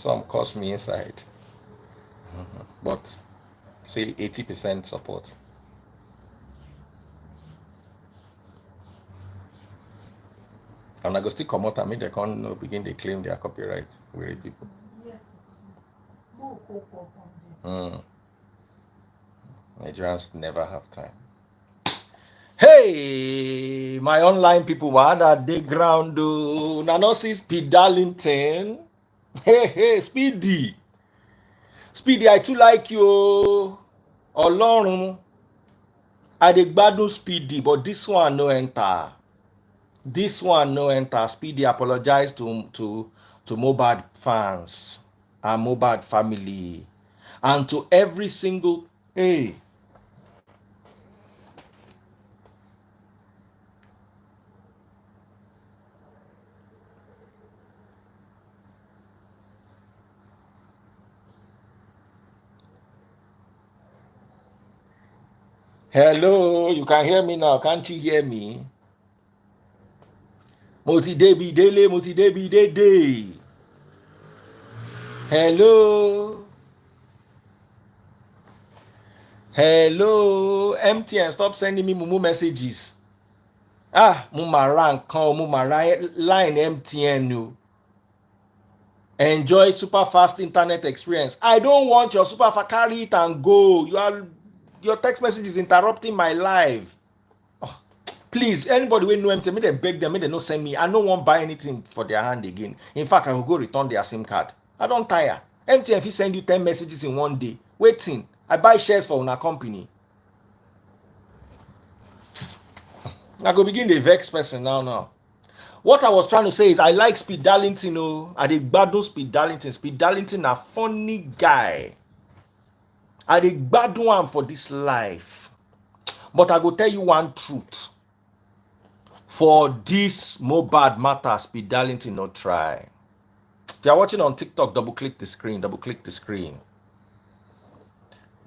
Some cost me inside. But say 80% support. And I go still come out and make the con begin they claim their copyright. We read people. Yes. Nigerians never have time. Hey, my online people, what are they ground? Nano see Speed Darlington. Hey, Speedy. Speedy, I too like you. Ọlọ́run. I dey gbadun Speedy, but this one no enter. This one no enter. Speedy apologize to MohBad fans and MohBad family and to every single hey. Hello, you can hear me now. Can't you hear me? Moti debi dele, moti debi dede. Hello. Hello. MTN, stop sending me mumu messages. Mumara nkan, mumara line MTN no. Enjoy super fast internet experience. I don't want your super fast. Carry it and go. Your text message is interrupting my life. Please, anybody wey know MTN, make dem beg them, make dem no send me. I no wan buy anything for their hand again. In fact, I will go return their SIM card. I don tire. MTN fit send you 10 messages in one day. Waiting. I buy shares for una company. I go begin dey vex person now. What I was trying to say is I like Speed Darlington. I dey gbadun Speed Darlington. Speed Darlington na funny guy. I dey gbadun am for this life. But I go tell you one truth. For this MohBad matter, Speed Darlington no try. If you're watching on TikTok, double click the screen.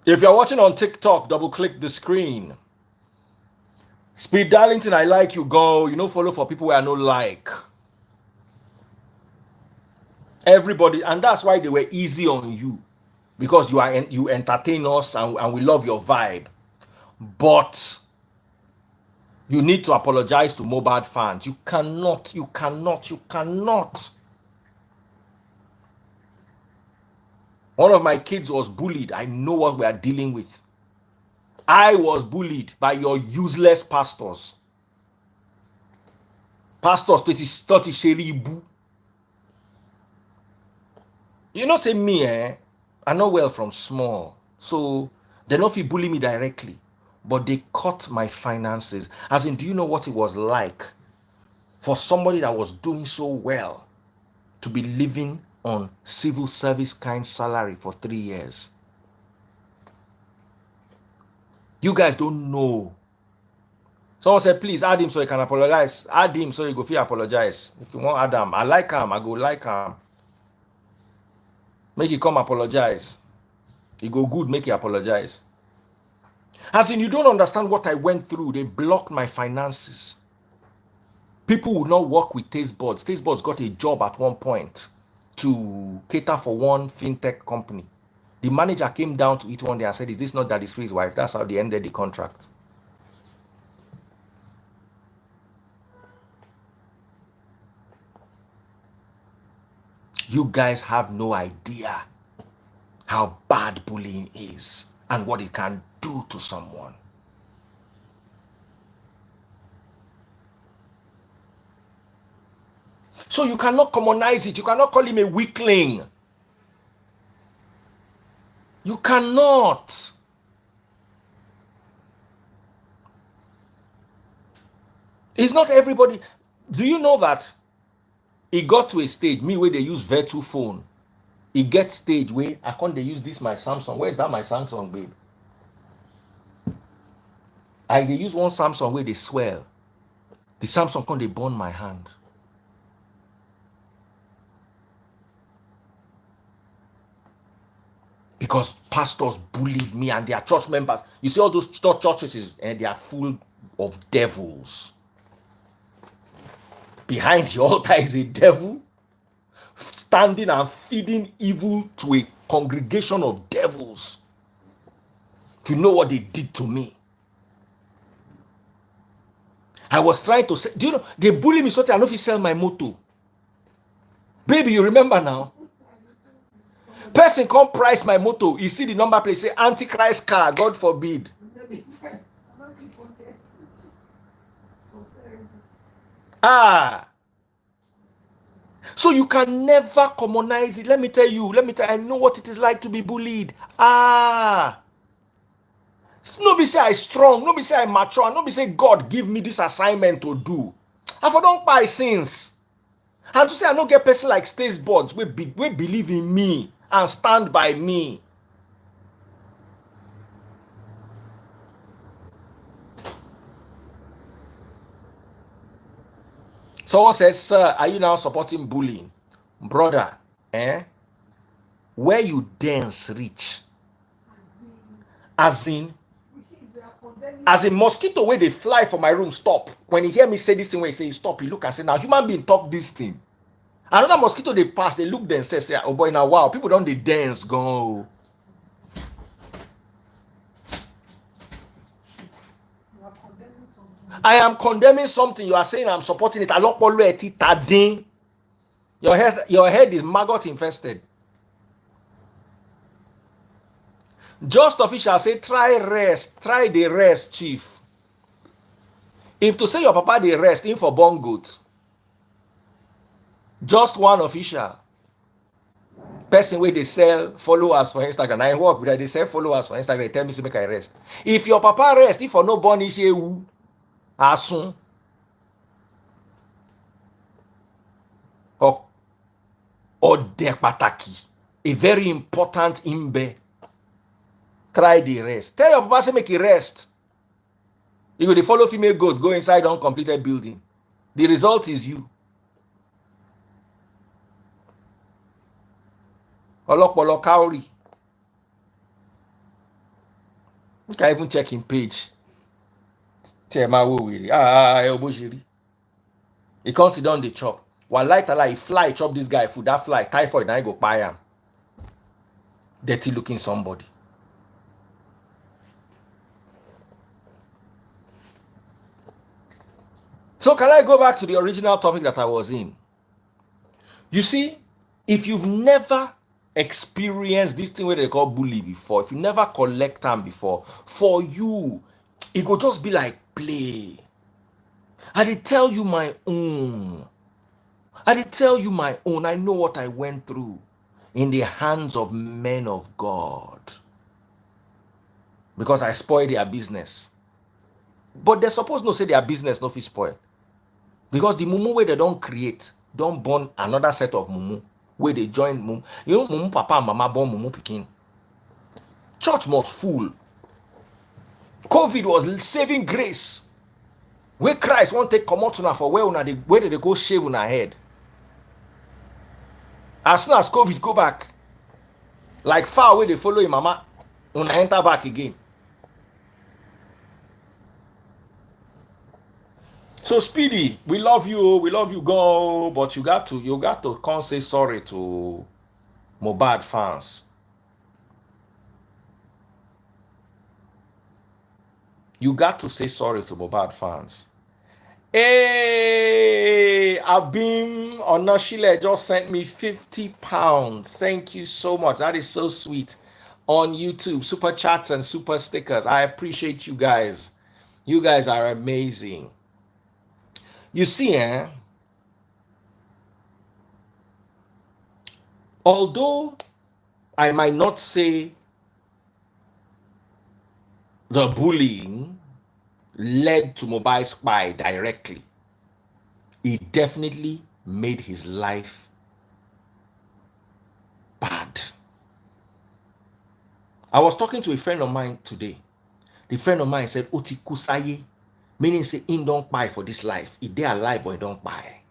If you're watching on TikTok, double click the screen. Speed Darlington, I like you, go. You know, follow for people where I no like. Everybody, and that's why they were easy on you. Because you entertain us and we love your vibe. But you need to apologize to MohBad fans. You cannot. One of my kids was bullied. I know what we are dealing with. I was bullied by your useless pastors. Pastors, 30 sheribu. You know, say me, I know well from small. So they don't feel bully me directly. But they cut my finances. As in, do you know what it was like for somebody that was doing so well to be living on civil service kind salary for 3 years? You guys don't know. Someone said, please add him so he can apologize. Add him so he go feel apologize. If you want Adam, I like him. I go like him. Make he come apologize. He go good, make he apologize. As in, you don't understand what I went through. They blocked my finances. People would not work with Taste Buds. Taste Buds got a job at one point to cater for one fintech company. The manager came down to it one day and said, is this not Daddy Sree's wife? That's how they ended the contract. You guys have no idea how bad bullying is and what it can do to someone. So you cannot commonize it. You cannot call him a weakling. You cannot. It's not everybody. Do you know that it got to a stage, me where they use virtual phone, it gets stage where I can't they use this my Samsung. Where is that my Samsung, babe? They use one Samsung where they swell. The Samsung can't they burn my hand. Because pastors bullied me and their church members. You see all those churches, and they are full of devils. Behind the altar is a devil. standing and feeding evil to a congregation of devils. To know what they did to me. I was trying to say, do you know, they bully me so that I don't sell my motor. Baby, you remember now? Person come price my motor. You see the number plate, say Antichrist car, God forbid. So you can never commonize it. Let me tell you, I know what it is like to be bullied. No be say I strong, no be say I mature, no be say God give me this assignment to do. I for don't buy sins. And to say I don't get person like Stace Boards we believe in me and stand by me. Someone says, sir, are you now supporting bullying? Brother, where you dance reach? As in mosquito where they fly for my room, stop. When he hear me say this thing, where he say stop, he look and say, now human being talk this thing. Another mosquito they pass, they look themselves, say, oh boy, now wow, people don't they dance, go. I am condemning something. You are saying I'm supporting it. Your head is maggot infested. Just official say try the rest, chief. If to say your papa dey rest in for born goat, just one official person where they sell followers for Instagram. I work with that, they sell followers for Instagram. They tell me to make I rest. If your papa rest, if for no born issue, asun or de pataki, a very important imbe. Try the rest. Tell your papa say make it rest. You go to follow female goat, go inside uncompleted building. The result is you. Olokpolo cowrie. You can even check in page. He can't sit down the chop. While light he fly chop this guy food. That fly typhoid, now he go buy him. Dirty looking somebody. So can I go back to the original topic that I was in? You see, if you've never experienced this thing where they call bully before, if you never collect them before, for you, it could just be like play. I did tell you my own. I know what I went through in the hands of men of God. Because I spoiled their business. But they're supposed to say their business not be spoiled. Because the mumu where they don't create, don't born another set of mumu where they join mumu. You know, mumu papa and mama born mumu pikin. Church must full. COVID was saving grace. Where Christ won't take come out for where did they go shave on her head? As soon as COVID go back, like far away they follow him, mama, when I enter back again. So Speedy, we love you, go, but you got to come say sorry to MohBad fans. You got to say sorry to MohBad fans. Hey, Abim Onoshile just sent me £50. Thank you so much. That is so sweet. On YouTube, super chats and super stickers. I appreciate you guys. You guys are amazing. You see, although I might not say the bullying led to Mobile Spy directly, it definitely made his life bad. I was talking to a friend of mine today. The friend of mine said, Oti kusaye, meaning say him don't buy for this life. If they are alive, but he don't buy.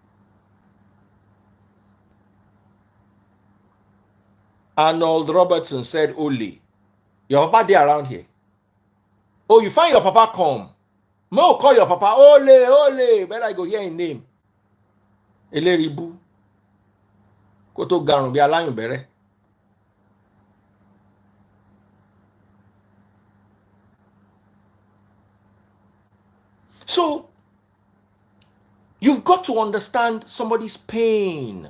Arnold Robertson said, Oli, your papa there around here. Oh, you find your papa come. No, call your papa. Ole. Better I go hear his name. Eleribu. kó tó garùn bí aláyùn bẹ̀rẹ̀. So you've got to understand somebody's pain.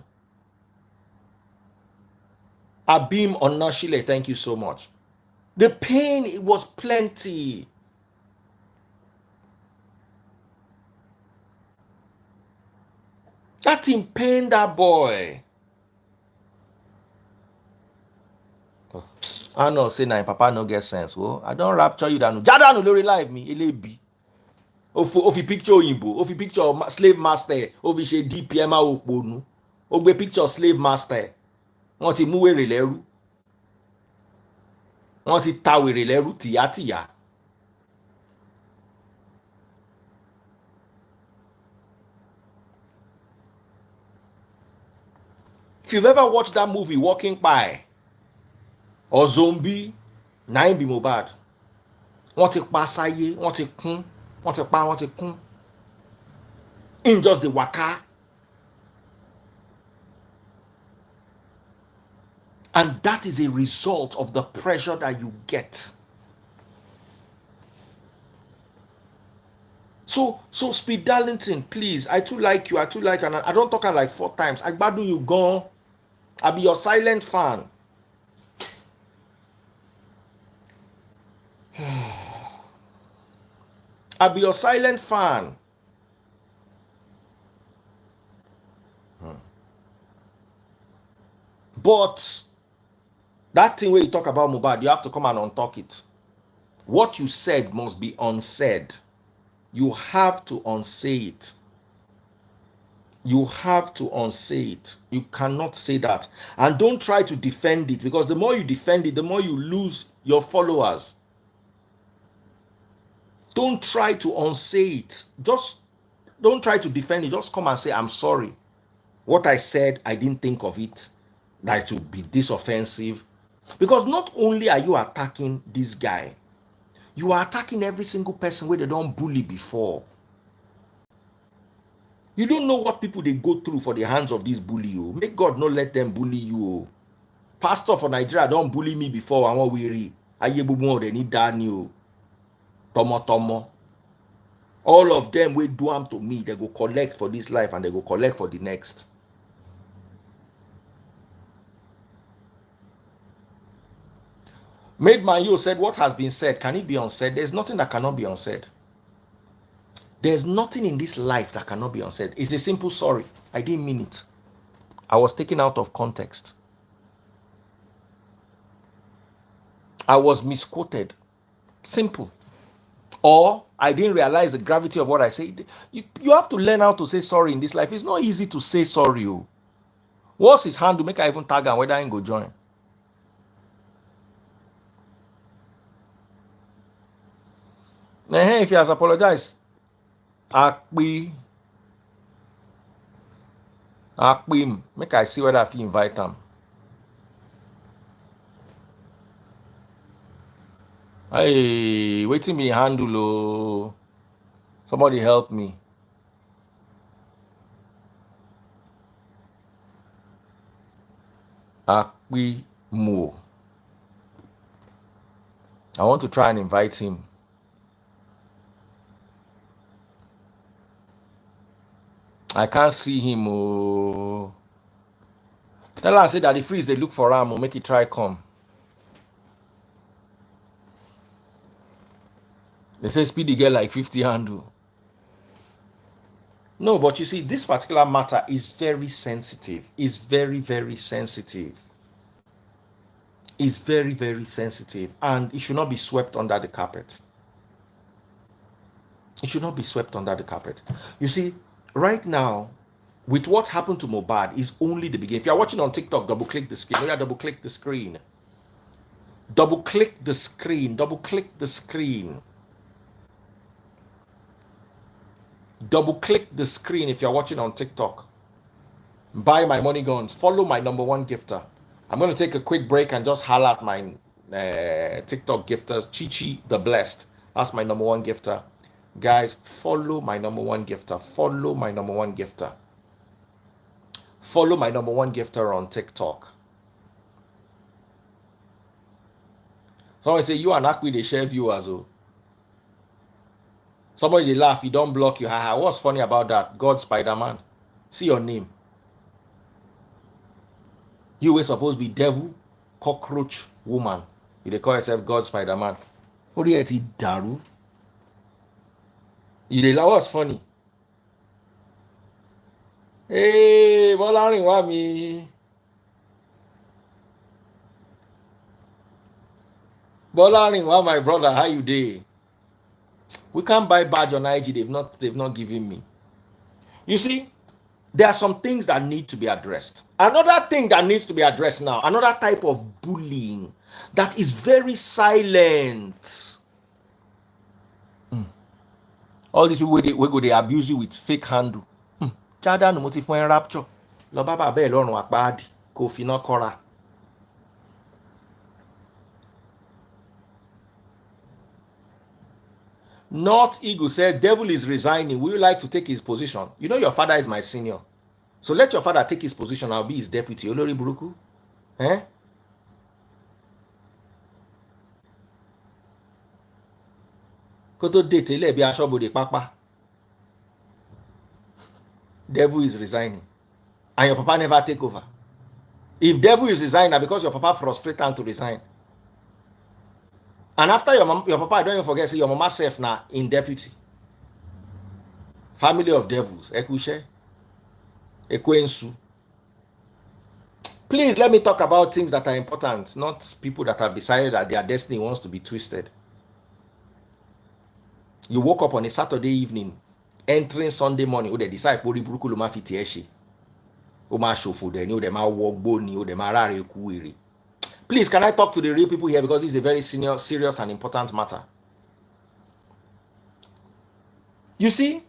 Abim Onashile, thank you so much. The pain, it was plenty. That thing pained that boy. I know, say na papa no get sense. Oh, I don't rapture you down. Jadanu lori life me, elebi. Ofi picture oyinbo, ofi picture slave master, ofi ṣe DPM oponu. Ogbe picture slave master. Wọ́n ti mú wèrè lẹ́rú. Wọ́n ti ta wèrè lẹ́rú tìyátìyá. If you've ever watched that movie Walking By or Zombie, na im be MohBad. Wọ́n ti pa sáyé, wọ́n ti kún, wọ́n ti pa, wọ́n ti kún. In just the waka. And that is a result of the pressure that you get. So Speed Darlington, please, I too like you, and I don't talk like 4 times. I gbadun you gone. I be your silent fan. I be your silent fan. But that thing where you talk about MohBad, you have to come and untalk it. What you said must be unsaid. You have to unsay it. You have to unsay it. You cannot say that. And don't try to defend it, because the more you defend it, the more you lose your followers. Don't try to unsay it. Just don't try to defend it. Just come and say, I'm sorry. What I said, I didn't think of it. That it would be this offensive. Because not only are you attacking this guy, you are attacking every single person where they don't bully before. You don't know what people they go through for the hands of this bully. You make God not let them bully you. Pastor for Nigeria don't bully me before. I want weary. They need Daniel. Tomo. All of them will do them to me. They go collect for this life and they go collect for the next. Made Man You said, what has been said, can it be unsaid? There's nothing that cannot be unsaid. There's nothing in this life that cannot be unsaid. It's a simple sorry. I didn't mean it. I was taken out of context. I was misquoted. Simple. Or I didn't realize the gravity of what I said. You have to learn how to say sorry in this life. It's not easy to say sorry. What's his hand to make I even tag and whether I can go join? If he has apologized, Akpi, make I see whether I can invite him. Hey, waiting me handle. Oh. Somebody help me. Akpi Mo. I want to try and invite him. I can't see him. Oh. Tell her I say that the freeze they look for him. Oh, make it try come. They say Speedy get like 50 handle. No, but you see, this particular matter is very sensitive. It's very, very sensitive. It's very, very sensitive. And it should not be swept under the carpet. It should not be swept under the carpet. You see, right now, with what happened to MohBad is only the beginning. If you're watching on TikTok, double-click the screen. Oh yeah, double-click the screen. Double-click the screen. Double-click the screen. Double-click the screen if you're watching on TikTok. Buy my money guns. Follow my #1 gifter. I'm going to take a quick break and just highlight my TikTok gifters. Chichi the Blessed. That's my #1 gifter. Guys, follow my #1 gifter. Follow my #1 gifter. Follow my #1 gifter on TikTok. Someone say, you and Akwi, they share viewers. Oh. Somebody they laugh, you don't block you. Haha. What's funny about that? God Spider-Man. See your name. You were supposed to be devil, cockroach, woman. You they call yourself God Spider-Man. What do you eat, Daru? You they laugh, what's funny? Hey, Bolarin, what me? Bolarin, what my brother? How you dey? We can't buy badge on IG. They've not given me. You see, there are some things that need to be addressed. Another thing that needs to be addressed now, another type of bullying that is very silent. All these people we go they abuse you with fake handle. Chada no motive for rapture. Lo baba be lorun apadi kò fi ná kọ́ra. Not Ego said, devil is resigning. Would you like to take his position? You know your father is my senior. So let your father take his position. I'll be his deputy. Olori Buruku. Eh? Koto date ile bi asobode papa. Devil is resigning. And your papa never take over. If devil is resigning, because your papa frustrate him to resign. And after your papa, don't even forget, say your mama self now in deputy. Family of devils. Ekushe. Ekwensu. Please let me talk about things that are important, not people that have decided that their destiny wants to be twisted. You woke up on a Saturday evening, entering Sunday morning, they decide pori buruku lo ma fi ti e se. O ma shofo de ni o de ma wogbo ni o de ma rare ku ere. Please, can I talk to the real people here, because this is a very serious and important matter. You see,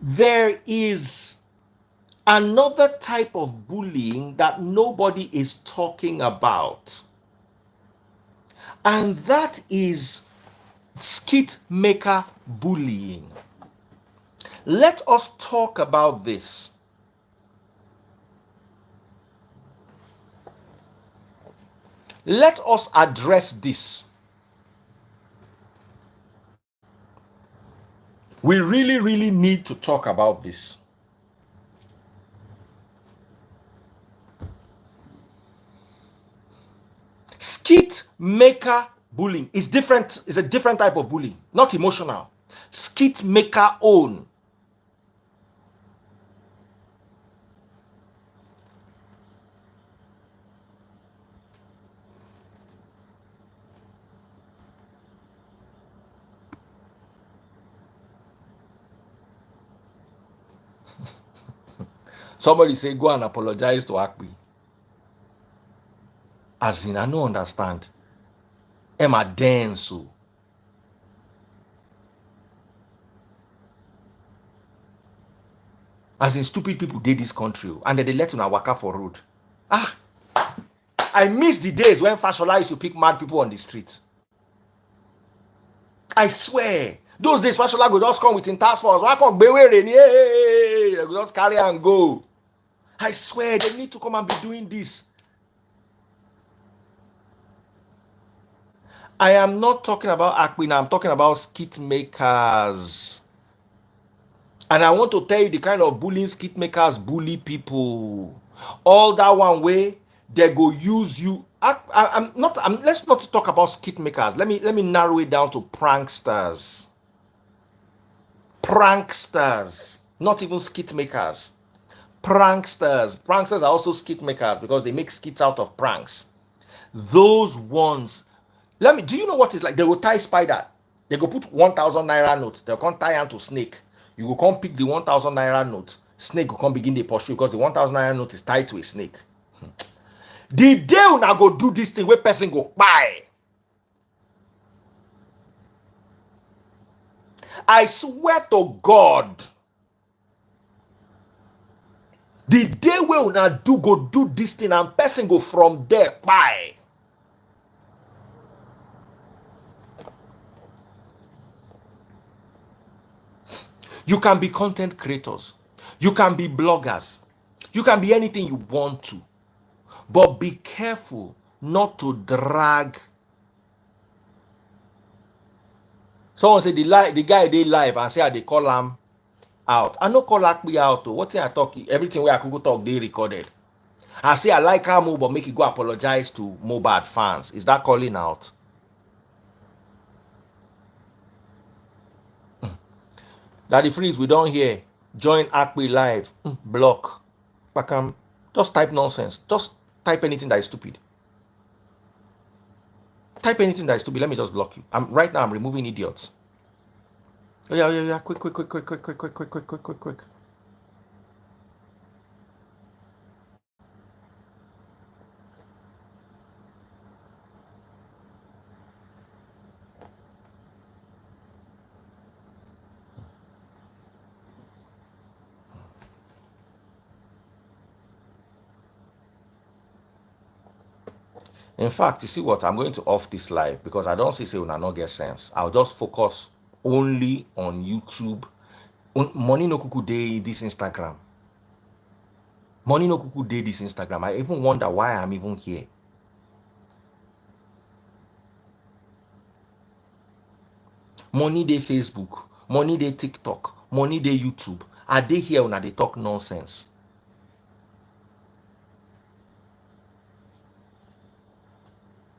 there is another type of bullying that nobody is talking about. And that is skit maker bullying. Let us talk about this. Let us address this. We really need to talk about this. Skit maker bullying is different, is a different type of bullying, not emotional. Skit maker own. Somebody say, go and apologize to Akpi. As in, I don't understand. Emma dance. As in, stupid people did this country, and then they let una waka for road. Ah, I miss the days when Fashola used to pick mad people on the street. I swear. Those days, Fashola would just come with in task force. They would just carry and go. I swear, they need to come and be doing this. I am not talking about Akpina. I'm talking about skit makers. And I want to tell you the kind of bullying skit makers bully people. All that one way, they go use you. Let's not talk about skit makers. Let me narrow it down to pranksters. Pranksters, not even skit makers. Pranksters. Pranksters are also skit makers because they make skits out of pranks. Those ones. Do you know what it's like? They will tie spider. They go put 1,000 naira note. They'll come tie to snake. You will come pick the 1,000 naira note. Snake will come begin the pursue because the 1,000 naira note is tied to a snake. The day when I go do this thing where person go buy. I swear to God. The day where una go do this thing and person go from there buy. You can be content creators. You can be bloggers. You can be anything you want to, but be careful not to drag. Someone say the guy dey live and say I dey call am out. I no call Akpi out. What thing I talk, everything where I could talk, they recorded. I say I like her move, but make it go apologize to MohBad fans. Is that calling out? Daddy Freeze, we don't hear. Join Akpi live. Block. Bakam. Just type nonsense. Just type anything that is stupid. Type anything that is stupid. Let me just block you. Right now I'm removing idiots. Oh yeah. Quick. In fact, you see what? I'm going to off this live because I don't see say una no get sense. I'll just focus only on YouTube. Money no kuku dey this Instagram. Money no kuku dey this Instagram. I even wonder why I'm even here. Money dey Facebook. Money dey TikTok. Money dey YouTube. Are they here when they talk nonsense?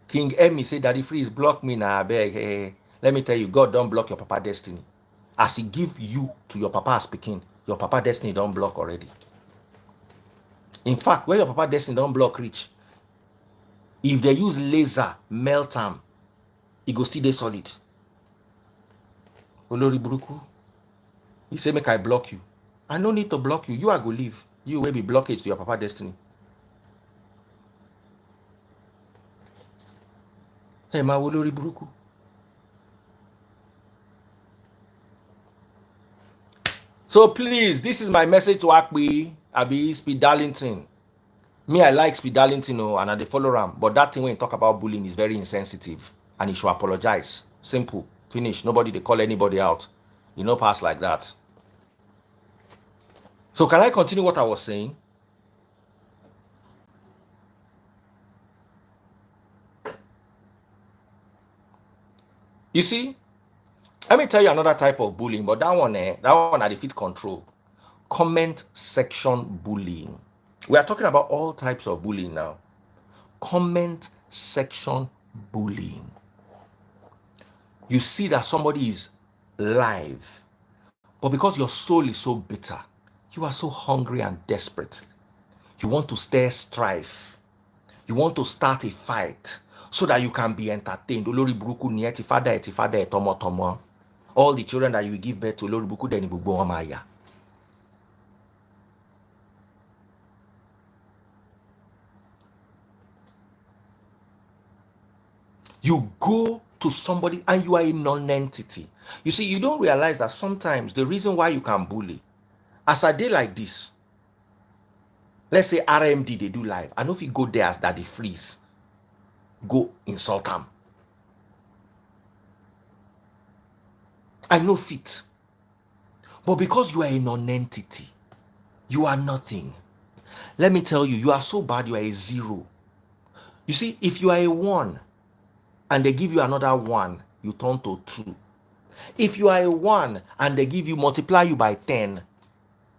King Emmy say, Daddy Freeze block me now. Beg. Let me tell you, God don't block your papa destiny. As he give you to your papa as Pekin, your papa destiny don't block already. In fact, where your papa destiny don't block reach, if they use laser melt them, it go still dey solid. Olori Buruku, he say make I block you. I no need to block you. You are go leave. You will be blockage to your papa destiny. Hey, ma Olori Buruku. So please, this is my message to Akpi, Abi, Speed Darlington. Me, I like Speed Darlington, and I dey follow him. But that thing when you talk about bullying is very insensitive. And he should apologize. Simple. Finish. Nobody they call anybody out. You know, pass like that. So can I continue what I was saying? You see, let me tell you another type of bullying, but that one I defeat control. Comment section bullying. We are talking about all types of bullying now. Comment section bullying. You see that somebody is live, but because your soul is so bitter, you are so hungry and desperate. You want to stir strife. You want to start a fight so that you can be entertained. Olori Buruku ni etifada tomo. All the children that you give birth to, Olori Buruku deni gbogbo wọn máa yà. You go to somebody and you are a non-entity. You see, you don't realize that sometimes the reason why you can bully, as a day like this, let's say RMD, they do live. I know if you go there as Daddy Freeze, go insult them. I know fit. But because you are a non-entity, you are nothing. Let me tell you, you are so bad, you are a zero. You see, if you are a 1, and they give you another 1, you turn to 2. If you are a 1 and they give you multiply you by 10,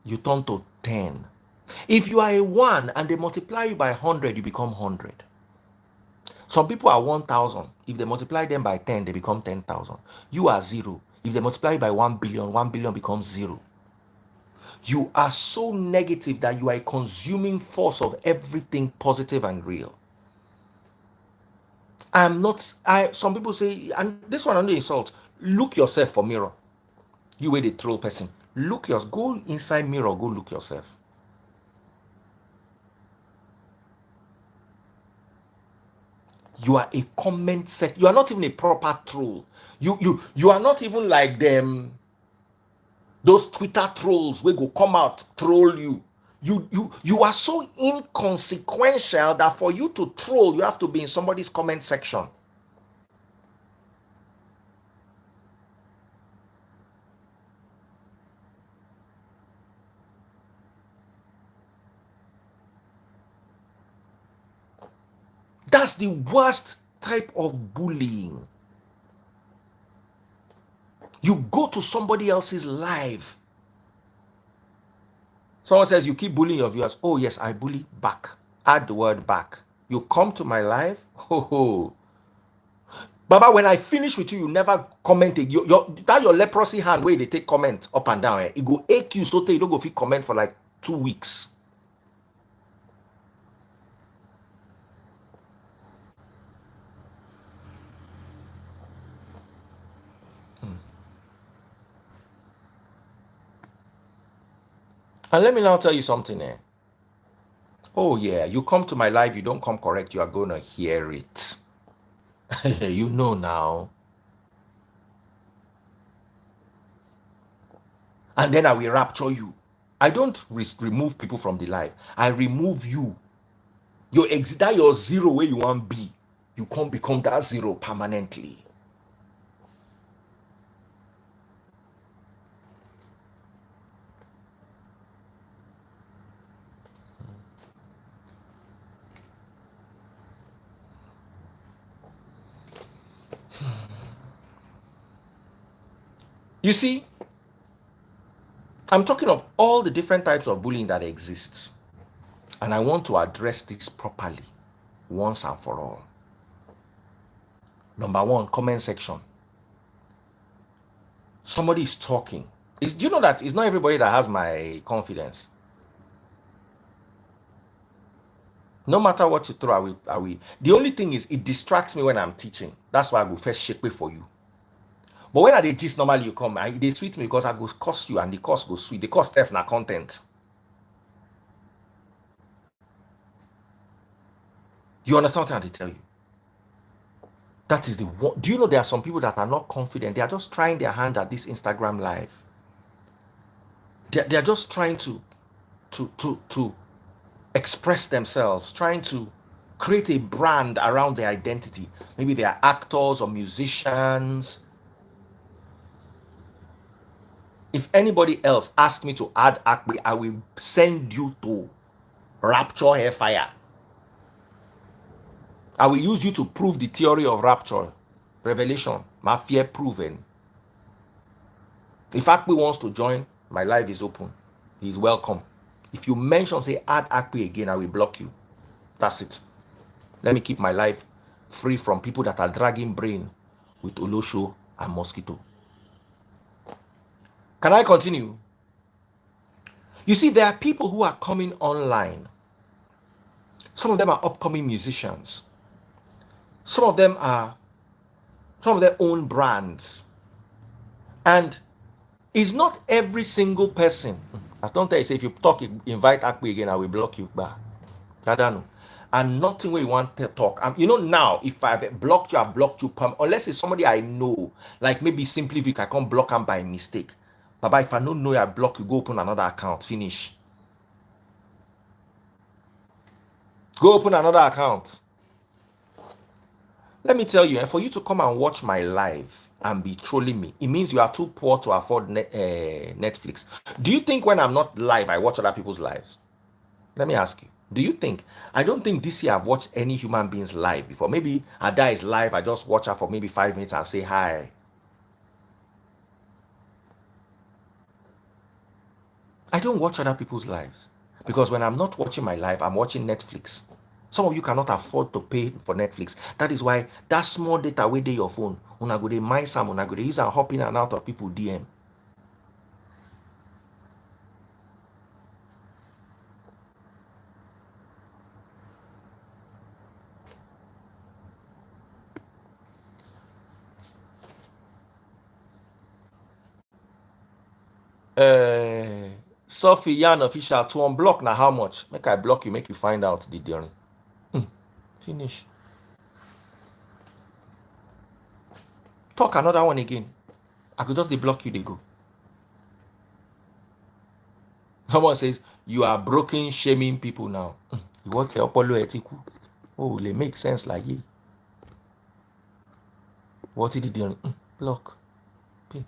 you turn to 10. If you are a 1 and they multiply you by 100, you become 100. Some people are 1,000. If they multiply them by 10, they become 10,000. You are 0. If they multiply you by 1 billion, 1 billion becomes 0. You are so negative that you are a consuming force of everything positive and real. Some people say, and this one under insult, look yourself for mirror. You were the troll person. Go inside mirror, go look yourself. You are a comment section. You are not even a proper troll. You are not even like them. Those Twitter trolls will go come out troll you. You are so inconsequential that for you to troll, you have to be in somebody's comment section. That's the worst type of bullying. You go to somebody else's live. Someone says you keep bullying your viewers. Oh yes, I bully back. Add the word back. You come to my live. Oh, Baba, when I finish with you, you never comment. Your leprosy hand where they take comment up and down. It go ache you so you don't go fit comment for like 2 weeks. And let me now tell you something. Oh yeah, you come to my live, you don't come correct, you are gonna hear it. You know now. And then I will rapture you. I don't remove people from the live. I remove you. That your zero where you want be. You can't become that zero permanently. You see, I'm talking of all the different types of bullying that exists. And I want to address this properly, once and for all. Number one, comment section. Somebody is talking. Do you know that it's not everybody that has my confidence? No matter what you throw, I will. The only thing is, it distracts me when I'm teaching. That's why I go first shake for you. But when I dey gist normally, you come, they sweet me because I go curse you and the curse go sweet. The curse stuff na content. You understand what I tell you? That is the one. Do you know there are some people that are not confident? They are just trying their hand at this Instagram live. They are just trying to express themselves, trying to create a brand around their identity. Maybe they are actors or musicians. If anybody else asks me to add Akpi, I will send you to Rapture Hairfire. I will use you to prove the theory of rapture. Revelation, my fear proven. If Akpi wants to join, my live is open. He's welcome. If you mention, say, add Akpi again, I will block you. That's it. Let me keep my life free from people that are dragging brain with Olosho and Mosquito. Can I continue? You see, there are people who are coming online. Some of them are upcoming musicians. Some of them own brands. And it's not every single person. I don't tell you, say, if you talk, invite Akpi again, I will block you. And nothing where you want to talk. You know, now, if I've blocked you, I've blocked you. Unless it's somebody I know, like maybe simply Vic, I can't block them by mistake. But if I don't know I block you, go open another account. Finish. Go open another account. Let me tell you, for you to come and watch my live and be trolling me, it means you are too poor to afford Netflix. Do you think when I'm not live, I watch other people's lives? Let me ask you. Do you think? I don't think this year I've watched any human beings live before. Maybe Ada is live. I just watch her for maybe 5 minutes and say hi. I don't watch other people's lives because when I'm not watching my live, I'm watching Netflix. Some of you cannot afford to pay for Netflix. That is why that small data wey dey your phone, una go dey mine some, una go dey use and hop in and out of people DM. Sophie Yan official to unblock now how much? Make I block you, make you find out the journey. Finish. Talk another one again. I could just deblock you, they go. Someone says you are broken, shaming people now. You want to Apollo etiku? Oh, they make sense like you. What did he do? Block.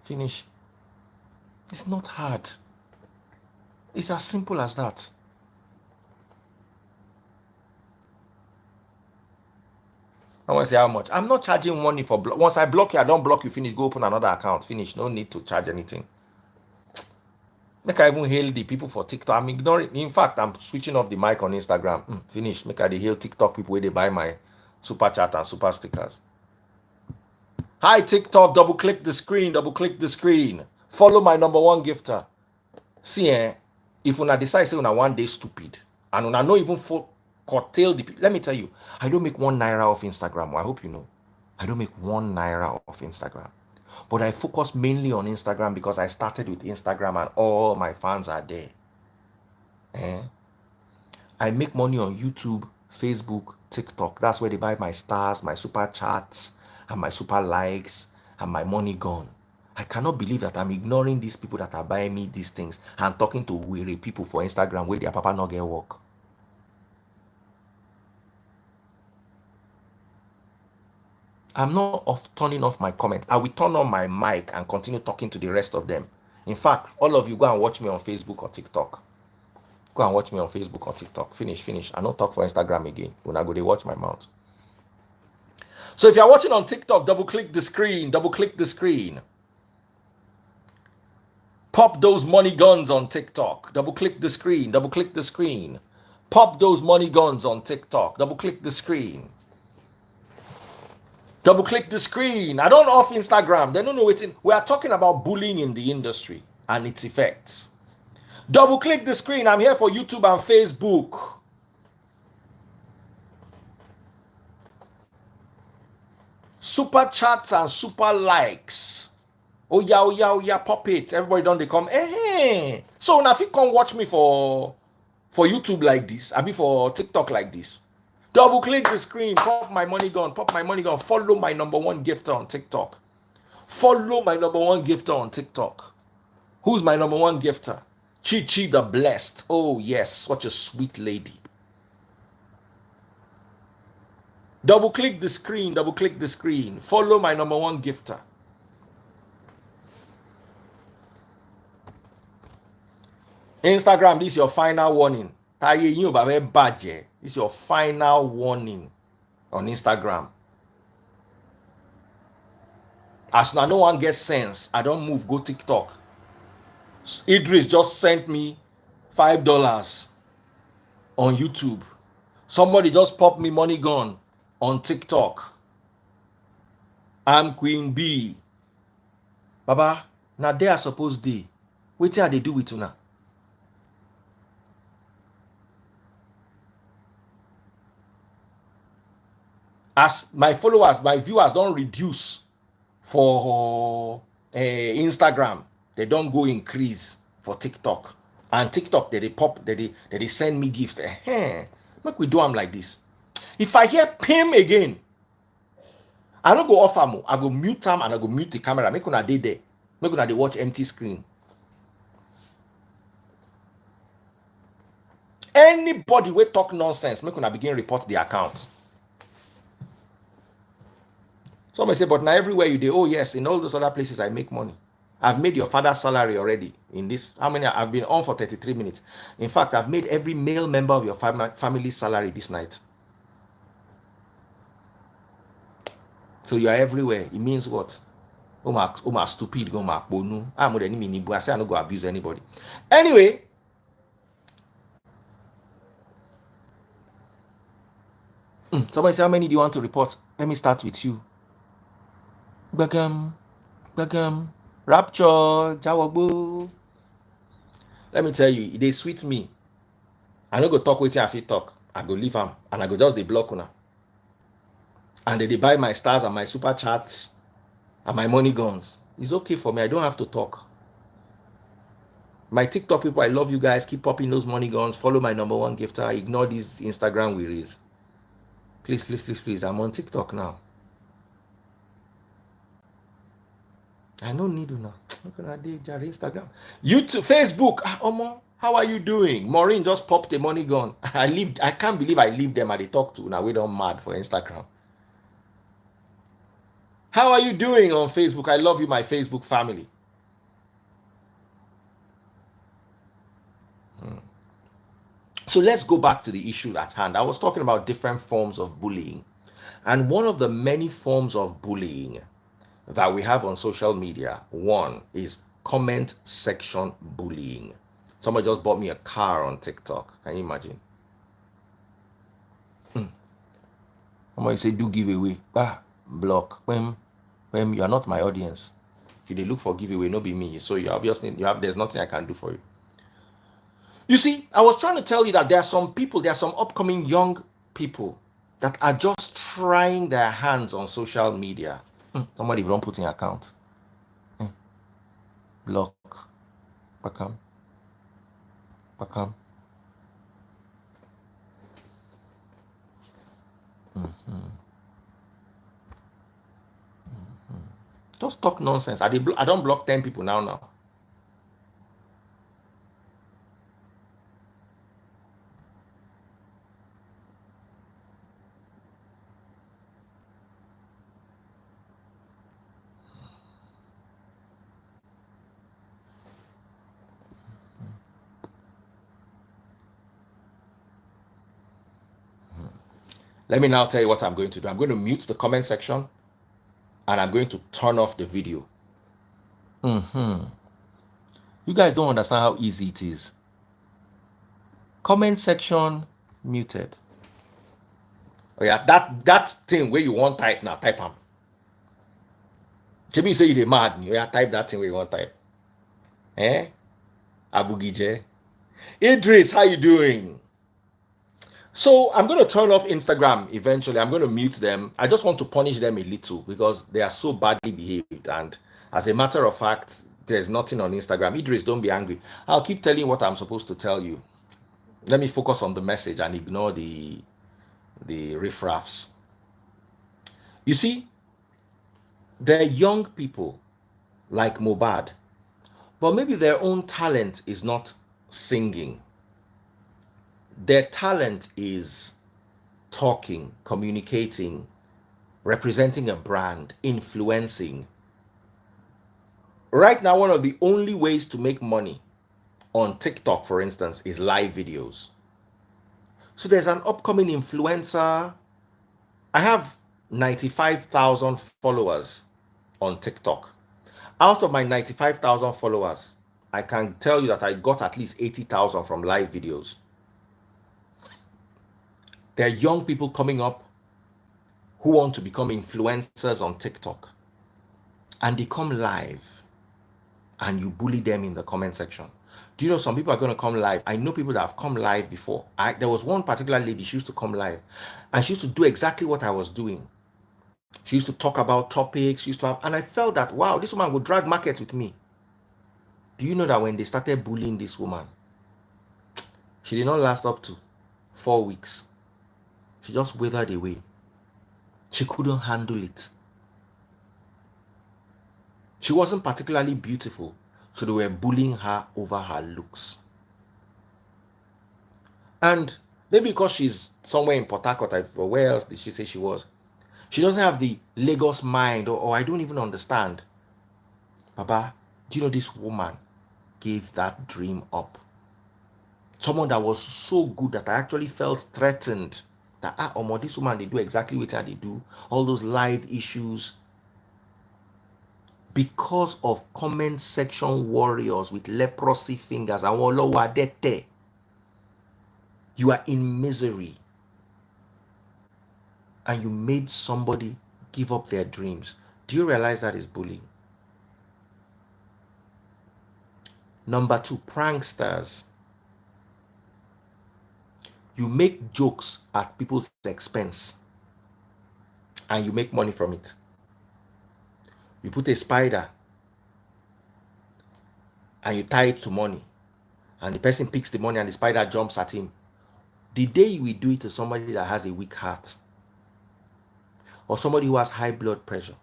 Finish. It's not hard. It's as simple as that. I want to say how much. I'm not charging money for once I block you, I don't block you, finish, go open another account, finish. No need to charge anything. Make I even hail the people for TikTok. I'm ignoring. In fact, I'm switching off the mic on Instagram. Finish. Make I hail TikTok people where they buy my super chat and super stickers. Hi TikTok, double click the screen, double click the screen. Follow my number one gifter. See, if una decide say una one day stupid and una no even curtail the people, let me tell you, I don't make 1 naira off Instagram. I hope you know. I don't make 1 naira off Instagram. But I focus mainly on Instagram because I started with Instagram and all my fans are there. I make money on YouTube, Facebook, TikTok. That's where they buy my stars, my super chats, and my super likes, and my money gone. I cannot believe that I'm ignoring these people that are buying me these things and talking to weary people for Instagram where their papa not get work. I'm not turning off my comment. I will turn on my mic and continue talking to the rest of them. In fact, all of you go and watch me on Facebook or TikTok. Go and watch me on Facebook or TikTok. Finish. I don't talk for Instagram again. When I go, they watch my mouth. So if you're watching on TikTok, double click the screen. Double click the screen. Pop those money guns on TikTok. Double click the screen. Double click the screen. Pop those money guns on TikTok. Double click the screen. Double click the screen. I don't off Instagram. They don't know it. We are talking about bullying in the industry and its effects. Double click the screen. I'm here for YouTube and Facebook. Super chats and super likes. Oh yeah, pop it. Everybody don't they come. So now if you come watch me for YouTube like this, I be for TikTok like this. Double click the screen, pop my money gun, follow my number one gifter on TikTok. Follow my number one gifter on TikTok. Who's my number one gifter? Chi the Blessed. Oh yes, such a sweet lady. Double click the screen, follow my number one gifter. Instagram, this is your final warning. This is your final warning on Instagram. As now no one gets sense, I don't move, go TikTok. Idris just sent me $5 on YouTube. Somebody just popped me money gun on TikTok. I'm Queen B. Baba, now they are supposed to. Wait till they do with you now. As my followers, my viewers don't reduce for Instagram, they don't go increase for TikTok. And TikTok, they send me gifts. Make we do them like this. If I hear pim again, I don't go offer more. I go mute them and I go mute the camera. Make una dey there. Make una dey watch empty screen. Anybody will talk nonsense, make una begin report the account. Somebody say, but now everywhere you do, oh yes, in all those other places I make money. I've made your father's salary already in this. How many? I've been on for 33 minutes. In fact, I've made every male member of your family's salary this night. So you are everywhere. It means what? Oma stupid go mark bonu. I'm more than me. I say I don't go abuse anybody. Anyway. Somebody say, how many do you want to report? Let me start with you. Bagam, Rapture, Jawagbo. Let me tell you, they sweet me. I don't go talk with you if you talk. I go leave them and I go just the block una. And they buy my stars and my super chats and my money guns. It's okay for me. I don't have to talk. My TikTok people, I love you guys. Keep popping those money guns. Follow my number one gifter. Ignore these Instagram wearies. Please. I'm on TikTok now. I don't need to now. Look at that Instagram. YouTube, Facebook. Omo, how are you doing? Maureen just popped a money gun. I can't believe I leave them and they talk to. Now we don't mad for Instagram. How are you doing on Facebook? I love you, my Facebook family. So let's go back to the issue at hand. I was talking about different forms of bullying. And one of the many forms of bullying that we have on social media, one is comment section bullying. Somebody just bought me a car on TikTok. Can you imagine? Somebody say do giveaway. Block. When you are not my audience. If they look for giveaway, no be me. So you obviously there's nothing I can do for you. You see, I was trying to tell you that there are some people, there are some upcoming young people that are just trying their hands on social media. Somebody don't put in account. Block. Pakam. Pakam. Just talk nonsense. I don't block 10 people now. Let me now tell you what I'm going to do. I'm going to mute the comment section and I'm going to turn off the video. You guys don't understand how easy it is. Comment section muted. Oh yeah, that thing where you want type now, type them. Jimmy say you dey mad. Yeah, type that thing where you want type. Abugije. Idris, how you doing? So I'm going to turn off Instagram eventually. I'm going to mute them. I just want to punish them a little because they are so badly behaved. And as a matter of fact, there's nothing on Instagram. Idris, don't be angry. I'll keep telling you what I'm supposed to tell you. Let me focus on the message and ignore the riffraffs. You see, they're young people like MohBad, but maybe their own talent is not singing. Their talent is talking, communicating, representing a brand, influencing. Right now, one of the only ways to make money on TikTok, for instance, is live videos. So there's an upcoming influencer. I have 95,000 followers on TikTok. Out of my 95,000 followers, I can tell you that I got at least 80,000 from live videos. There are young people coming up who want to become influencers on TikTok. And they come live and you bully them in the comment section. Do you know some people are going to come live? I know people that have come live before. There was one particular lady, she used to come live and she used to do exactly what I was doing. She used to talk about topics, she used to have, and I felt that, wow, this woman would drag market with me. Do you know that when they started bullying this woman, she did not last up to 4 weeks. She just withered away. She couldn't handle it. She wasn't particularly beautiful, so they were bullying her over her looks. And maybe because she's somewhere in Port Harcourt, or where else did she say she was? She doesn't have the Lagos mind, or I don't even understand. Baba, do you know this woman gave that dream up? Someone that was so good that I actually felt threatened. That, this woman, they do exactly what they do. All those live issues. Because of comment section warriors with leprosy fingers. You are in misery. And you made somebody give up their dreams. Do you realize that is bullying? Number 2, pranksters. You make jokes at people's expense and you make money from it. You put a spider and you tie it to money and the person picks the money and the spider jumps at him. The day you will do it to somebody that has a weak heart or somebody who has high blood pressure,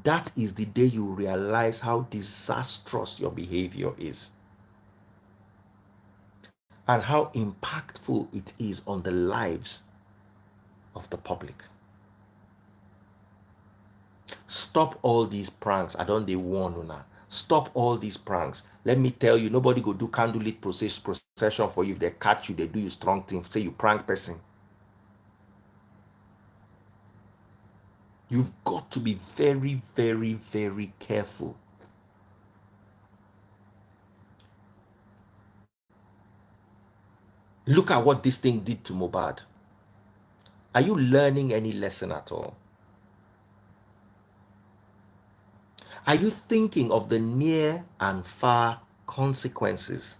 that is the day you realize how disastrous your behavior is and how impactful it is on the lives of the public. Stop all these pranks. I don't they warn you now. Stop all these pranks. Let me tell you, nobody go do candlelit procession for you. If they catch you, they do you strong things. Say you prank person. You've got to be very, very, very careful. Look at what this thing did to MohBad. Are you learning any lesson at all? Are you thinking of the near and far consequences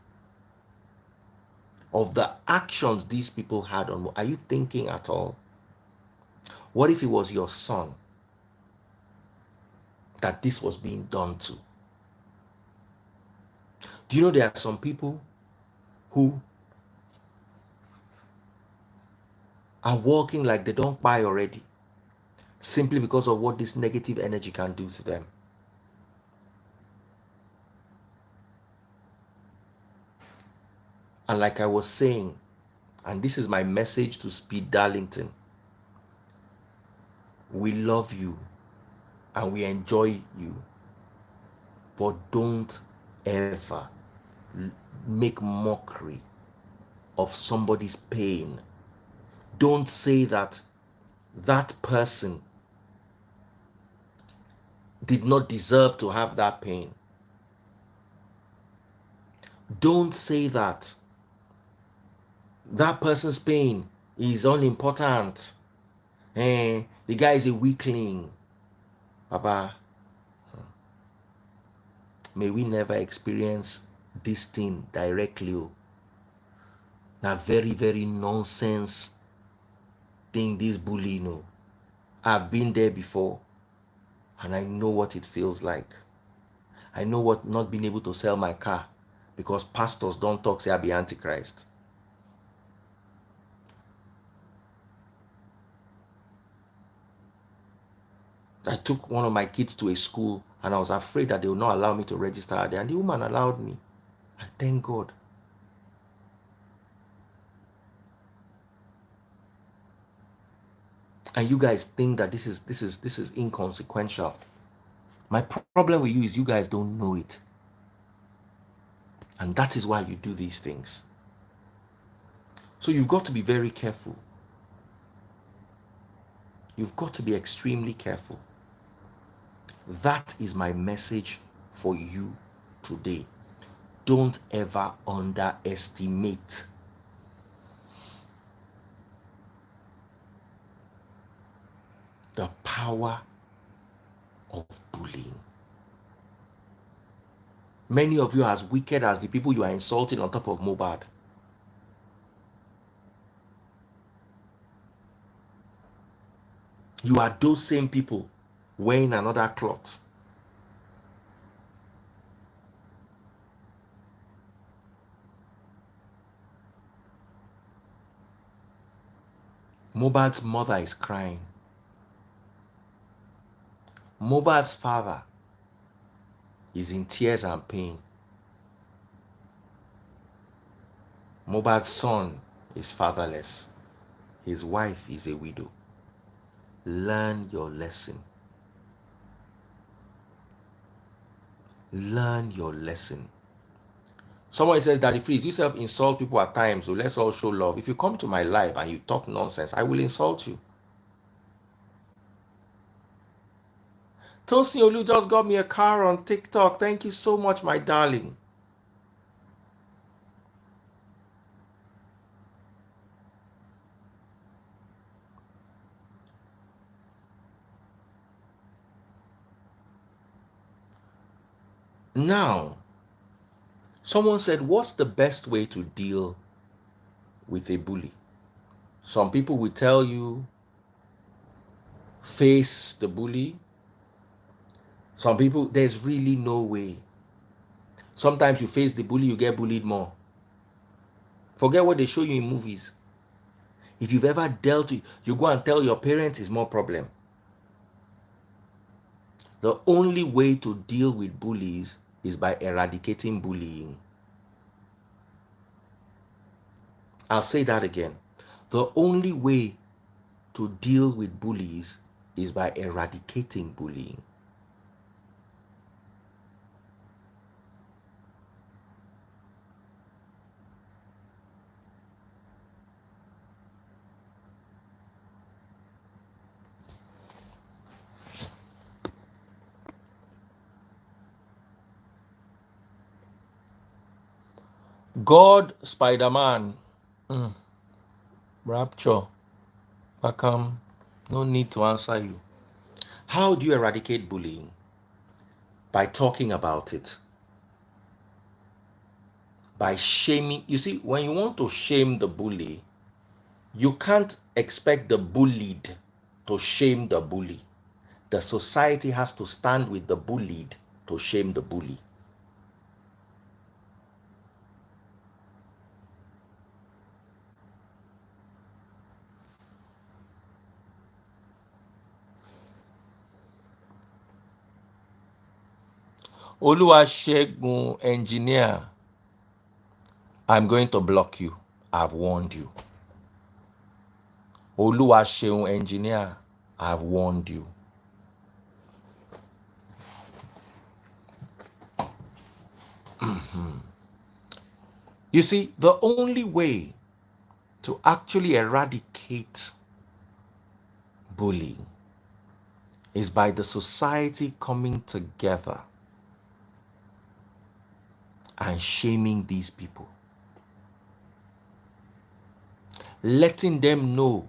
of the actions these people had on? Are you thinking at all? What if it was your son that this was being done to? Do you know there are some people who are walking like they don't buy already, simply because of what this negative energy can do to them? And like I was saying, and this is my message to Speed Darlington, we love you and we enjoy you, but don't ever make mockery of somebody's pain. Don't say that that person did not deserve to have that pain. Don't say that that person's pain is unimportant. The guy is a weakling. Baba, may we never experience this thing directly. Now, very, very nonsense thing, this bullying. I've been there before, and I know what it feels like. I know what not being able to sell my car because pastors don't talk, say I be Antichrist. I took one of my kids to a school and I was afraid that they would not allow me to register there, and the woman allowed me. I thank God. And you guys think that this is inconsequential. My problem with you is you guys don't know it. And that is why you do these things. So you've got to be very careful. You've got to be extremely careful. That is my message for you today. Don't ever underestimate the power of bullying. Many of you are as wicked as the people you are insulting on top of MohBad. You are those same people wearing another cloth. MohBad's mother is crying. MohBad's father is in tears and pain. MohBad's son is fatherless. His wife is a widow. Learn your lesson. Learn your lesson. Someone says, Daddy Freeze, you self insult people at times, so let's all show love. If you come to my live and you talk nonsense, I will insult you. Tosin Olu just got me a car on TikTok. Thank you so much, my darling. Now, someone said, what's the best way to deal with a bully? Some people will tell you, face the bully. Some people, there's really no way. Sometimes you face the bully, you get bullied more. Forget what they show you in movies. If you've ever dealt with, you go and tell your parents, it's more problem. The only way to deal with bullies is by eradicating bullying. I'll say that again. The only way to deal with bullies is by eradicating bullying. God, Spider-Man, Rapture, Packham, no need to answer you. How do you eradicate bullying? By talking about it. By shaming. You see, when you want to shame the bully, you can't expect the bullied to shame the bully. The society has to stand with the bullied to shame the bully. Oluwasegun engineer, I'm going to block you. I've warned you. Oluwasegun engineer, I've warned you. You see, the only way to actually eradicate bullying is by the society coming together and shaming these people. Letting them know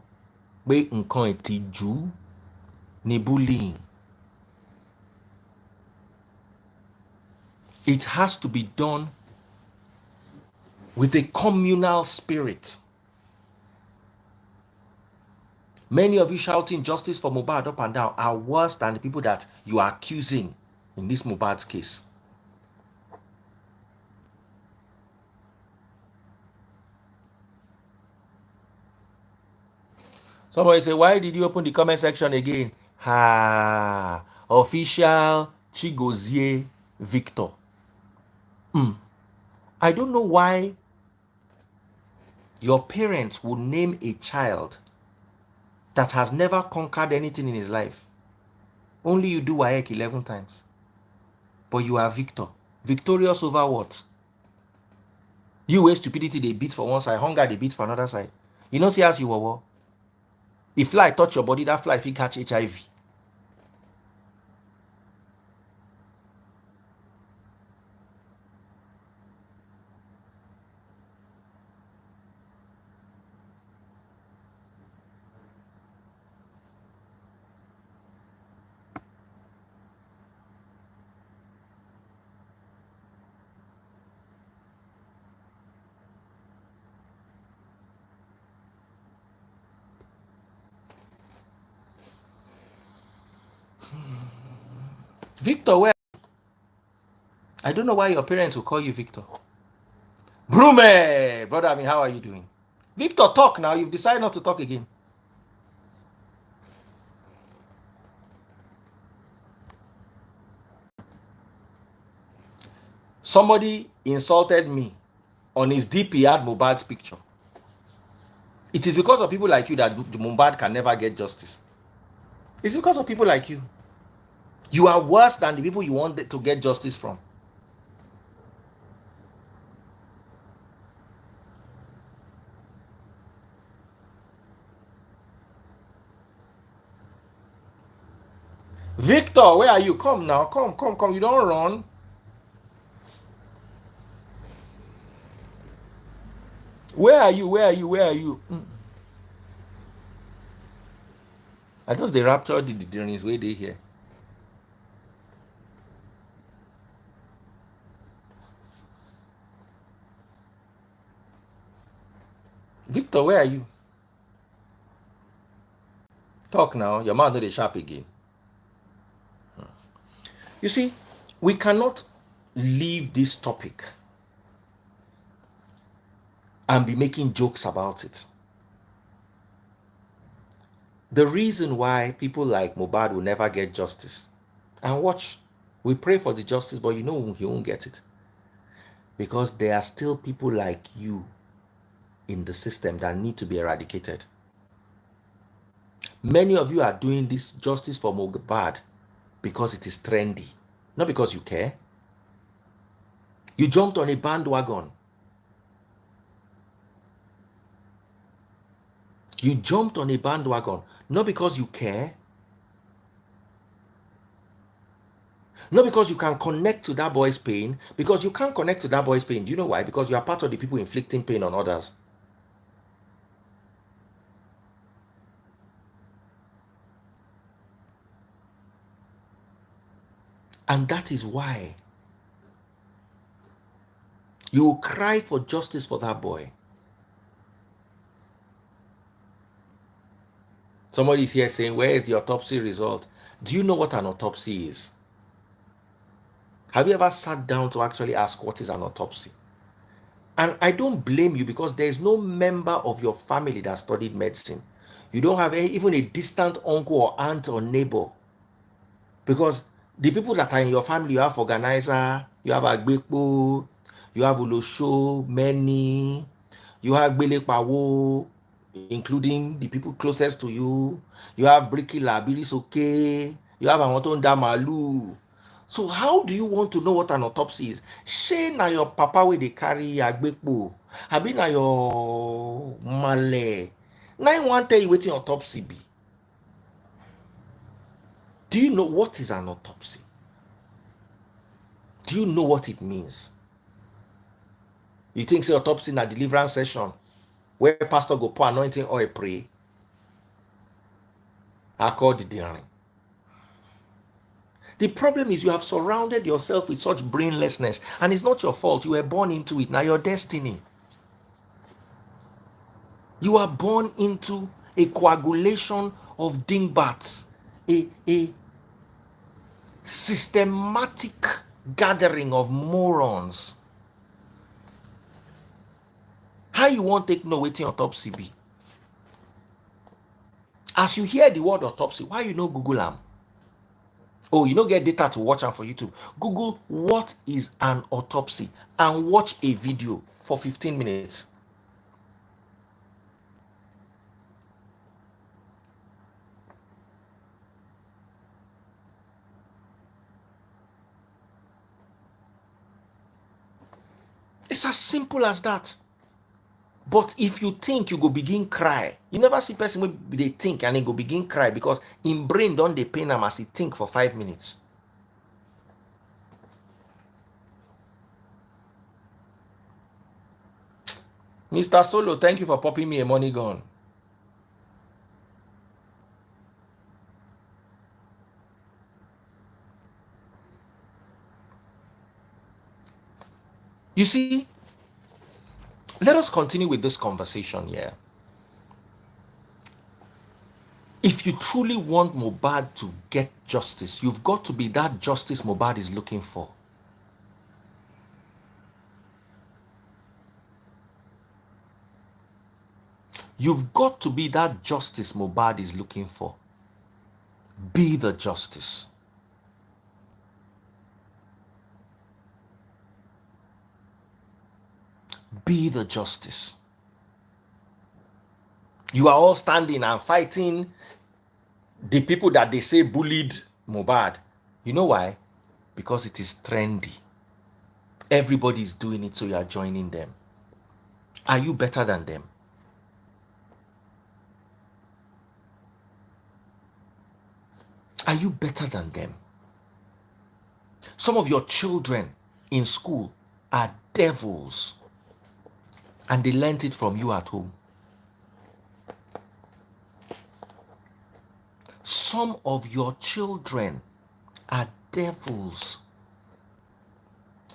pé nǹkan ìtìjú ni bullying. It has to be done with a communal spirit. Many of you shouting justice for MohBad up and down are worse than the people that you are accusing in this MohBad's case. Somebody say, why did you open the comment section again? Official Chigozie Victor. I don't know why your parents would name a child that has never conquered anything in his life. Only you do WAEC 11 times. But you are Victor. Victorious over what? You wear stupidity, they beat for one side. Hunger, they beat for another side. You know, see as you were. If fly touch your body, that fly if you catch HIV. Victor, where? I don't know why your parents will call you Victor. Brume! Brother, I mean, how are you doing? Victor, talk now. You've decided not to talk again. Somebody insulted me. On his DP, had MohBad's picture. It is because of people like you that MohBad can never get justice. It's because of people like you. You are worse than the people you want to get justice from. Victor, where are you? Come now. Come. You don't run. Where are you? I just the rapture did during his way day here. Victor, where are you? Talk now. Your mouth not dey sharp again. You see, we cannot leave this topic and be making jokes about it. The reason why people like MohBad will never get justice, and watch, we pray for the justice, but you know he won't get it, because there are still people like you in the system that need to be eradicated. Many of you are doing this justice for MohBad because it is trendy, not because you care. You jumped on a bandwagon. You jumped on a bandwagon, not because you care. Not because you can connect to that boy's pain, because you can't connect to that boy's pain. Do you know why? Because you are part of the people inflicting pain on others. And that is why you will cry for justice for that boy. Somebody is here saying, where is the autopsy result? Do you know what an autopsy is? Have you ever sat down to actually ask what is an autopsy? And I don't blame you, because there is no member of your family that studied medicine. You don't have even a distant uncle or aunt or neighbor. Because the people that are in your family, you have organizer, you have Agbekpo, you have Olosho, many, you have Belepawo, including the people closest to you. You have Brikila, Bilisoke, you have Amoton Damalu. So how do you want to know what an autopsy is? Say na your papa wey dey carry Agbekpo, abi na your male. Na him wan tell you wetin autopsy be. Do you know what is an autopsy? Do you know what it means? You think say autopsy na deliverance session where pastor go pour anointing oil pray? I call the daring. The problem is you have surrounded yourself with such brainlessness, and it's not your fault. You were born into it. Now your destiny. You are born into a coagulation of dingbats, a systematic gathering of morons. How you want take know wetin autopsy be? As you hear the word autopsy, why you no Google am? Oh, you don't get data to watch am for YouTube. Google what is an autopsy and watch a video for 15 minutes. It's as simple as that. But if you think, you go begin cry. You never see person wey dey think and he go begin cry because in brain don dey pain am as he think for 5 minutes. Mr. Solo, thank you for popping me a money gun. You see, let us continue with this conversation here. If you truly want MohBad to get justice, you've got to be that justice MohBad is looking for. You've got to be that justice MohBad is looking for. Be the justice. Be the justice. You are all standing and fighting the people that they say bullied MohBad. You know why? Because it is trendy. Everybody is doing it, so you are joining them. Are you better than them? Are you better than them? Some of your children in school are devils, and they learned it from you at home. Some of your children are devils.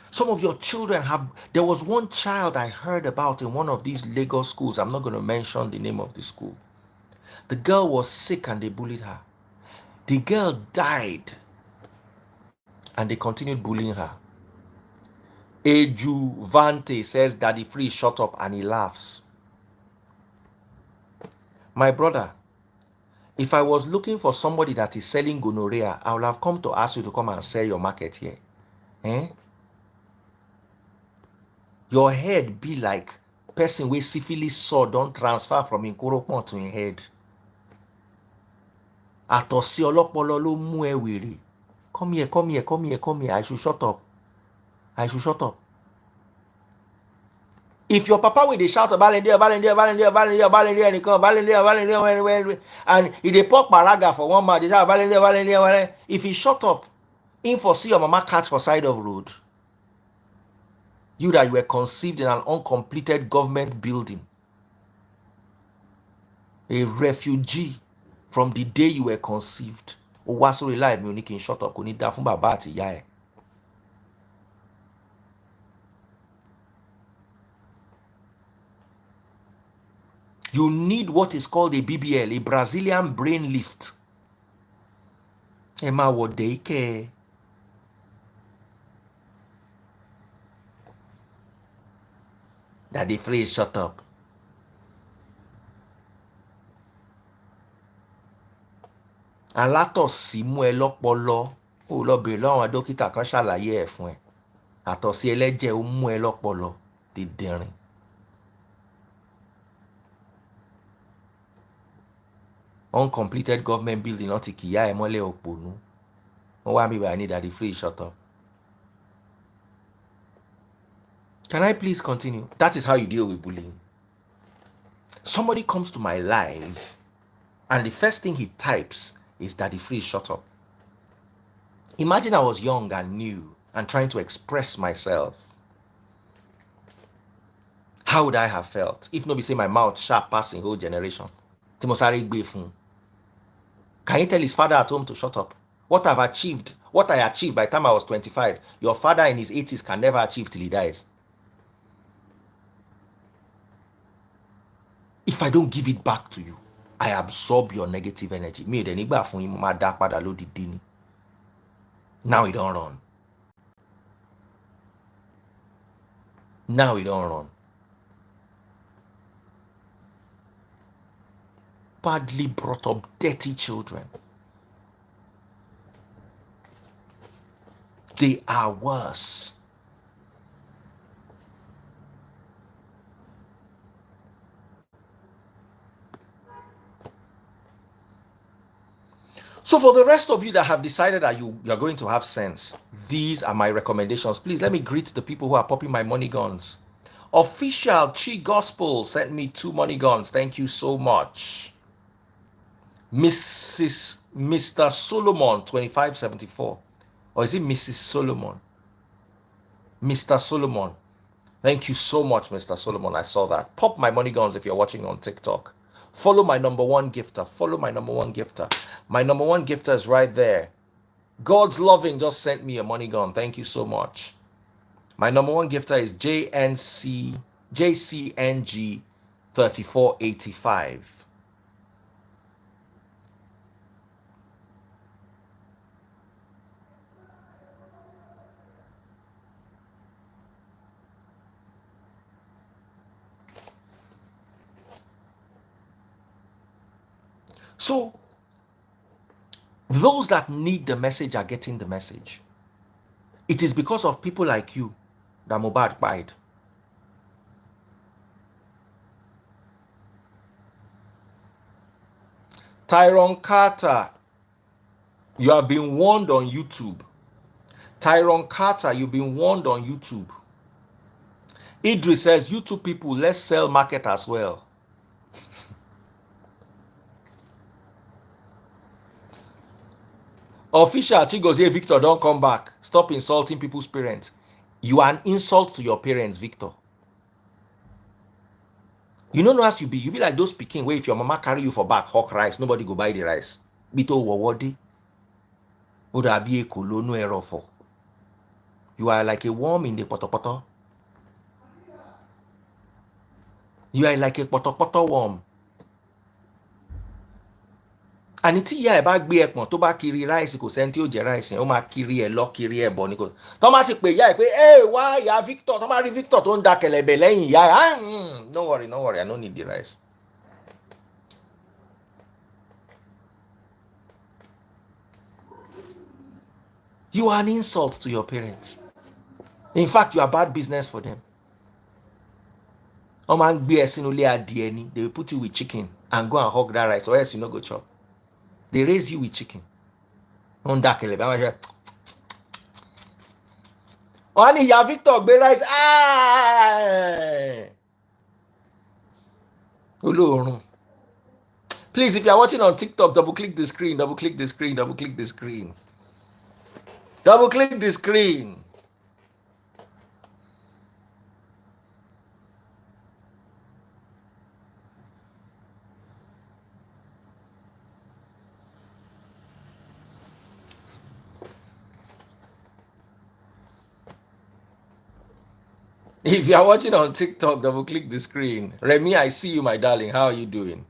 Some of your children have... There was one child I heard about in one of these Lagos schools. I'm not going to mention the name of the school. The girl was sick and they bullied her. The girl died and they continued bullying her. Eju Vante says, Daddy Free, shut up, and he laughs. My brother, if I was looking for somebody that is selling gonorrhea, I would have come to ask you to come and sell your market here. Eh? Your head be like person wey syphilis saw don't transfer from Nkoropon to him head. Àtọ̀sí ọlọ́pọlọ ló mú ẹ wèrè. Come here, come here, come here, come here. I should shut up. I should shut up. If your papa will dey shout Balendia, Balendia, Balendia, Balendia, Balendia, and he come Balendia, Balendia, and if they pop paraga for one man, they say Balendia, Balendia, Balendia. If he shut up, In for see your mama catch for side of road. You that you were conceived in an uncompleted government building. A refugee from the day you were conceived. O wá sórí live mi ò ní kí n shut up kò ní dá fún bàbá àti ìyá ẹ̀. You need what is called a BBL, a Brazilian brain lift. Ẹ máa wọ̀ daycare. Daddy Freeze, shut up. Alátọ̀sí mú ẹ lọ́pọlọ. Ó lọ bèrè lọ́wọ́ àwọn dókítà kan ṣàlàyé ẹ̀ fún ẹ. Àtọ̀sí ẹlẹ́jẹ̀ ó mú ẹ lọ́pọlọ. Dídìrín. Uncompleted government building náà ti kìyà ẹ mọ́lẹ̀ òpònú. Wọ́n wá mi wà ní Daddy Freeze, shut up. Can I please continue? That is how you deal with bullying. Somebody comes to my live and the first thing he types is Daddy Freeze, shut up. Imagine I was young and new and trying to express myself. How would I have felt if nobody say my mouth sharp passing whole generation? Can you tell his father at home to shut up? What I've achieved, what I achieved by the time I was 25, your father in his 80s can never achieve till he dies. If I don't give it back to you, I absorb your negative energy. Me de nígbà fún yín máa dá padà lódìdí ni. Now he don't run. Now he don't run. Badly brought up, dirty children. They are worse. So for the rest of you that have decided that you're going to have sense, these are my recommendations. Please let me greet the people who are popping my money guns. Official Chi Gospel sent me 2 money guns. Thank you so much. Mr. Solomon 2574. Or is it Mrs. Solomon? Mr. Solomon. Thank you so much, Mr. Solomon. I saw that. Pop my money guns if you're watching on TikTok. Follow my number 1 gifter. Follow my number 1 gifter. My number 1 gifter is right there. God's Loving just sent me a money gun. Thank you so much. My number 1 gifter is JCNG 3485. So, those that need the message are getting the message. It is because of people like you that MohBad died. Tyrone Carter, you have been warned on YouTube. Tyrone Carter, you've been warned on YouTube. Idris says, YouTube people, let's sell market as well. Official Chigozie Victor, don't come back. Stop insulting people's parents. You are an insult to your parents, Victor. You don't know as you be like those pikin where if your mama carry you for back hawk rice, nobody go buy the rice. Bito wawode. Oda be kolonu erofo. You are like a worm in the potopoto. You are like a potopoto worm. Àní tí ìyá ẹ̀ bá gbé ẹpọ̀n tó bá kiri ráìsì kò sẹ́ni tí ó jẹ ráìsì ó máa kiri ẹ̀ lọ kiri ẹ̀ bọ̀ ní kò tó má ti pè ìyá ẹ̀ pé wá ìyá Victor tó má rí Victor tó ń da kẹ̀lẹ̀bẹ̀ lẹ́yìn ìyá ẹ̀ don't worry I no need the rice. You are an insult to your parents. In fact, you are bad business for them. Wọ́n máa ń gbé ẹ sínú ilé adìẹ ni. They will put you with chicken and go and hug that rice or else you no go chop. They raise you with chicken. On that kele, wọ́n ní ìyá Victor gbé rice. Olóòórùn. Please, if you are watching on TikTok, double click the screen. Double click the screen. If you are watching on TikTok, double click the screen. Remy, I see you, my darling. How are you doing?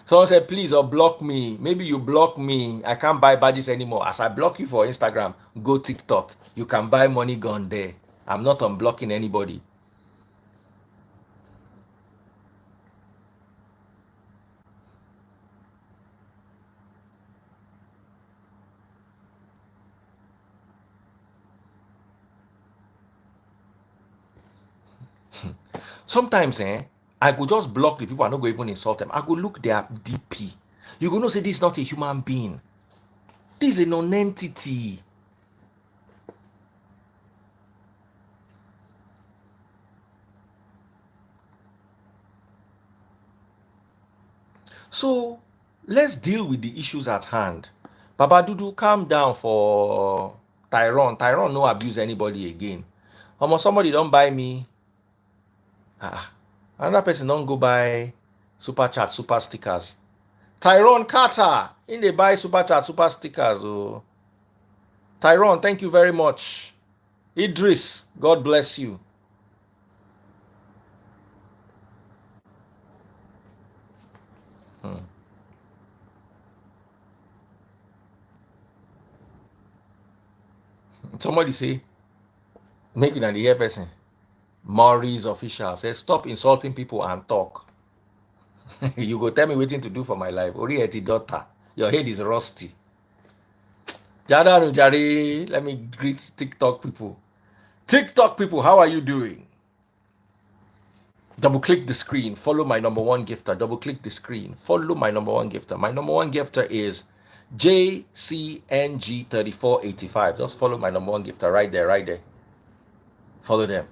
Someone said, please, or block me. Maybe you block me. I can't buy badges anymore. As I block you for Instagram, go TikTok. You can buy money gun there. I'm not unblocking anybody. Sometimes I go just block the people. I no go even insult them. I go look their DP. You go know say this is not a human being. This is a non-entity. So let's deal with the issues at hand. Baba Dudu, calm down for Tyrone. Tyrone no abuse anybody again. Almost somebody don't buy me. Another person don't go buy super chat, super stickers. Tyrone Carter, in they buy super chat, super stickers. Oh. Tyrone, thank you very much. Idris, God bless you. Somebody say, make it an ear person. Maurice official says, stop insulting people and talk. You go tell me waiting to do for my life. Orieti daughter, your head is rusty. Jada Nujari, let me greet TikTok people. TikTok people, how are you doing? Double click the screen, follow my number one gifter. Double click the screen, follow my number one gifter. My number one gifter is JCNG3485. Just follow my number one gifter right there, right there. Follow them.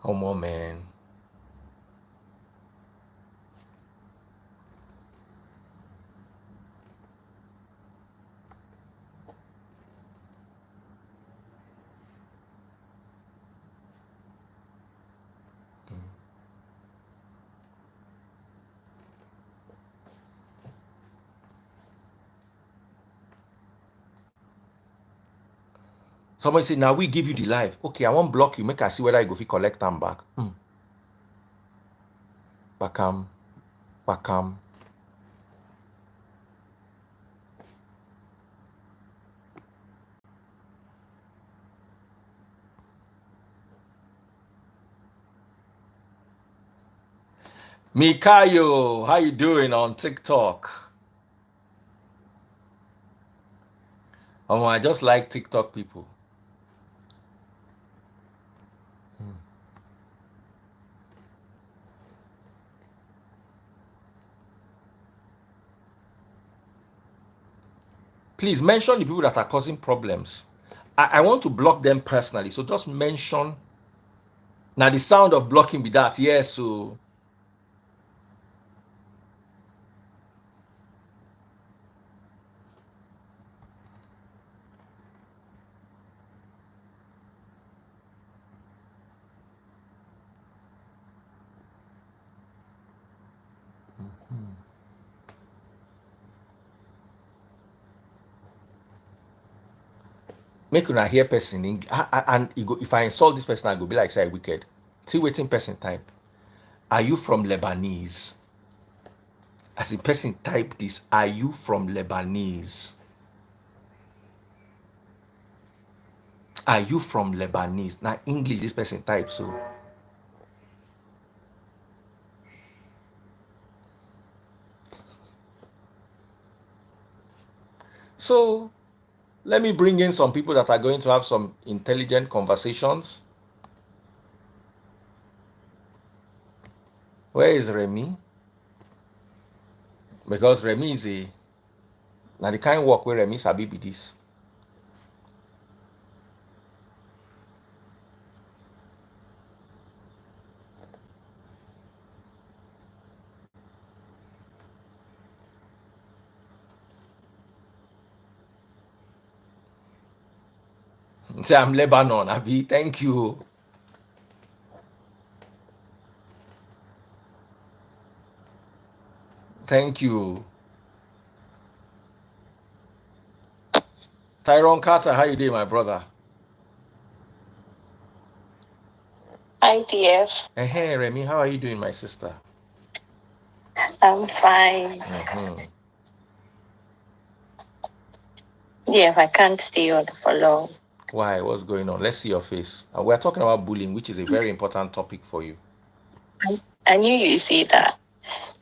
Come on, man. Somebody say, now we give you the life. Okay, I won't block you. Make I see whether I go fit collect them back. Bakam. Bakam. Mikayo, how you doing on TikTok? Oh, I just like TikTok people. Please mention the people that are causing problems. I want to block them personally. So just mention. Now the sound of blocking be that. Yes, so make una hear person and if I insult this person, I go be like say wicked. See waiting person type. Are you from Lebanese? As a person type this, are you from Lebanese? Are you from Lebanese? Now English this person type so. So let me bring in some people that are going to have some intelligent conversations. Where is Remy? Because Remy is a now the kind of work where Remy sabi be this. Say I'm Lebanon, Abi. Thank you. Thank you. Tyrone Carter, how you doing, my brother? Hi, DF. Hey, Remy, how are you doing, my sister? I'm fine. DF, I can't stay on for long. Why? What's going on? Let's see your face. We're talking about bullying, which is a very important topic for you. I knew you'd say that.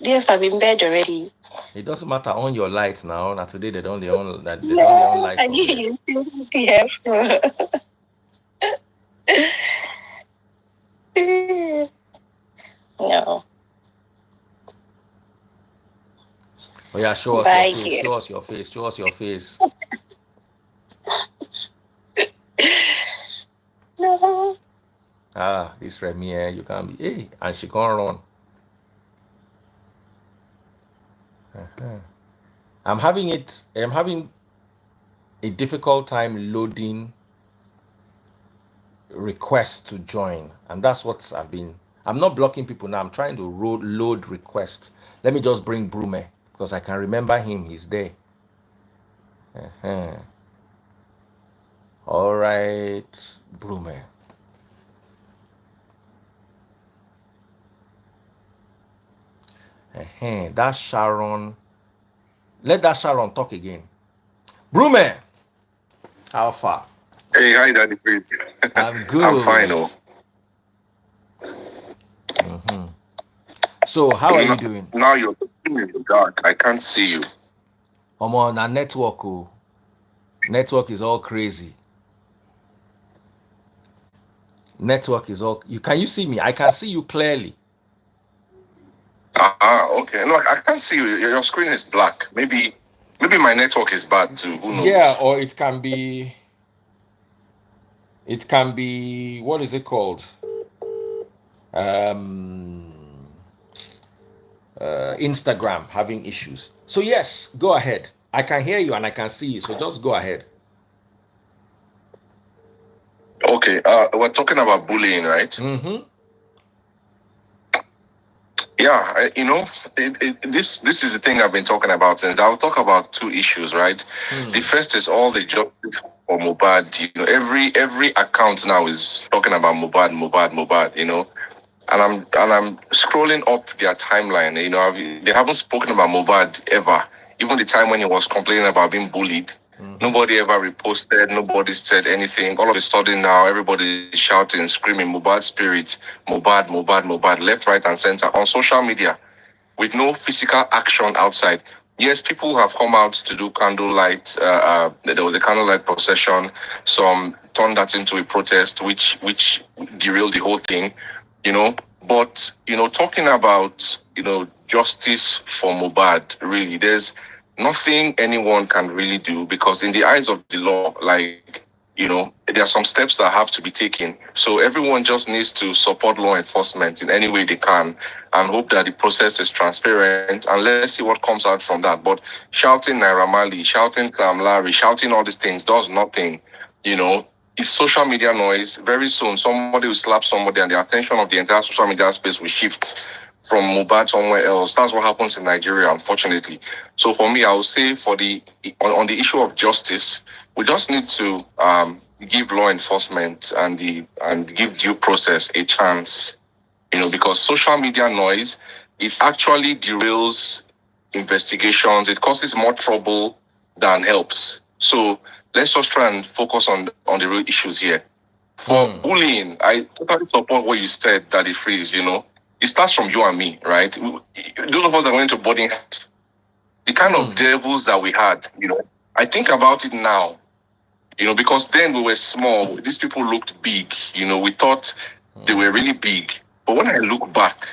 DF, I'm in bed already. It doesn't matter on your lights now. Now today they don't Yeah, light I for knew bed. you'd say DF. No. Oh yeah, show us your Bye, face. DF. Show us your face. Show us your face. No. Ah, this Remy, you can't be. Hey, and she can't run. I'm having a difficult time loading requests to join, and that's what I'm not blocking people now. I'm trying to load requests. Let me just bring Brume because I can remember him. He's there. All right, Brume. That's Sharon. Let that Sharon talk again. Brume, how far? Hey, hi, Daddy. I'm I'm fine, good. oh. So, how are you doing? Now you're in the dark. I can't see you. I'm on a network. Oh. Network is all crazy. Network is all. Can you see me? I can see you clearly. Okay. No, I can't see you. Your screen is black. Maybe my network is bad too. Who Yeah, knows? or it can be. It can be. What is it called? Um, Instagram having issues. So yes, go ahead. I can hear you and I can see you. So just go ahead. Okay. We're talking about bullying, right? Mm-hmm. Yeah. This is the thing I've been talking about, and I'll talk about two issues, right? The first is all the justice for MohBad. Every account now is talking about MohBad. And I'm scrolling up their timeline. They haven't spoken about MohBad ever. Even the time when he was complaining about being bullied, nobody ever reposted. Nobody said anything. All of a sudden now, everybody is shouting, screaming, "MohBad spirit, MohBad, left, right, and center" on social media with no physical action outside. Yes, people have come out to do candlelight. There was a candlelight procession. Some turned that into a protest, which derailed the whole thing. You know, but talking about justice for MohBad, really, there's nothing anyone can really do because in the eyes of the law, like there are some steps that have to be taken. So everyone just needs to support law enforcement in any way they can and hope that the process is transparent. And let's see what comes out from that. But shouting Naira Marley, shouting Sam Larry, shouting all these things does nothing. It's social media noise. Very soon, somebody will slap somebody, and the attention of the entire social media space will shift from MohBad somewhere else. That's what happens in Nigeria, unfortunately. So for me, I would say on the issue of justice, we just need to give law enforcement and give due process a chance. Because social media noise, it actually derails investigations. It causes more trouble than helps. So let's just try and focus on the real issues here. For bullying, I totally support what you said, Daddy Freeze. It starts from you and me, right? Those of us that went to boarding house, the kind of devils that we had, I think about it now, because then we were small. These people looked big, we thought they were really big. But when I look back,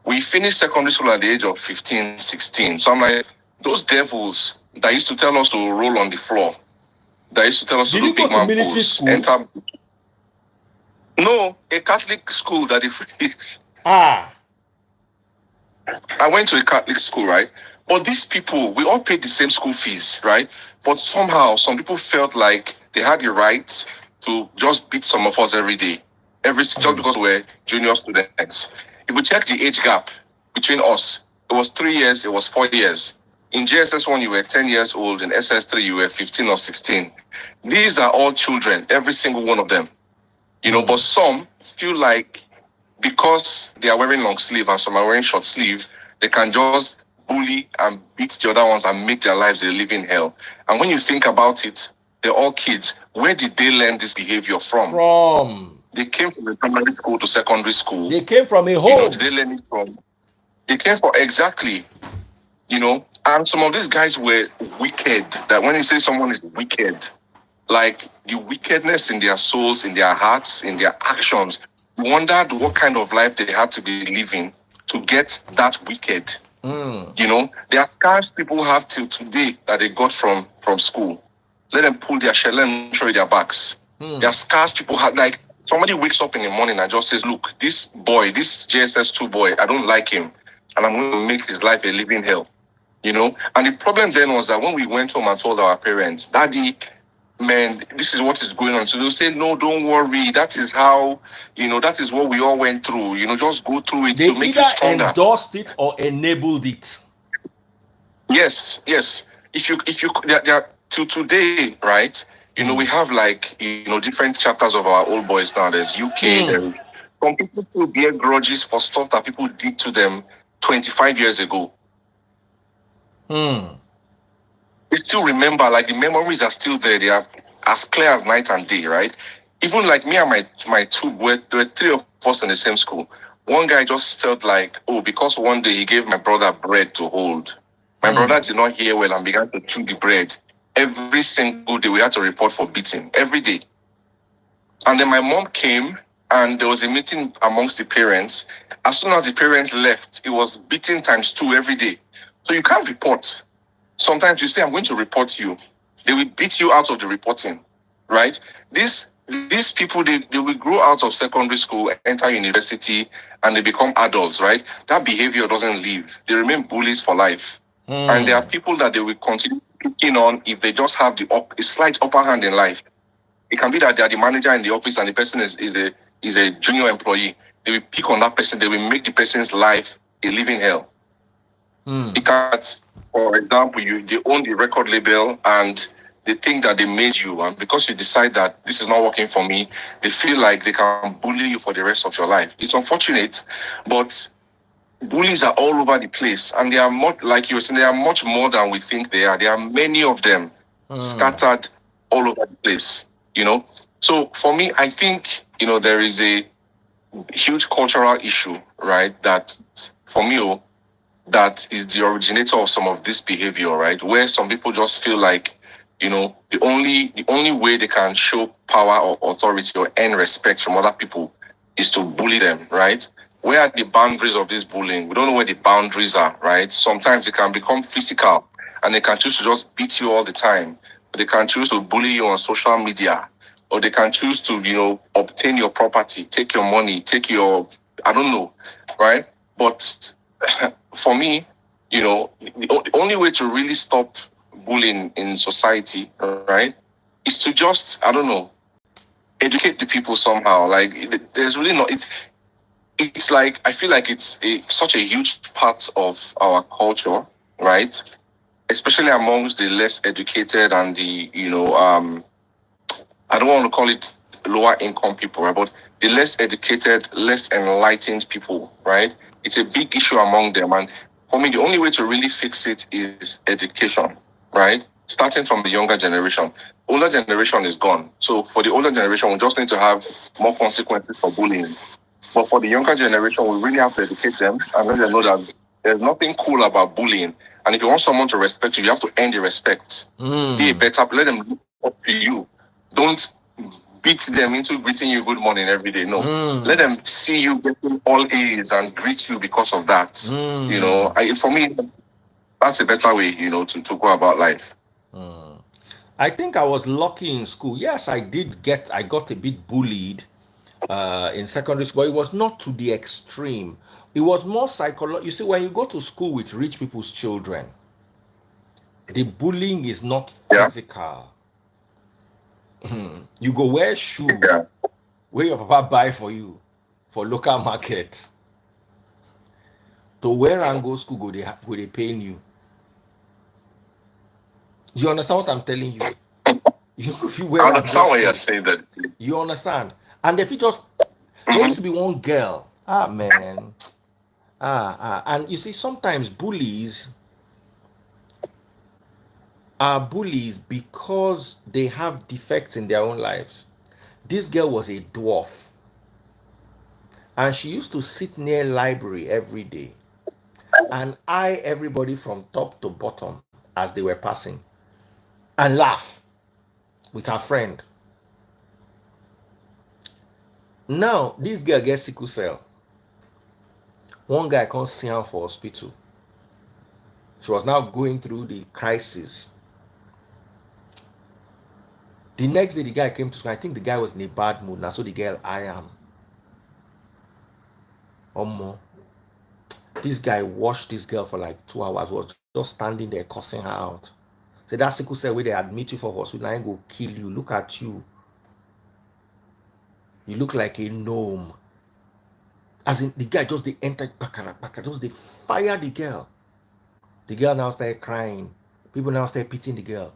we finished secondary school at the age of 15, 16. So I'm like, those devils that used to tell us to roll on the floor, that used to tell us to Did do you go big to man military pose, school? enter. No, a Catholic school that is. Ah. I went to a Catholic school, right? But these people, we all paid the same school fees, right? But somehow, some people felt like they had the right to just beat some of us every day, just because we're junior students. If we check the age gap between us, it was 3 years, it was 4 years. In JSS1, you were 10 years old. In SS3, you were 15 or 16. These are all children, every single one of them. But some feel like because they are wearing long sleeve and some are wearing short sleeve, they can just bully and beat the other ones and make their lives a living hell. And when you think about it, they're all kids. Where did they learn this behavior from? They came from the primary school to secondary school. They came from a home. Did they learn it from? They came from, exactly. And some of these guys were wicked. That when you say someone is wicked, like the wickedness in their souls, in their hearts, in their actions, you wondered what kind of life they had to be living to get that wicked. There are scars people have till today that they got from school. Let them pull their shell, let them show you their backs. There are scars people have, like somebody wakes up in the morning and just says, look, this boy, this JSS2 boy, I don't like him. And I'm going to make his life a living hell. And the problem then was that when we went home and told our parents, Daddy, man, this is what is going on. So they'll say, no, don't worry. That is how, that is what we all went through. Just go through it to make you stronger. They either endorsed it or enabled it. Yes. If you, there till today, right? We have like, different chapters of our old boys now. There's UK, there's some people still bear grudges for stuff that people did to them 25 years ago. They still remember, like the memories are still there. They are as clear as night and day, right? Even like me and my two, there were 3 of us in the same school. One guy just felt like, because one day he gave my brother bread to hold. My brother did not hear well and began to chew the bread. Every single day we had to report for beating, every day. And then my mom came and there was a meeting amongst the parents. As soon as the parents left, it was beating times 2 every day. So you can't report. Sometimes you say, I'm going to report you. They will beat you out of the reporting, right? These people, they will grow out of secondary school, enter university, and they become adults, right? That behavior doesn't leave. They remain bullies for life. And there are people that they will continue picking on if they just have a slight upper hand in life. It can be that they are the manager in the office and the person is a junior employee. They will pick on that person. They will make the person's life a living hell. Because, for example, they own the record label and they think that they made you. And because you decide that this is not working for me, they feel like they can bully you for the rest of your life. It's unfortunate, but bullies are all over the place. And they are much, like you were saying, they are much more than we think they are. There are many of them scattered all over the place, So for me, I think, there is a huge cultural issue, right? That for me, that is the originator of some of this behavior, right? Where some people just feel like, the only way they can show power or authority or earn respect from other people is to bully them, right? Where are the boundaries of this bullying? We don't know where the boundaries are, right? Sometimes it can become physical and they can choose to just beat you all the time. Or they can choose to bully you on social media. Or they can choose to, obtain your property, take your money, take your, I don't know, right? But for me, the only way to really stop bullying in society, right, is to just, I don't know, educate the people somehow. Like, there's really not, it's like, I feel like it's such a huge part of our culture, right? Especially amongst the less educated and the, I don't want to call it lower income people, right? But the less educated, less enlightened people, right? It's a big issue among them. And for me, the only way to really fix it is education, right? Starting from the younger generation. Older generation is gone. So for the older generation, we just need to have more consequences for bullying. But for the younger generation, we really have to educate them and let them know that there's nothing cool about bullying. And if you want someone to respect you, you have to earn the respect. Be a better, let them look up to you. Don't beat them into greeting you good morning every day. No. Let them see you getting all A's and greet you because of that. For me, that's a better way, to go about life. I think I was lucky in school. Yes, I got a bit bullied in secondary school. It was not to the extreme. It was more psychological. You see, when you go to school with rich people's children, the bullying is not physical. You go wear shoe Yeah. where your papa buy for you for local market. To wear and go school go they paying you. You understand what I'm telling you? You if you I wear and go understand why you're school, saying that. you understand? And if you just there used Mhm. to be one girl, man, and you see sometimes bullies are bullies because they have defects in their own lives. This girl was a dwarf, and she used to sit near library every day and eye everybody from top to bottom as they were passing and laugh with her friend. Now this girl gets sickle cell. One guy can't see her for hospital. She was now going through the crisis. The next day the guy came to school. I think the guy was in a bad mood. Now so the girl I am. Omo. This guy watched this girl for like 2 hours, was just standing there cussing her out. Say that sickle cell where they admit you for hospital, I ain't go kill you. Look at you. You look like a gnome. As in the guy just they entered bakara, just they fire the girl. The girl now started crying. People now started pitying the girl.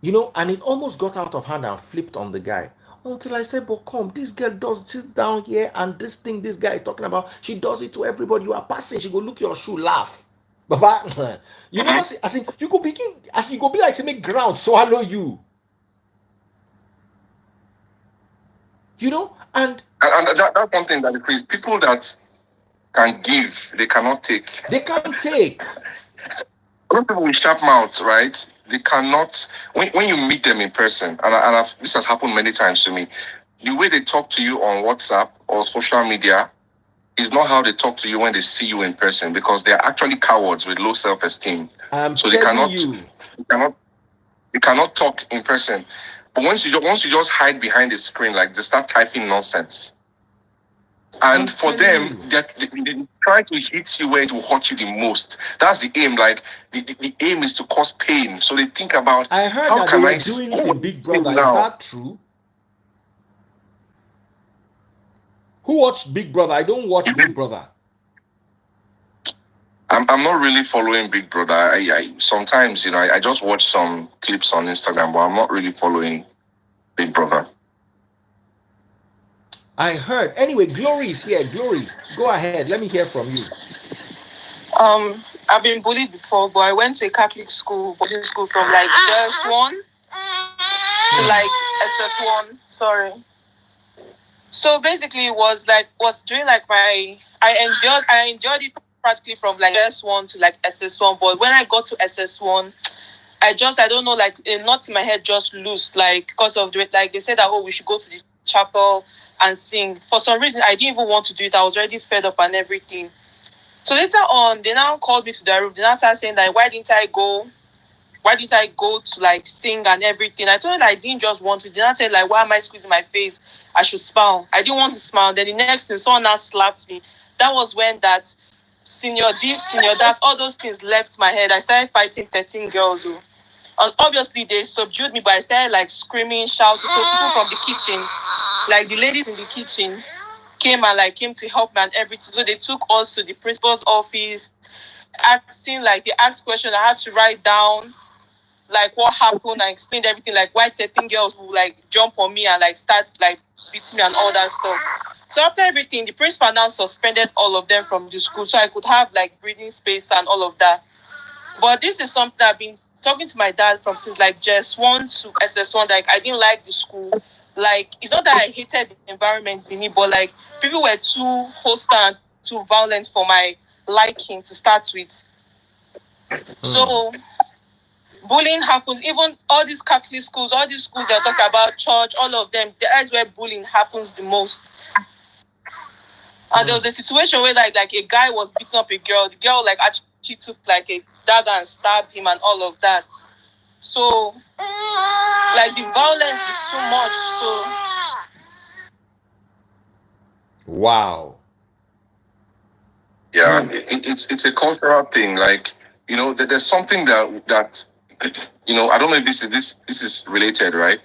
And it almost got out of hand and flipped on the guy. Until I said, but come, this girl does sit down here and this thing this guy is talking about, she does it to everybody. You are passing, she go look your shoe, laugh. Baba, you never see, as in, you go begin, as you go be like, say, make ground swallow you. And That's one thing that it is people that can give, they cannot take. They can't take. Those people with sharp mouths, right? They cannot. When you meet them in person, and this has happened many times to me. The way they talk to you on WhatsApp or social media is not how they talk to you when they see you in person, because they are actually cowards with low self-esteem. So they cannot. They cannot talk in person. But once you just hide behind the screen, like they start typing nonsense. And for them, they try to hit you where it will hurt you the most. That's the aim. Like the aim is to cause pain. So they think about. I heard that they were doing it in Big Brother. Is that true? Who watched Big Brother? I don't watch Big Brother. I'm not really following Big Brother. I sometimes I just watch some clips on Instagram, but I'm not really following Big Brother. I heard. Anyway, Glory is here. Glory, go ahead. Let me hear from you. I've been bullied before, but I went to a Catholic school, boarding school from like JS1 to like SS1. Sorry. So basically, it was during like I enjoyed it practically from like JS1 to like SS1. But when I got to SS1, I don't know, like a knot in my head just loose, like because of the like they said that we should go to the chapel and sing. For some reason, I didn't even want to do it. I was already fed up and everything. So later on, they now called me to their room. They now started saying that why didn't I go to like sing and everything? I told them I didn't just want to. They now said like, why am I squeezing my face? I should smile. I didn't want to smile. Then the next thing, someone now slapped me. That was when that senior this, senior that, all those things left my head. I started fighting 13 girls. And obviously they subdued me, but I started like screaming, shouting. So people from the kitchen, like the ladies in the kitchen, came to help me and everything. So they took us to the principal's office, they asked questions. I had to write down like what happened and explained everything, like why 13 girls would like jump on me and like start like beating me and all that stuff. So after everything, the principal now suspended all of them from the school so I could have like breathing space and all of that. But this is something I've been talking to my dad from since like JS1 to SS1. Like I didn't like the school. Like it's not that I hated the environment, but like people were too hostile and too violent for my liking to start with. So bullying happens. Even all these Catholic schools, all these schools they're talking about, church, all of them, that's where bullying happens the most. And there was a situation where like a guy was beating up a girl. The girl like actually took like a dagger and stabbed him and all of that. So like the violence is too much. So wow. Yeah, it's a cultural thing. Like there's something that I don't know if this is related, right?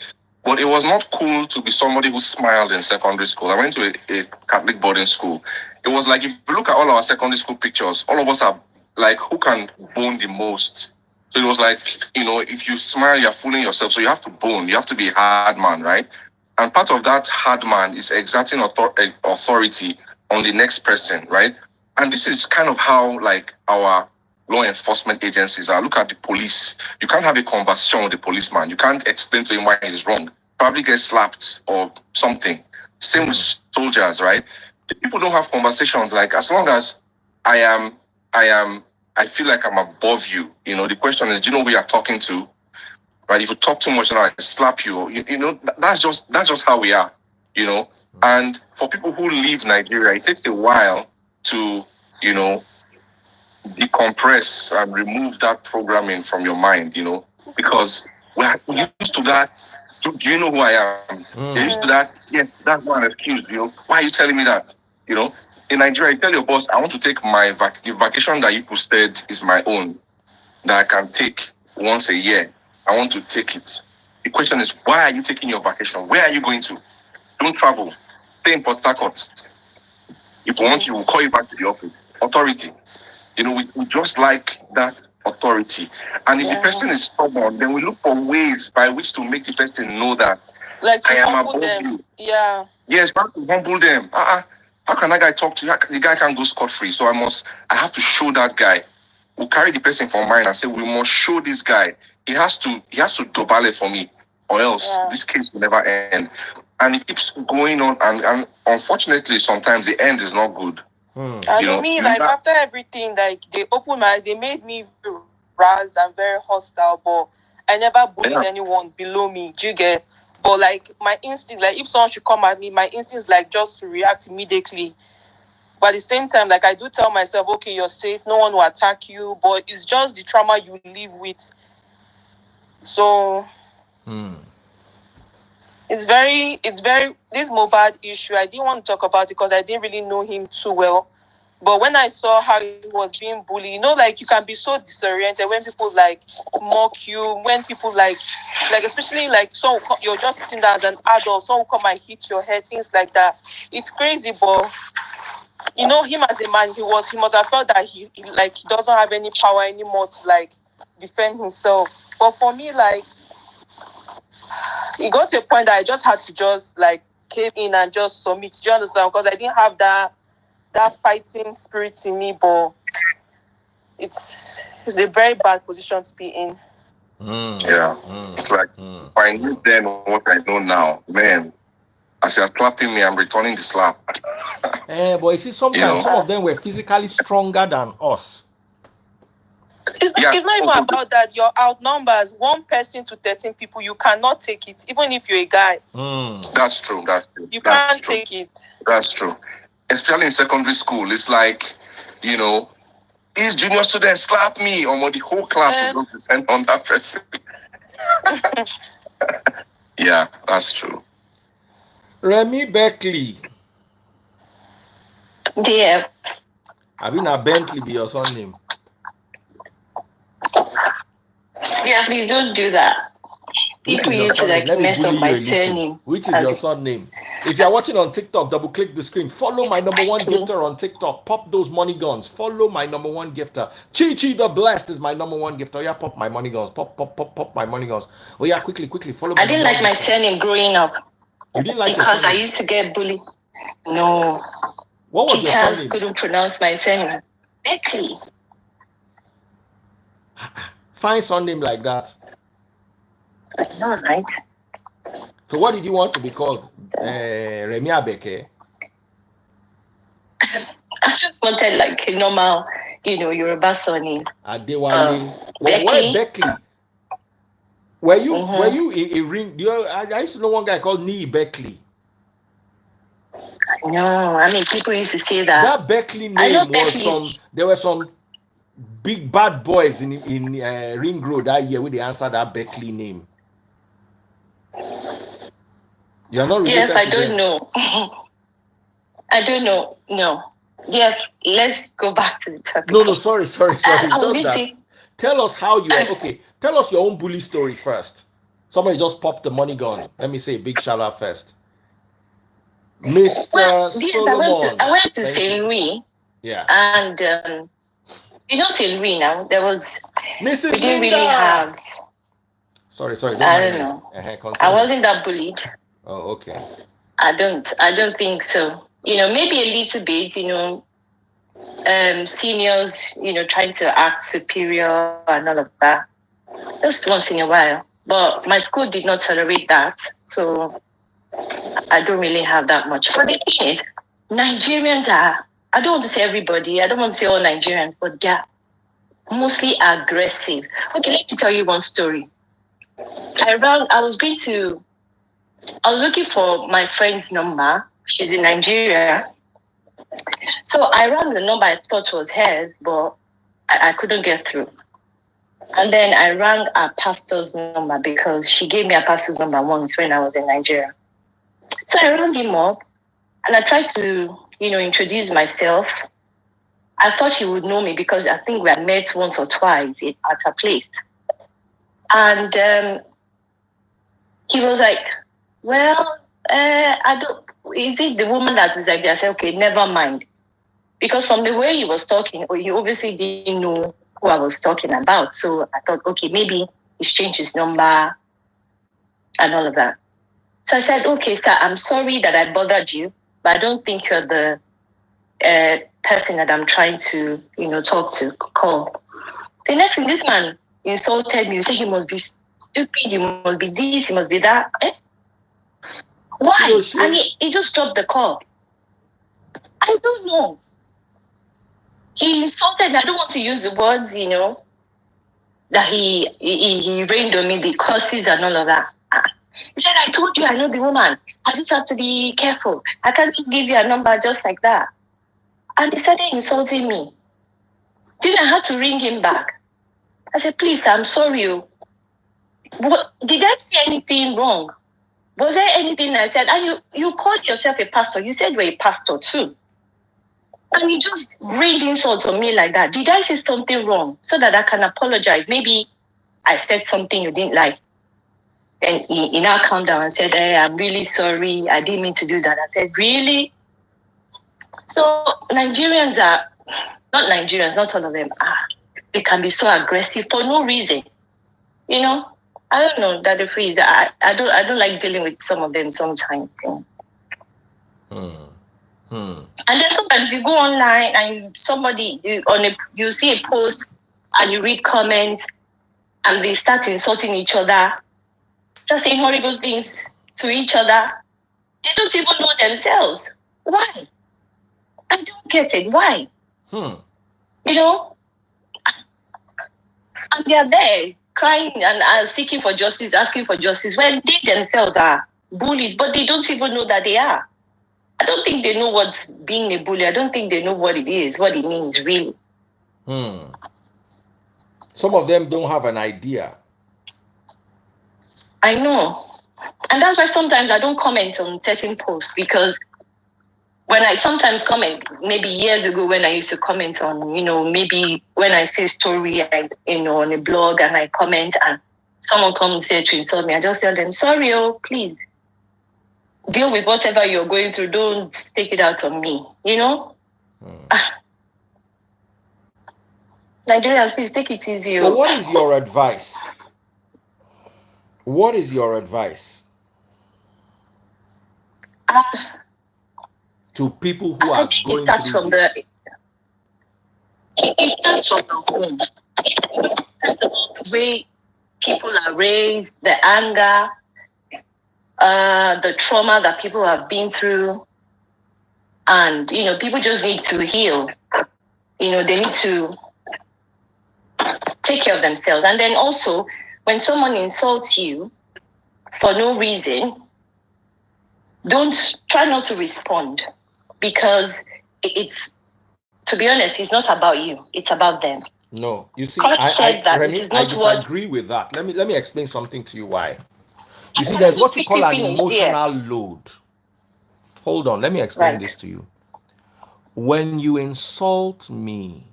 But it was not cool to be somebody who smiled in secondary school. I went to a Catholic boarding school. It was like, if you look at all our secondary school pictures, all of us are like, who can bone the most? So it was like, if you smile, you're fooling yourself. So you have to bone. You have to be a hard man, right? And part of that hard man is exerting authority on the next person, right? And this is kind of how, like, our law enforcement agencies are. Look at the police. You can't have a conversation with the policeman. You can't explain to him why he's wrong. Probably get slapped or something. Same with soldiers, right? The people don't have conversations like, as long as I feel like I'm above you. The question is, do you know who you're talking to? Right? If you talk too much, I slap you. That's just how we are. And for people who leave Nigeria, it takes a while to, decompress and remove that programming from your mind, because we're used to that. Do you know who I am? They're used to that. Yes, that's one excuse. Why are you telling me that? In Nigeria, you tell your boss, I want to take my the vacation that you posted is my own, that I can take once a year. I want to take it. The question is, why are you taking your vacation? Where are you going to? Don't travel. Stay in Port Harcourt. If we want you, we'll call you back to the office. Authority. We just like that authority. And if the person is stubborn, then we look for ways by which to make the person know that I am above you. Yeah. Yes, to humble them. How can that guy talk to you? The guy can't go scot-free. So I have to show that guy. We'll carry the person for mine and say, we must show this guy. He has to double it for me, or else this case will never end. And it keeps going on, and unfortunately, sometimes the end is not good. And after everything, like, they opened my eyes, they made me very ras and very hostile, but I never bullied anyone below me. Do you get? But like, my instinct, like, if someone should come at me, my instinct is like just to react immediately. But at the same time, like, I do tell myself, okay, you're safe, no one will attack you, but it's just the trauma you live with. So it's very this MohBad issue, I didn't want to talk about it because I didn't really know him too well. But when I saw how he was being bullied, like, you can be so disoriented when people like mock you, when people like especially like, so you're just sitting there as an adult, someone will come and hit your head, things like that. It's crazy, but him as a man, he must have felt that he doesn't have any power anymore to like defend himself. But for me, like, it got to a point that I just had to just like cave in and just submit. Do you understand? Because I didn't have that fighting spirit in me. But it's a very bad position to be in. It's like, if I knew then what I know now, man. As you're slapping me, I'm returning the slap. But you see, sometimes some of them were physically stronger than us. It's not even about that. You're outnumbers. 1 person to 13 people, you cannot take it, even if you're a guy. That's true. You can't take it. That's true. Especially in secondary school, it's like, these junior students slap me, or the whole class will just descend on that person. Yeah, that's true. Remy Beckley. Yeah. I mean, a Bentley be your son name. Yeah, please don't do that. People used to like mess up my surname. Which is your son name? If you're watching on TikTok, double click the screen. Follow my number one gifter on TikTok. Pop those money guns. Follow my number one gifter. Chi the Blessed is my number one gifter. Oh, yeah, pop my money guns. Pop my money guns. Oh yeah, quickly. Follow. I didn't like my surname growing up. You didn't like because I used to get bullied. No. What was your surname? Teachers couldn't pronounce my surname. Beckley. Find surname like that. I know, right? So what did you want to be called? Remy Abeke? I just wanted like a normal, Yoruba surname. Adewale. Why Beckley? Were you a ring? I used to know one guy called Nee Beckley. No, I mean, people used to say that. That Beckley name was there were some big bad boys in Ring Road that year where they answered that Beckley name. You're not related to I don't know. I don't know. No. Yes, let's go back to the topic. No, sorry. Tell us how you are. Okay, tell us your own bully story first. Somebody just popped the money gun. Let me say a big shout out first. Mr. Well, Solomon. I went to Thank St. you. Louis. Yeah. And you know St. Louis now, there was Mrs. we didn't Linda. really have. Sorry, don't I mind don't me. know. Continue. I wasn't that bullied. Oh, okay. I don't think so. You know, maybe a little bit, you know, seniors, you know, trying to act superior and all of that. Just once in a while. But my school did not tolerate that. So I don't really have that much. But the thing is, Nigerians are, I don't want to say everybody, I don't want to say all Nigerians, but they're mostly aggressive. Okay, let me tell you one story. I was looking for my friend's number. She's in Nigeria. So I rang the number I thought was hers, but I couldn't get through. And then I rang a pastor's number because she gave me a pastor's number once when I was in Nigeria. So I rang him up and I tried to, you know, introduce myself. I thought he would know me because I think we had met once or twice at a place. And he was like, well, I don't, is it the woman that is like that? I said, okay, never mind. Because from the way he was talking, he obviously didn't know who I was talking about. So I thought, okay, maybe he's changed his number and all of that. So I said, okay, sir, I'm sorry that I bothered you, but I don't think you're the person that I'm trying to, you know, call. The next thing, this man insulted me. He said, you must be stupid, you must be this, you must be that. Why? And he just dropped the call. I don't know. He insulted me. I don't want to use the words, you know, that he rained on me, the curses and all of that. He said, I told you I know the woman. I just have to be careful. I can't just give you a number just like that. And he started insulting me. Then I had to ring him back. I said, please, I'm sorry. What, did I say anything wrong? Was there anything I said? And you called yourself a pastor. You said you're a pastor too. And you just rained insults on me like that. Did I say something wrong so that I can apologize? Maybe I said something you didn't like. And he now calmed down and said, hey, I'm really sorry. I didn't mean to do that. I said, really? So Nigerians are, not Nigerians, not all of them, they can be so aggressive for no reason. You know? I don't know that the phrase. I don't like dealing with some of them sometimes. And then sometimes you go online and you see a post and you read comments and they start insulting each other, just saying horrible things to each other. They don't even know themselves. Why? I don't get it. Why? You know? And they are there crying and seeking for justice, asking for justice, when they themselves are bullies, but they don't even know that they are. I don't think they know what's being a bully. I don't think they know what it is, what it means, really. Some of them don't have an idea. I know. And that's why sometimes I don't comment on certain posts, because when I sometimes comment, maybe years ago when I used to comment on, you know, maybe when I say a story, on a blog and I comment and someone comes there to insult me, I just tell them, sorry, please. Deal with whatever you're going through. Don't take it out on me, you know? Nigerians, please take it easy. But what is your advice? What is your advice to people who are going through this? It starts from the home. First of all, the way people are raised, the anger, the trauma that people have been through. And, you know, people just need to heal. You know, they need to take care of themselves. And then also, when someone insults you for no reason, try not to respond, because it's, to be honest, it's not about you. It's about them. No, you see, Remy, I disagree with that. Let me explain something to you why. You see, there's what you call an emotional load. Hold on, let me explain this to you. When you insult me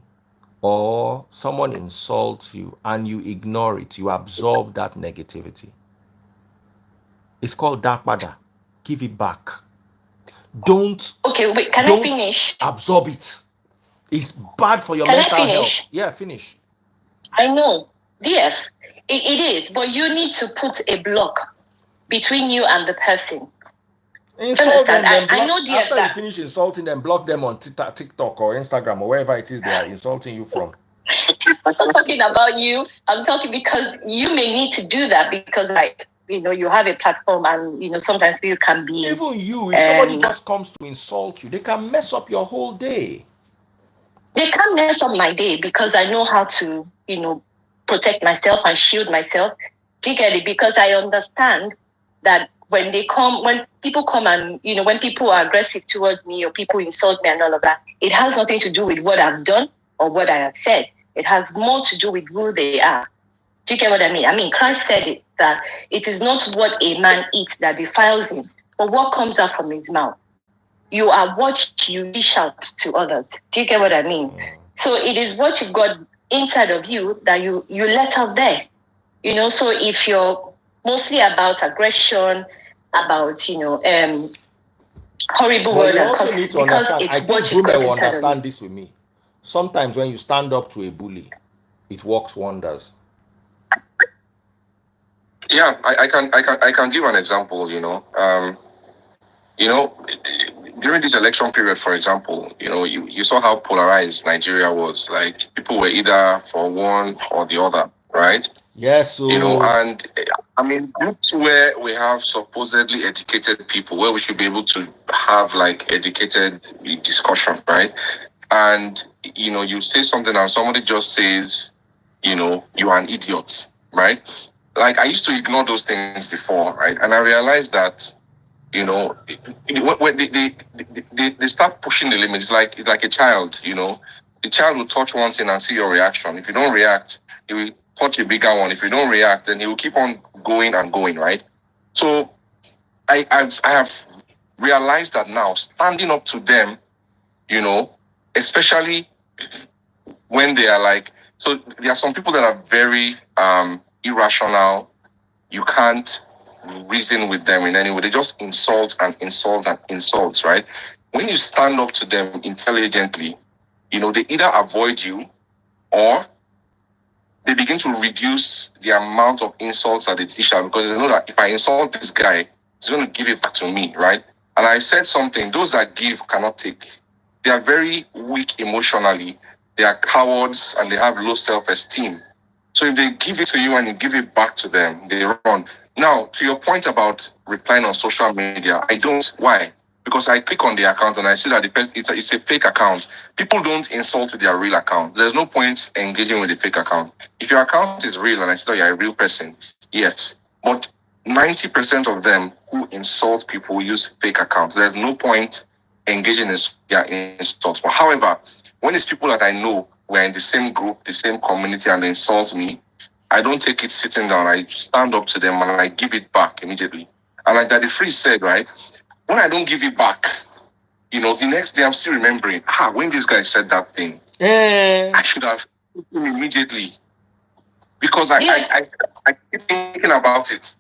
or someone insults you and you ignore it, you absorb that negativity. It's called Dakbada. Give it back. Don't. Okay, wait. Can don't I finish? Absorb it. It's bad for your Can I mental health. finish? Yeah, finish. I know. Yes, it is. But you need to put a block between you and the person. Insult them, then block. I know After you finish insulting them, block them on TikTok or Instagram or wherever it is they are insulting you from. I'm not talking about you. I'm talking because you may need to do that because, like, you know, you have a platform and, you know, sometimes people can be... Even you, if somebody just comes to insult you, they can mess up your whole day. They can't mess up my day because I know how to, you know, protect myself and shield myself. Do you get it? Because I understand that when people come and, you know, when people are aggressive towards me or people insult me and all of that, it has nothing to do with what I've done or what I have said. It has more to do with who they are. Do you get what I mean? I mean, Christ said it, that it is not what a man eats that defiles him, but what comes out from his mouth. You are what you dish out to others. Do you get what I mean? So it is what you got inside of you that you let out there. You know, so if you're mostly about aggression, about, you know, horrible words and curses, need to understand. I think Brume will understand this with me. Sometimes when you stand up to a bully, it works wonders. Yeah, I can give an example. During this election period, for example, you saw how polarized Nigeria was. Like, people were either for one or the other, right? Yes. So, and I mean, that's where we have supposedly educated people, where we should be able to have like educated discussion, right? And you say something and somebody just says, you are an idiot, right? Like, I used to ignore those things before, right? And I realized that, when they start pushing the limits, it's like a child, the child will touch one thing and see your reaction. If you don't react, he will touch a bigger one. If you don't react, then he will keep on going and going, right? So I have realized that now, standing up to them, especially when they are like, so there are some people that are very irrational. You can't reason with them in any way. They just insult and insult and insults, right? When you stand up to them intelligently, they either avoid you or they begin to reduce the amount of insults that they dish out, because they know that if I insult this guy, he's going to give it back to me, right? And I said something, those that give cannot take. They are very weak emotionally. They are cowards and they have low self-esteem. So if they give it to you and you give it back to them, they run. Now, to your point about replying on social media, I don't. Why? Because I click on the account and I see that it's a fake account. People don't insult with their real account. There's no point engaging with the fake account. If your account is real and I see that you're a real person, yes. But 90% of them who insult people use fake accounts. There's no point engaging in their insults. But however, when it's people that I know, we're in the same group, the same community, and they insult me, I don't take it sitting down. I stand up to them and I give it back immediately. And like Daddy Free said, right, when I don't give it back, the next day I'm still remembering, when this guy said that thing, I should have him immediately. Because I keep thinking about it.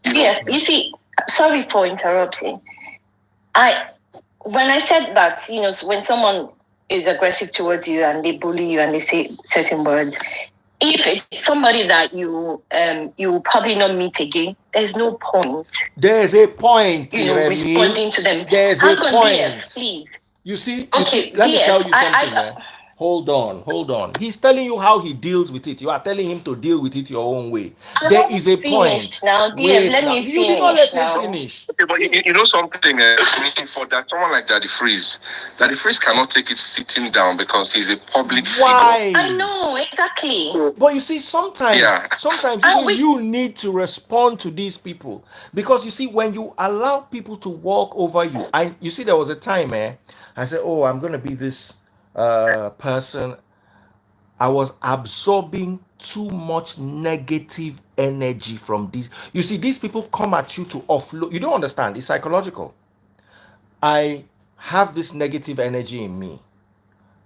Yeah, you see, sorry for interrupting. When I said that, when someone is aggressive towards you and they bully you and they say certain words, if it's somebody that you will probably not meet again, there's no point. There's a point, responding to them. There's a point. Please. You see, let me tell you something. Hold on. He's telling you how he deals with it. You are telling him to deal with it your own way. There is a point. Now, DM, let me finish. You did not let him finish. Okay, but you know something, for that, someone like Daddy Freeze cannot take it sitting down because he's a public figure. I know, exactly. But you see, sometimes you need to respond to these people, because you see, when you allow people to walk over you, you see, there was a time, I said, I'm going to be this person. I was absorbing too much negative energy from these. You see, these people come at you to offload. You don't understand. It's psychological. I have this negative energy in me,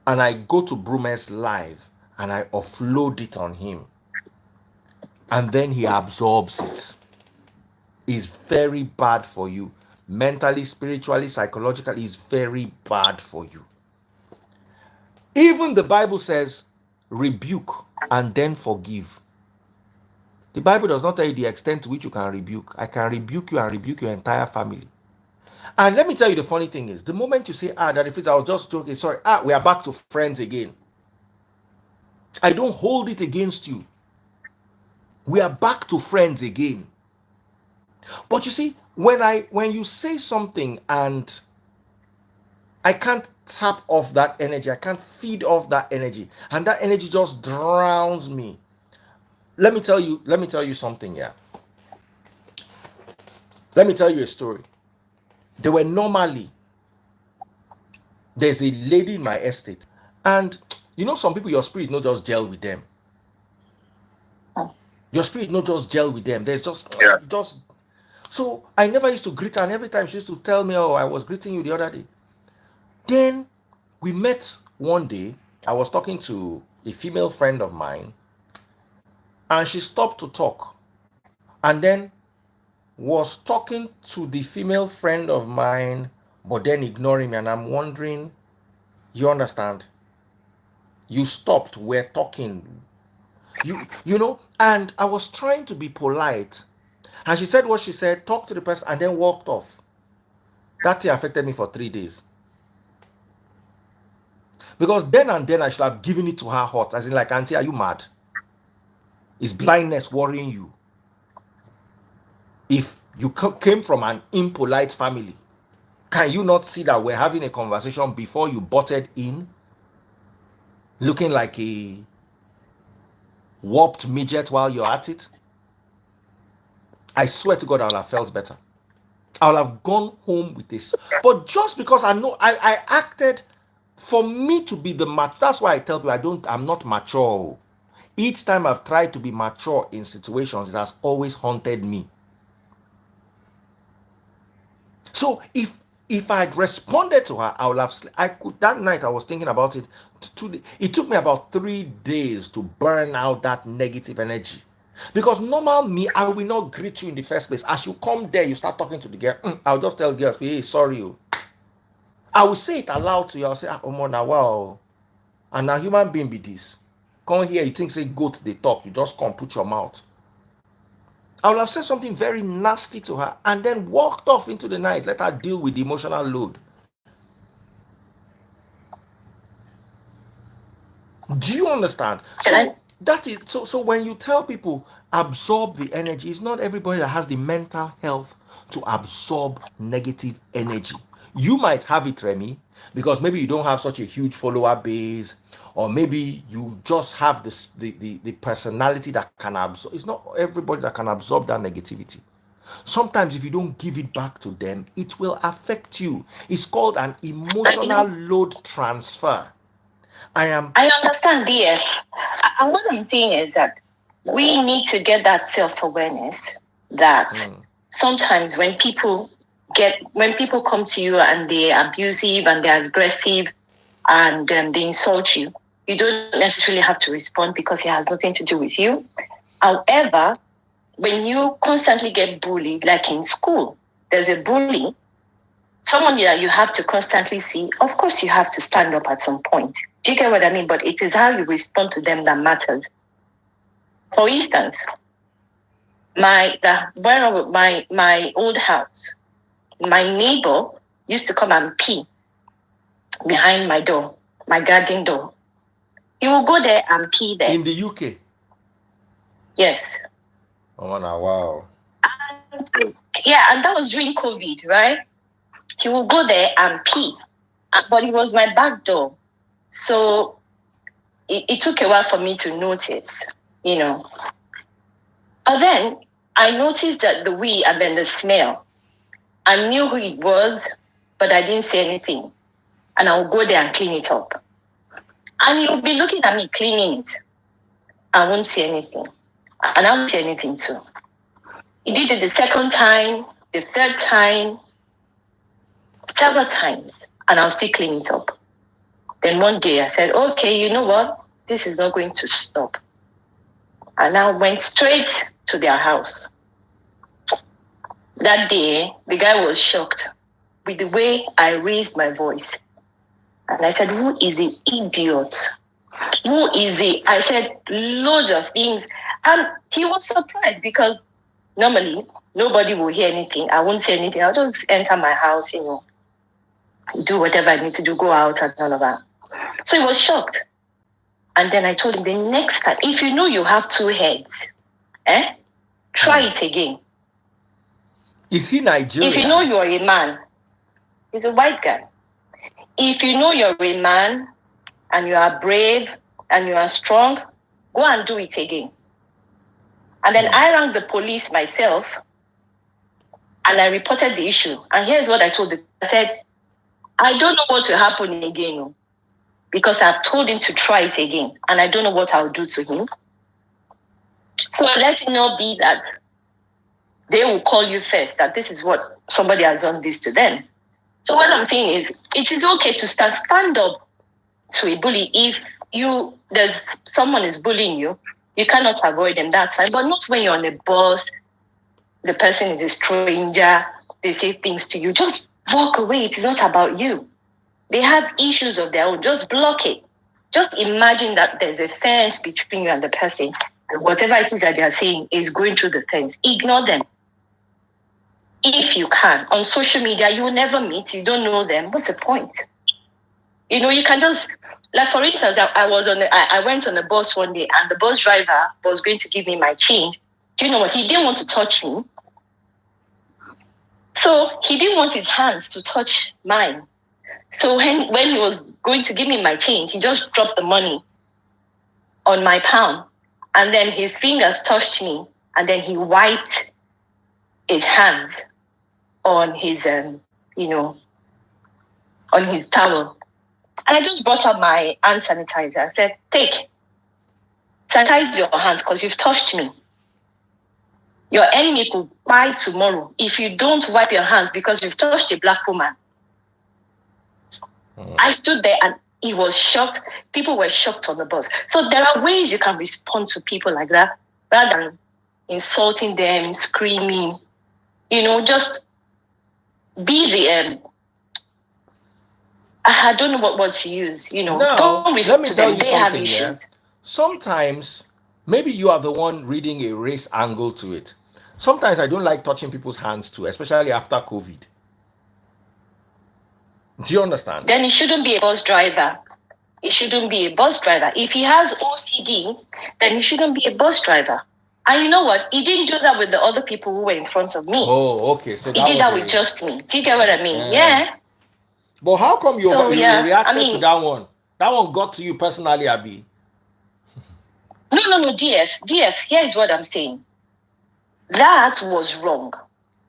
and I go to Brume's live and I offload it on him, and then he absorbs it. is very bad for you. Mentally, spiritually, psychologically, is very bad for you. Even the Bible says, rebuke and then forgive. The Bible does not tell you the extent to which you can rebuke. I can rebuke you and rebuke your entire family. And let me tell you, the funny thing is, the moment you say, that if it's, I was just joking, sorry, we are back to friends again. I don't hold it against you. We are back to friends again. But you see, when you say something and I can't tap off that energy, I can't feed off that energy, and that energy just drowns me. Let me tell you something, yeah. Let me tell you a story. There's a lady in my estate, and you know, some people, your spirit not just gel with them. Your spirit not just gel with them. There's just so I never used to greet her, and every time she used to tell me, oh, I was greeting you the other day. Then we met one day. I was talking to a female friend of mine, and she stopped to talk, and then was talking to the female friend of mine, but then ignoring me. And I'm wondering, you understand? You stopped, we're talking. You know, and I was trying to be polite. And she said what she said, talked to the person, and then walked off. That thing affected me for 3 days. Because then and then I should have given it to her hot. As in, like, auntie, are you mad? Is blindness worrying you? If you came from an impolite family, can you not see that we're having a conversation before you butted in? Looking like a warped midget while you're at it? I swear to God, I would have felt better. I would have gone home with this. But just because I know I acted, for me to be that's why I tell people I'm not mature. Each time I've tried to be mature in situations, it has always haunted me. So if I had responded to her, I would have. That night I was thinking about it. It took me about 3 days to burn out that negative energy. Because normal me, I will not greet you in the first place. As you come there, you start talking to the girl. I'll just tell girls, hey, sorry. I will say it aloud to you. I'll say, now wow. And now human being be this. Come here, you think say goat they talk. You just come put your mouth. I would have said something very nasty to her and then walked off into the night. Let her deal with the emotional load. Do you understand? So that is so when you tell people absorb the energy, it's not everybody that has the mental health to absorb negative energy. You might have it, Remy, because maybe you don't have such a huge follower base, or maybe you just have the personality that can absorb. It's not everybody that can absorb that negativity. Sometimes if you don't give it back to them, it will affect you. It's called an emotional load transfer. I understand, DF. And what I'm saying is that we need to get that self-awareness that sometimes when people come to you and they're abusive and they're aggressive and they insult you, you don't necessarily have to respond because it has nothing to do with you. However, when you constantly get bullied, like in school, there's a bully, someone that you have to constantly see, of course you have to stand up at some point. Do you get what I mean? But it is how you respond to them that matters. For instance, my old house, my neighbor used to come and pee behind my door, my garden door. He will go there and pee there. In the UK? Yes. Oh, no, wow. And that was during COVID, right? He will go there and pee. But it was my back door. So it took a while for me to notice, you know. But then I noticed that the wee and then the smell. I knew who it was, but I didn't say anything. And I would go there and clean it up. And he would be looking at me cleaning it. I won't say anything. And I won't say anything too. He did it the second time, the third time, several times, and I'll still clean it up. Then one day I said, okay, you know what? This is not going to stop. And I went straight to their house. That day, the guy was shocked with the way I raised my voice. And I said, who is the idiot? Who is he? I said loads of things. And he was surprised because normally nobody will hear anything. I won't say anything. I'll just enter my house, do whatever I need to do, go out and all of that. So he was shocked. And then I told him, the next time, if you know you have two heads, try it again. Is he Nigerian? If you know you're a man, he's a white guy. If you know you're a man and you are brave and you are strong, go and do it again. And then I rang the police myself and I reported the issue. And here's what I told them. I said, I don't know what will happen again because I've told him to try it again and I don't know what I'll do to him. So let it not be that they will call you first, that this is what somebody has done this to them. So what I'm saying is, it is okay to stand up to a bully. If there's someone is bullying you, you cannot avoid them, that's fine. But not when you're on a bus, the person is a stranger, they say things to you. Just walk away. It is not about you. They have issues of their own. Just block it. Just imagine that there's a fence between you and the person. And whatever it is that they are saying is going through the fence. Ignore them. If you can. On social media, you will never meet. You don't know them. What's the point? You can just, like for instance, I went on a bus one day and the bus driver was going to give me my change. Do you know what? He didn't want to touch me. So he didn't want his hands to touch mine. So when he was going to give me my change, he just dropped the money on my palm. And then his fingers touched me. And then he wiped his hands on his, on his towel. And I just brought up my hand sanitizer. I said, sanitize your hands because you've touched me. Your enemy could buy tomorrow if you don't wipe your hands because you've touched a black woman. I stood there and he was shocked. People were shocked on the bus. So there are ways you can respond to people like that rather than insulting them, screaming. Just be the I don't know what word to use. Now, don't let me tell you they have something. Yeah? issues. Sometimes, maybe you are the one reading a race angle to it. Sometimes I don't like touching people's hands too, especially after COVID. Do you understand? Then he shouldn't be a bus driver. He shouldn't be a bus driver. If he has OCD, then he shouldn't be a bus driver. And you know what? He didn't do that with the other people who were in front of me. Oh, okay. So he did that with just me. Do you get what I mean? Yeah. But how come you reacted to that one? That one got to you personally, Abi? No, DF. Here is what I'm saying. That was wrong.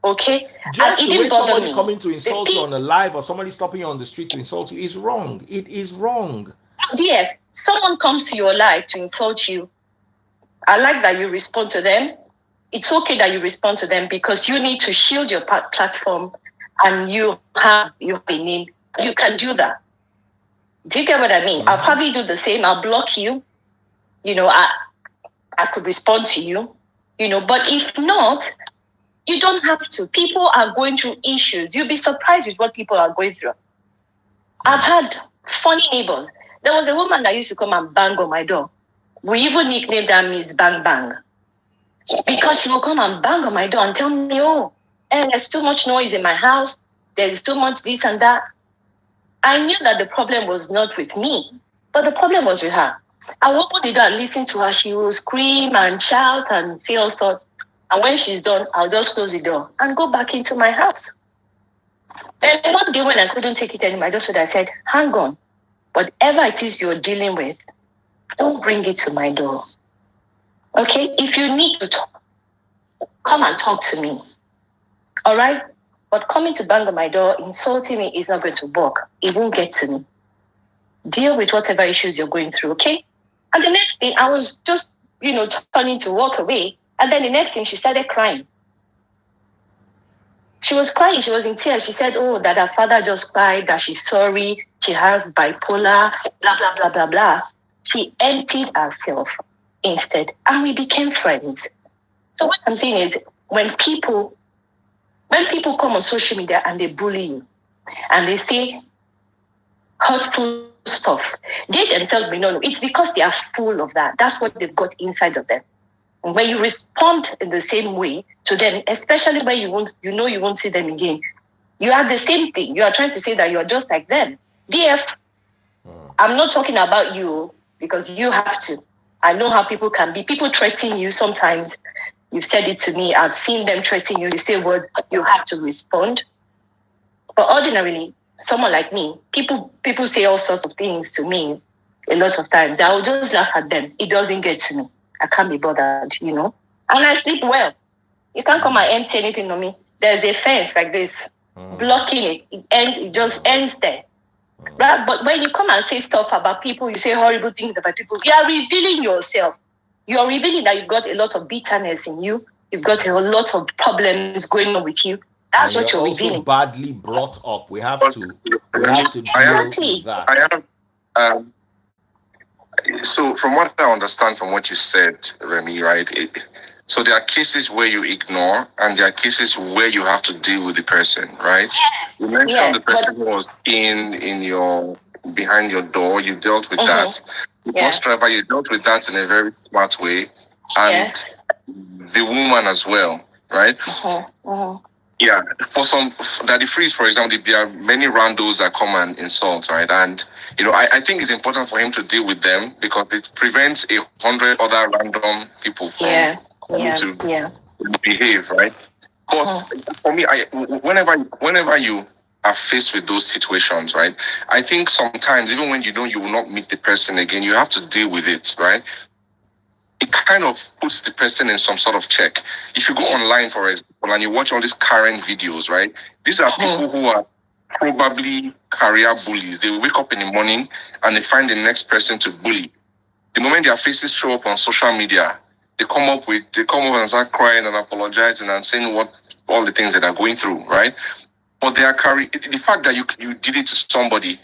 Okay? Just the way somebody coming to insult you on a live or somebody stopping you on the street to insult you is wrong. It is wrong. DF, someone comes to your life to insult you. I like that you respond to them. It's okay that you respond to them because you need to shield your platform and you have your name. You can do that. Do you get what I mean? Mm-hmm. I'll probably do the same. I'll block you. I could respond to you. But if not, you don't have to. People are going through issues. You'll be surprised with what people are going through. I've had funny neighbors. There was a woman that used to come and bang on my door. We even nicknamed that Miss Bang Bang. Because she will come and bang on my door and tell me, there's too much noise in my house. There's too much this and that. I knew that the problem was not with me, but the problem was with her. I will open the door and listen to her. She will scream and shout and say all sorts. And when she's done, I'll just close the door and go back into my house. Then one day when I couldn't take it anymore, I said, hang on. Whatever it is you're dealing with, don't bring it to my door. Okay? If you need to talk, come and talk to me. All right? But coming to bang on my door, insulting me is not going to work. It won't get to me. Deal with whatever issues you're going through, okay? And the next thing, I was just, turning to walk away. And then the next thing, she started crying. She was crying. She was in tears. She said, that her father just cried, that she's sorry. She has bipolar, blah, blah, blah, blah, blah. She emptied herself instead. And we became friends. So what I'm saying is, when people when people come on social media and they bully you and they say hurtful stuff, they themselves may not know. It's because they are full of that. That's what they've got inside of them. And when you respond in the same way to them, especially when you won't see them again, you have the same thing. You are trying to say that you are just like them. DF, I'm not talking about you because you have to. I know how people can be. People threaten you sometimes. You've said it to me. I've seen them threaten you. You say words, you have to respond. But ordinarily, someone like me, people say all sorts of things to me a lot of times. I will just laugh at them. It doesn't get to me. I can't be bothered, And I sleep well. You can't come and empty anything on me. There's a fence like this, blocking it. It just ends there. Right? But when you come and say stuff about people, you say horrible things about people, you are revealing yourself. You are revealing that you've got a lot of bitterness in you. You've got a lot of problems going on with you. That's what you're revealing. Also badly brought up. We have to deal with that. So from what I understand from what you said, Remy, right? So there are cases where you ignore, and there are cases where you have to deal with the person, right? Yes. You mentioned the person who was behind your door. You dealt with that. The bus driver, you dealt with that in a very smart way, and the woman as well, right? Yeah, for some Daddy Freeze, for example, there are many randos that come and insult, right? And I think it's important for him to deal with them because it prevents 100 other random people from to behave, right? But for me, whenever you are faced with those situations, right? I think sometimes even when you know you will not meet the person again, you have to deal with it, right? It kind of puts the person in some sort of check. If you go online, for example, and you watch all these current videos, right? These are people who are probably career bullies. They wake up in the morning and they find the next person to bully. The moment their faces show up on social media, they come up and start crying and apologizing and saying all the things that they're going through, right? But their career, the fact that you did it to somebody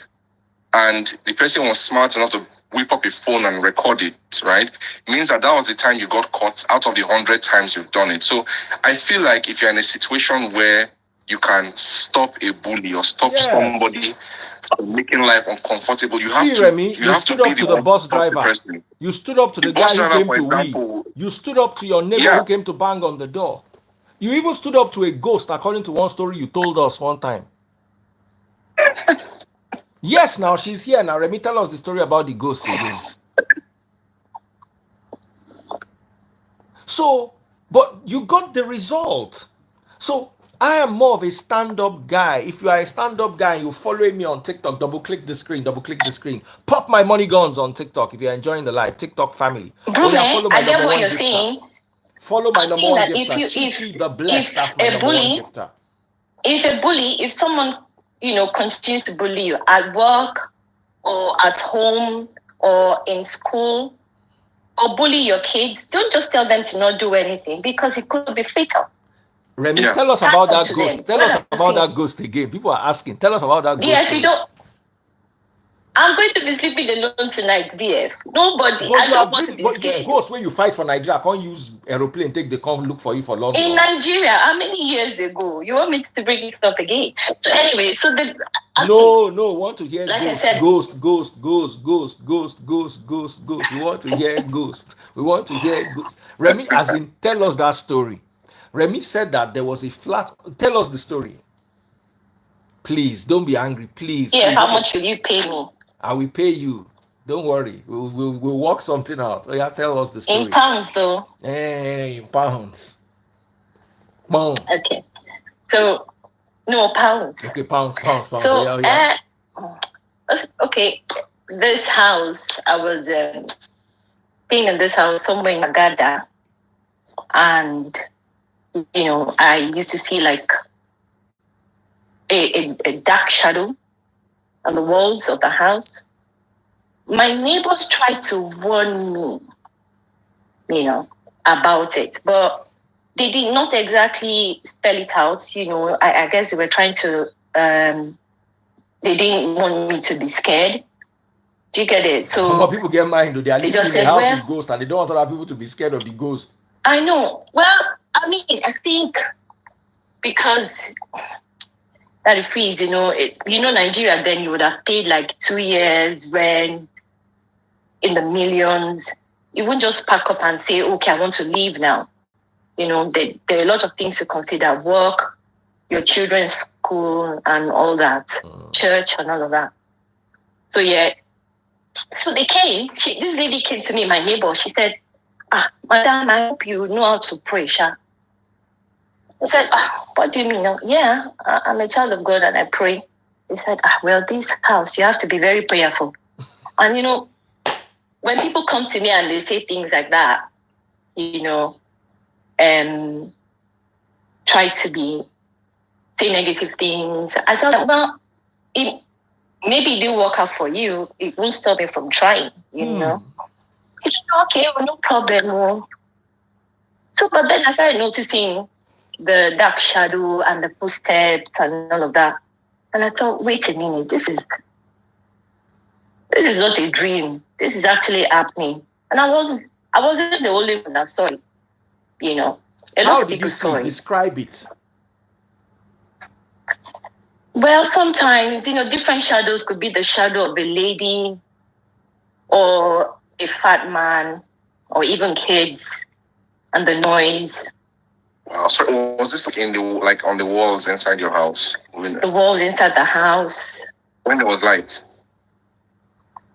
and the person was smart enough to whip up a phone and record it, right? Means that was the time you got caught out of the 100 times you've done it. So I feel like if you're in a situation where you can stop a bully or stop somebody from making life uncomfortable, you have to. Remy, you stood up to the bus driver. You stood up to the guy who came to weed. You stood up to your neighbor who came to bang on the door. You even stood up to a ghost, according to one story you told us one time. Yes, now she's here. Now, Remy, tell us the story about the ghost again. So, but you got the result. So, I am more of a stand-up guy. If you are a stand-up guy and you follow me on TikTok, double-click the screen. Pop my money guns on TikTok if you're enjoying the live. TikTok family. Follow my number one gifter. Saying. Follow my number one gifter. Chichi the Blessed. That's my number one gifter. If someone continue to bully you at work or at home or in school or bully your kids, don't just tell them to not do anything because it could be fatal. Remy, tell us about that ghost. Tell us about that ghost again. People are asking. Tell us about that ghost. Yeah, if you don't, I'm going to be sleeping alone tonight, BF. Nobody. I don't want to be scared. Ghosts when you fight for Nigeria, can't use aeroplane, take the come look for you for long. In Nigeria, how many years ago? You want me to bring it up again? So anyway, No, want to hear ghost. We want to hear ghost. We want to hear ghost. Remy, as in, tell us that story. Remy said that there was a flat. Tell us the story. Please, don't be angry. Please. Yeah, how much will you pay me? I will pay you. Don't worry. We'll work something out. Oh, yeah, tell us the story. In pounds, so. Hey, pounds. Okay. So, no, pounds. Okay, pounds. So, okay, this house, I was staying in this house somewhere in Agada. And, I used to see like a dark shadow on the walls of the house. My neighbors tried to warn me, about it, but they did not exactly spell it out. I guess they were trying to, they didn't want me to be scared. Do you get it? So people get mind, they are living in the house with ghosts and they don't want other people to be scared of the ghost. I know. Well, I mean, I think because that freeze, Nigeria, then you would have paid like 2 years rent in the millions. You wouldn't just pack up and say, okay, I want to leave now. There are a lot of things to consider: work, your children's school, and all that, church, and all of that. So yeah, so they came. This lady came to me, my neighbor. She said, "Madam, I hope you know how to pray, Sha." I said, "What do you mean?" No, yeah, I'm a child of God and I pray. They said, well, this house, you have to be very prayerful. And when people come to me and they say things like that, try to say negative things, I thought, well, maybe it didn't work out for you. It won't stop me from trying, He said, okay, well, no problem. So, but then I started noticing the dark shadow and the footsteps and all of that. And I thought, wait a minute, this is not a dream. This is actually happening. And I wasn't the only one that saw it. A lot How of did people you saw see? it. Describe it. Well, sometimes, different shadows could be the shadow of a lady or a fat man or even kids and the noise. So was this like on the walls inside your house? The walls inside the house. When there was light?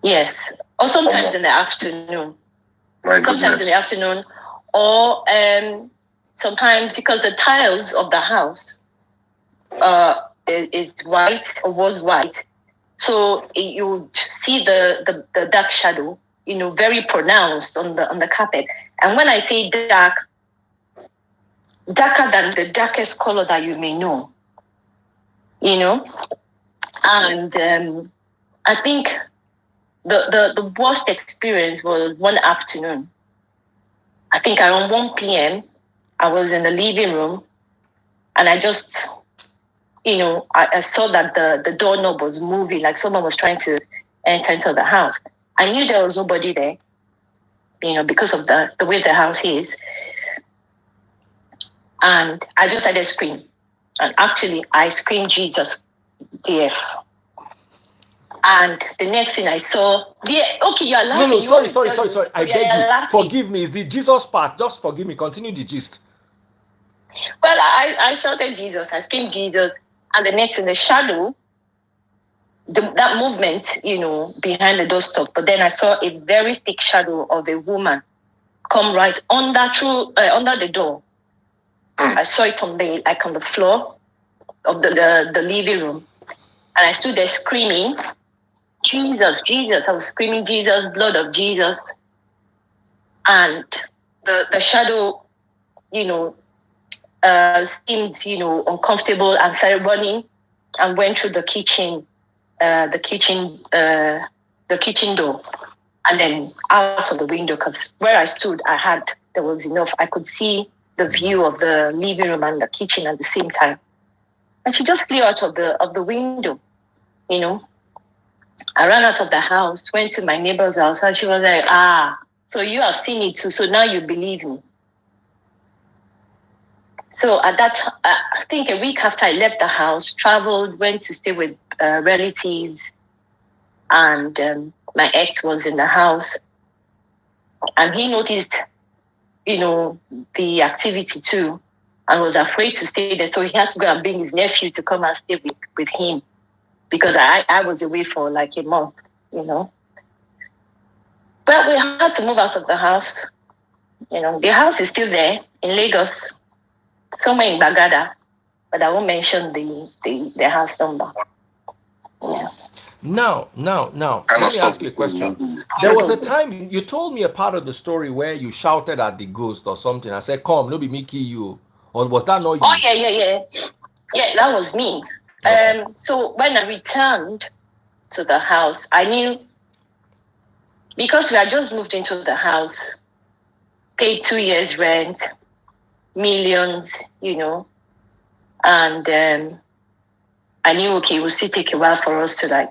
Yes. Or sometimes in the afternoon. Sometimes in the afternoon. Or sometimes because the tiles of the house is white or was white. So you would see the dark shadow, very pronounced on the carpet. And when I say dark, darker than the darkest color that you may know, And I think the worst experience was one afternoon. I think around 1 p.m., I was in the living room and I just, I saw that the doorknob was moving, like someone was trying to enter into the house. I knew there was nobody there, because of the way the house is. And I just started screaming. And actually, I screamed, Jesus, DF. And the next thing I saw, okay, you're laughing. No, sorry. I beg you. Forgive me. It's the Jesus part. Just forgive me. Continue the gist. Well, I shouted Jesus. I screamed Jesus. And the next in the shadow, that movement, behind the doorstep. But then I saw a very thick shadow of a woman come right under the door. I saw it on the floor of the living room. And I stood there screaming, Jesus, Jesus. I was screaming, Jesus, blood of Jesus. And the shadow, seemed, uncomfortable and started running and went through the kitchen door and then out of the window, because where I stood, there was enough. I could see the view of the living room and the kitchen at the same time. And she just flew out of the window, I ran out of the house, went to my neighbor's house, and she was like, so you have seen it too, so now you believe me. So at that time, I think a week after I left the house, traveled, went to stay with relatives, and my ex was in the house. And he noticed, the activity too, and was afraid to stay there. So he had to go and bring his nephew to come and stay with him, because I was away for like a month, But we had to move out of the house. The house is still there in Lagos, somewhere in Bagada, but I won't mention the house number. Yeah. Now, let me ask you a question. There was a time you told me a part of the story where you shouted at the ghost or something. I said, "Come, no be me kill you," or was that not you? Oh yeah, that was me. Okay. So when I returned to the house, I knew, because we had just moved into the house, paid 2 years rent, millions, and I knew, okay, it would still take a while for us to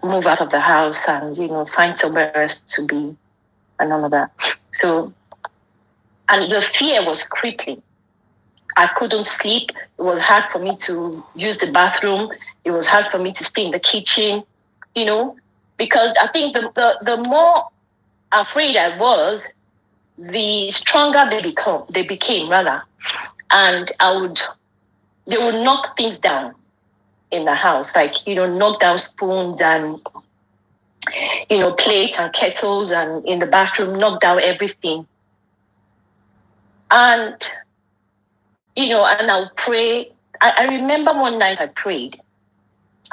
move out of the house and, find somewhere else to be and all of that. So, and the fear was crippling. I couldn't sleep. It was hard for me to use the bathroom. It was hard for me to stay in the kitchen, because I think the more afraid I was, the stronger they became rather. And they would knock things down in the house, like, knock down spoons and, plates and kettles, and in the bathroom, knock down everything. And, and I'll pray. I remember one night I prayed.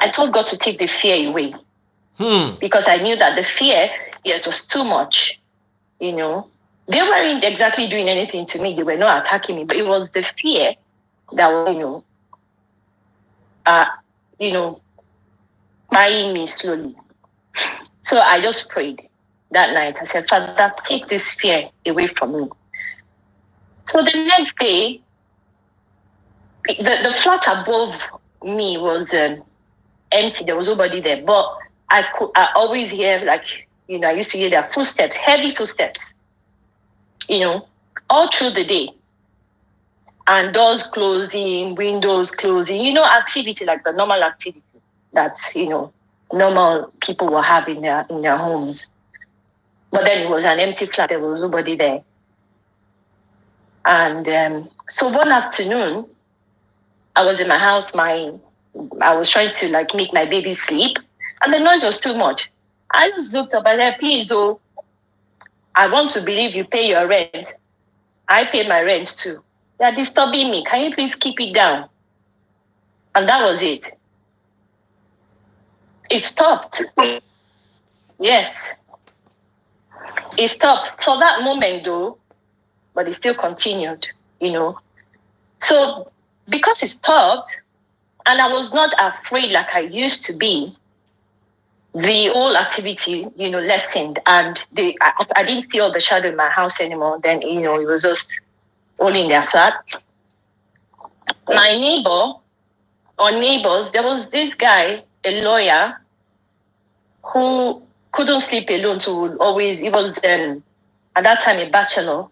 I told God to take the fear away. Because I knew that the fear, yes, was too much. They weren't exactly doing anything to me. They were not attacking me, but it was the fear that was, buying me slowly. So I just prayed that night. I said, Father, take this fear away from me. So the next day, the flat above me was empty. There was nobody there, but I always hear, like, I used to hear their footsteps, heavy footsteps, all through the day. And doors closing, windows closing, activity, like the normal activity that, normal people will have in their homes. But then it was an empty flat. There was nobody there. And so one afternoon, I was in my house. I was trying to, like, make my baby sleep, and the noise was too much. I just looked up and said, please, I want to believe you pay your rent. I pay my rent too. They're disturbing me. Can you please keep it down? And that was it. It stopped. Yes. It stopped for that moment, though, but it still continued, So because it stopped, and I was not afraid like I used to be, the whole activity, lessened, and I didn't see all the shadow in my house anymore. Then, it was just all in their flat. My neighbor or neighbors, there was this guy, a lawyer, who couldn't sleep alone. So he was at that time a bachelor,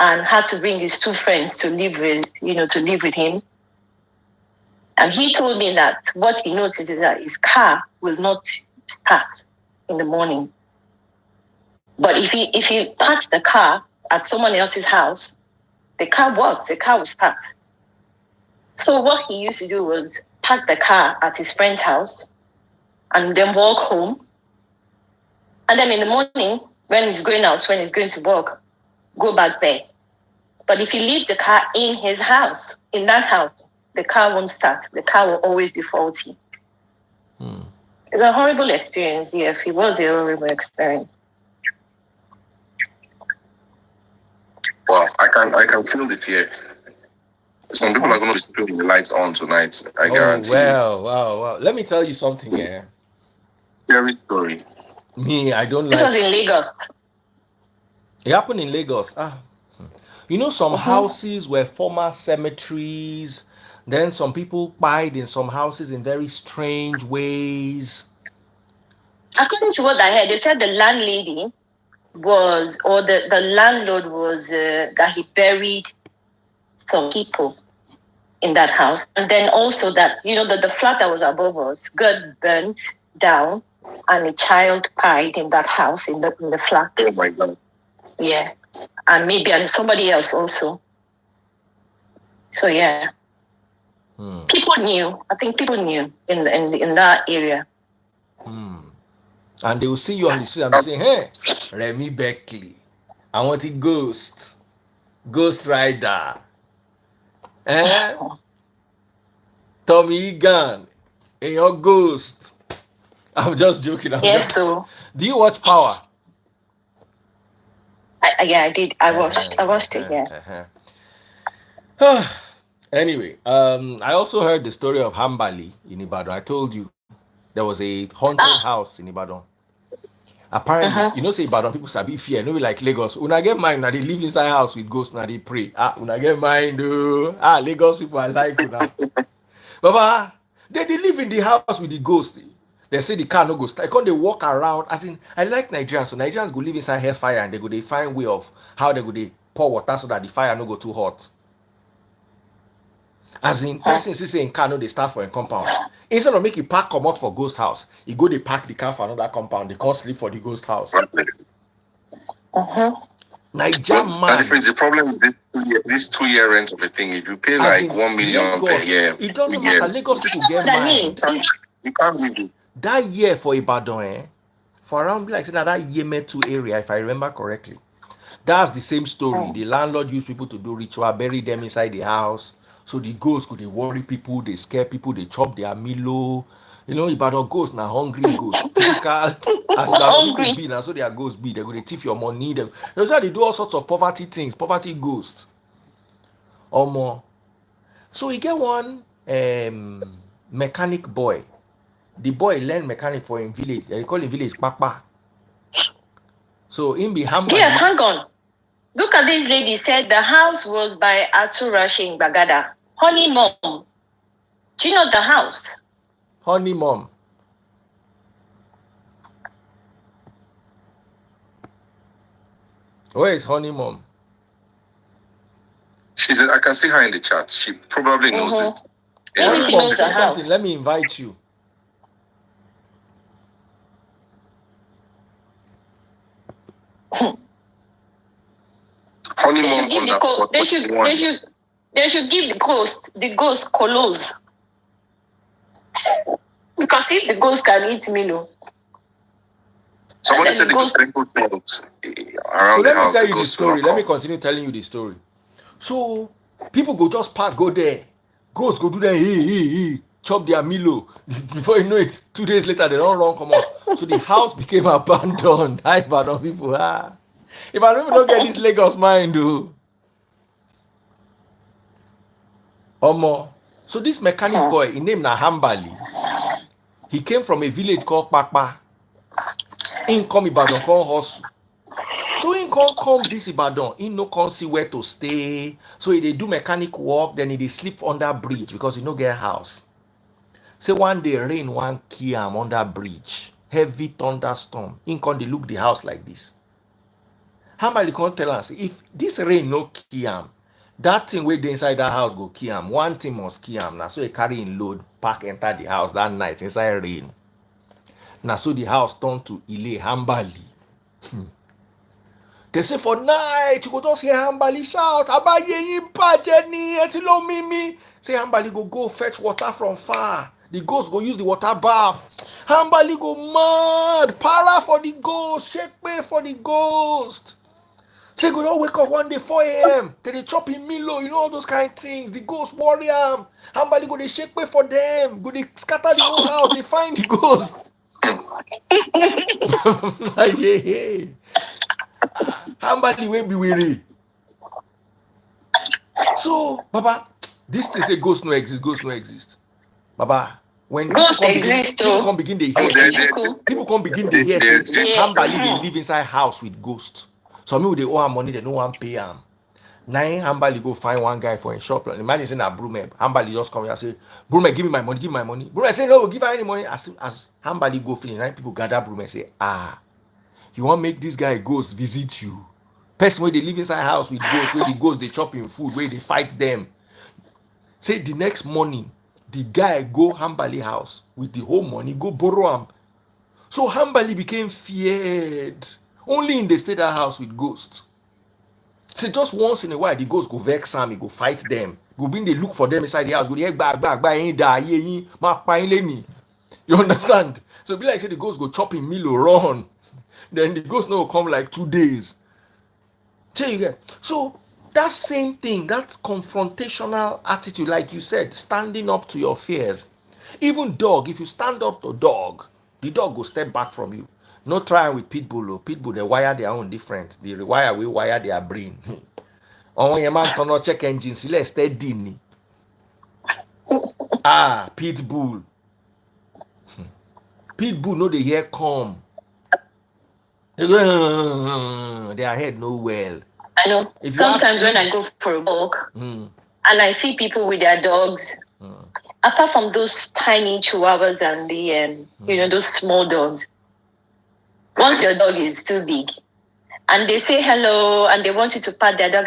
and had to bring his two friends to live with him. And he told me that what he noticed is that his car will not start in the morning. But if he parks the car at someone else's house, the car works, the car will start. So what he used to do was park the car at his friend's house and then walk home. And then in the morning, when he's going to work, go back there. But if he leaves the car in his house, in that house, the car won't start. The car will always be faulty. It's a horrible experience, yes. It was a horrible experience. Well, I can feel the fear. Some people are going to be sleeping the lights on tonight. I guarantee. Wow. Let me tell you something here. Scary story. Me, I don't This like. was in Lagos. It happened in Lagos. Some houses were former cemeteries. Then some people died in some houses in very strange ways. According to what I heard, they said the landlady was, or the landlord was, that he buried some people in that house. And then also that, the flat that was above us got burnt down, and a child died in that house, in the flat. Oh my God. Yeah. And somebody else also. So yeah. People knew. I think people knew in that area. And they will see you on the street and be saying, hey, Remy Beckley, I want it Ghost Rider. Tommy Egan, and your Ghost. I'm just joking. So do you watch Power? I did. I watched it, yeah. Anyway, I also heard the story of Hambali in Ibadan. I told you there was a haunted house in Ibadan. Apparently, say Ibadan people sabi fear. No be like Lagos. Una get mind now they live inside house with ghosts now they pray. Una get mind though. Lagos people are like una. Baba, they live in the house with the ghost. They say the car no go start. They walk around. As in, I like Nigerians. So Nigerians go live inside hellfire and they find way of how they go they pour water so that the fire no go too hot. As in, person say in car no they start for a compound. Instead of make you park come out for ghost house, you go they park the car for another compound. They can't sleep for the ghost house. Naija man. The problem is this 2-year rent of a thing. If you pay like 1 million Lagos, per year, it doesn't matter. Lagos people get mind. You can't live it. That year for Ibadan, for around like that year Metu area, if I remember correctly. That's the same story. The landlord used people to do ritual, bury them inside the house. So the ghosts could they worry people, they scare people, they chop their milo. You know, Ibadan ghosts now hungry ghosts. Typical as Ibadan people be now, so their ghosts be. They go to thief your money. That's why they do all sorts of poverty things, poverty ghosts. Or more. So we get one mechanic boy. The boy learn mechanic for him village. They call him village Papa. So him be humble. Yeah, hang on. Look at this lady said the house was by Aturashi in Bagada. Honey Mom. Do you know the house? Honey Mom. Where is Honey Mom? I can see her in the chat. She probably knows it. Maybe she knows the house. Let me invite you. Honey Mom they should give the ghost colos. Because if the ghost can eat Milo. Somebody said the ghost around the house. Let me tell you the story. Let me continue telling you the story. So people go just park, go there. Ghosts go do that, chop their Milo. Before you know it, 2 days later, they don't run come out. So the house became abandoned. Hi, Ibadan people. If I don't get this Lagos mind, though. Omo. So this mechanic boy, his name na Hambali. He came from a village called Pakpa. He come Ibadan, come hustle. So he can't come this Ibadan. He no can't see where to stay. So he do mechanic work, then he sleep under bridge because he no get house. Say one day rain one key am under bridge. Heavy thunderstorm. He can't look the house like this. Hambali can't tell us if this rain no key am, that thing wey dey inside that house go key am. One thing must key am. Now so he carry in load, pack enter the house that night inside rain. Now so the house turned to Ile Hambali. They say for night you go just hear Hambali shout, Abaye yin baje ni etilo mimi. Say Hambali go fetch water from far. The ghost go use the water bath. Hambali go mad, para for the ghost, shake pay for the ghost. Say go all wake up one day 4 a.m. They chop in Milo, you know all those kind of things. The ghost worry am. Hambali go they shake pay for them. Go they scatter the whole house. They find the ghost. Yeah. Hambali will be weary. So, Baba, this thing say ghost no exist. Baba, when ghost exist, people come begin to hear, people come begin to hear say Hambali they live inside house with ghost. Some people they owe her money, they no want pay him. Now Hambali go find one guy for a shop. Imagine saying that Brume, Hambali just come here and say, Brume, give me my money. Brume say no, give her any money. As Hambali go finish, 9 people gather Brume and say, you want make this guy ghost visit you? Person where they live inside house with ghosts, where the ghosts they chop in food, where they fight them. Say the next morning, the guy go Hambali house with the whole money, go borrow him. So Hambali became feared. Only in the stay that house with ghosts. Say just once in a while, the ghosts go vex him, he go fight them. Go bring they look for them inside the house. Go you understand? So be like say the ghost go chop in Milo, run. Then the ghost no come like 2 days. So that same thing, that confrontational attitude, like you said, standing up to your fears. Even dog, if you stand up to dog, the dog will step back from you. No try with pitbull. Pitbull, they wire their own different. The rewire we wire their brain. On your man turn on check engine, see let's steady. Pitbull. Pitbull no they hear come. Their head no well. I know. Sometimes when I go for a walk and I see people with their dogs, apart from those tiny chihuahuas and the those small dogs, once your dog is too big and they say hello and they want you to pat their dog,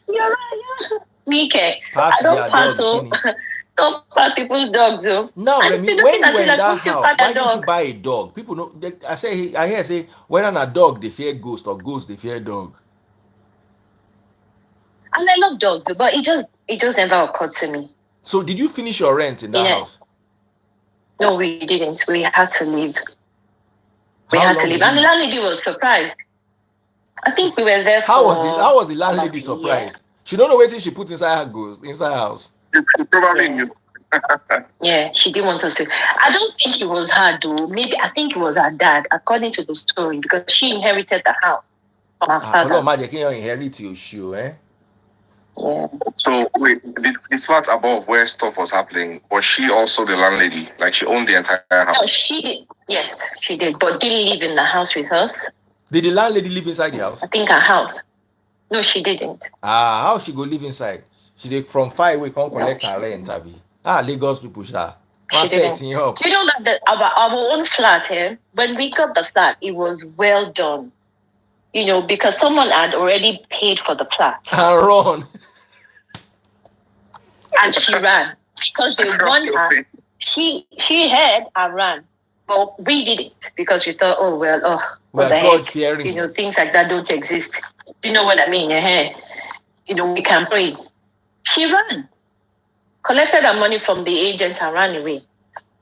you're right, Mike, Part I don't their part dog, to don't part people's dogs. Now, And Remy, you when you were in like, that once you house, pat why that didn't you dog, buy a dog? People know. I hear say whether a dog they fear ghost or ghost they fear dog. and I love dogs, but it just never occurred to me. So, did you finish your rent in that house? No, we didn't. We had to leave. We How had long to leave, did and the you- landlady was surprised. I think we were there How for was the landlady about a year. surprised? She don't know what she put inside her ghost inside house. She probably knew. Yeah, she didn't want us to. I don't think it was her though. Maybe I think it was her dad, according to the story, because she inherited the house from her father. Magic, can you inherit your shoe, eh? Yeah. So wait, the flat above where stuff was happening, was she also the landlady? Like she owned the entire house? No, she did. Yes, she did, but didn't live in the house with us. Did the landlady live inside the house? I think her house. No, she didn't. How she go live inside? She did from far away come collect her rent, Abi. Lagos people sha. Setting up. Do you know that our own flat here, when we got the flat, it was well done. You know, because someone had already paid for the flat. And run. And she ran. Because they won her. She had and ran. But we did it because we thought, what the God heck? fearing. You know, things like that don't exist. Do you know what I mean? You know, we can pray. She ran. Collected her money from the agent and ran away.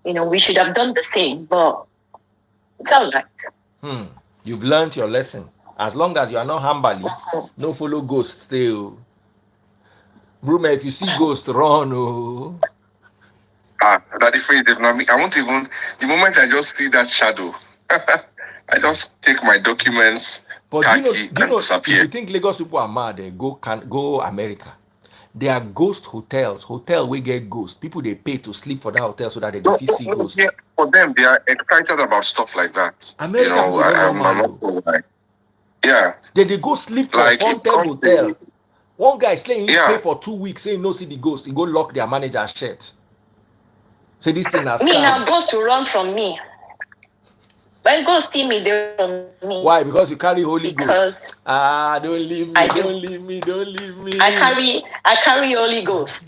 You know, we should have done the same, but it's all right. You've learned your lesson. As long as you are not hambali, no follow ghosts still. Brume, if you see ghost, run. Oh. That phrase, I won't even, the moment I just see that shadow, I just take my documents, but do you know if disappear. you think Lagos people are mad, go America. There are ghost hotels. Hotel we get ghosts. People they pay to sleep for that hotel so that they can see ghosts. Yeah, for them, they are excited about stuff like that. America people don't know mad. Yeah. They go sleep for like haunted hotel. One guy saying he pay for 2 weeks, saying no see the ghost. He go lock their manager's shirt. Say this thing has me now ghosts to run from me. When ghosts see me, they run from me. Why? Because you carry Holy Ghost. Don't leave me, don't leave me. I carry Holy Ghost.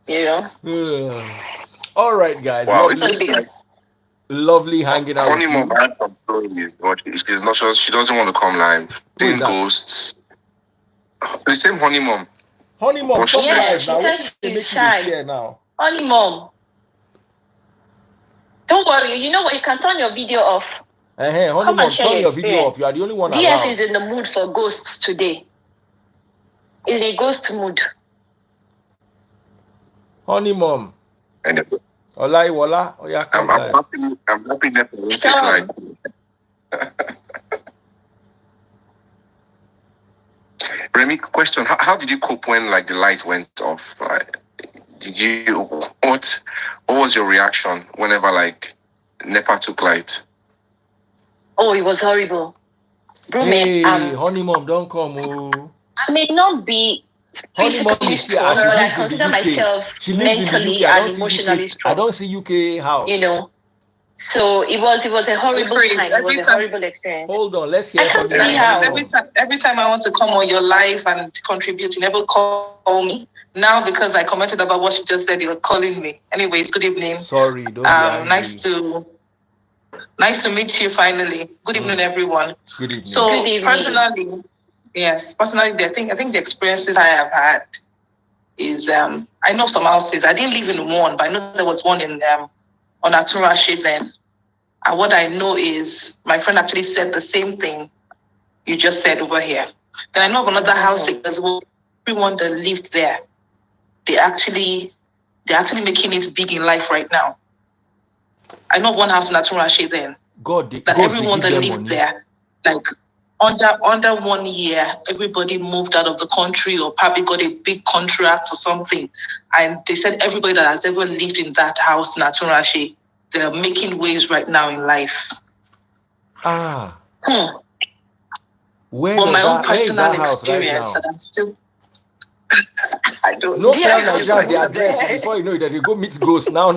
You know. All right, guys. Wow, lovely hanging out with you. Honeymoon had some stories, but she's not sure. She doesn't want to come live. Seeing ghosts. The same honeymoon. Honeymoon. Yeah, she said she's shy. Now. Honeymoon. Don't worry. You know what? You can turn your video off. Honeymoon, turn your video off. You are the only one DF around. is in the mood for ghosts today. In a ghost mood. Honeymoon. Olai Wala. I'm happy that Remy, question: How did you cope when the light went off? What was your reaction whenever NEPA took light? Oh, it was horrible. Bro, honeymoon, don't come. Oh. I may not be physically strong, but I consider myself mentally and emotionally strong. I don't see UK house. You know. So it was a horrible time. It was a horrible experience. Hold on, let's hear from you. Every time I want to come on your live and contribute, you never call me. Now because I commented about what she just said, you're calling me. Anyways, good evening. Sorry, don't nice to meet you finally. Good evening, everyone. Good evening. So personally, I think the experiences I have had is I know some houses. I didn't live in one, but I know there was one in on Aturashe then. And what I know is my friend actually said the same thing you just said over here. Then I know of another house as well. Everyone that lived there, they're actually making it big in life right now. I know of one house in Aturashe then. That everyone that lived there, under 1 year, everybody moved out of the country or probably got a big contract or something. And they said everybody that has ever lived in that house in Aturashe, they're making waves right now in life. Where my own personal experience right that I'm still I don't know. Tell Nigerians the address before you know that they go meet ghosts now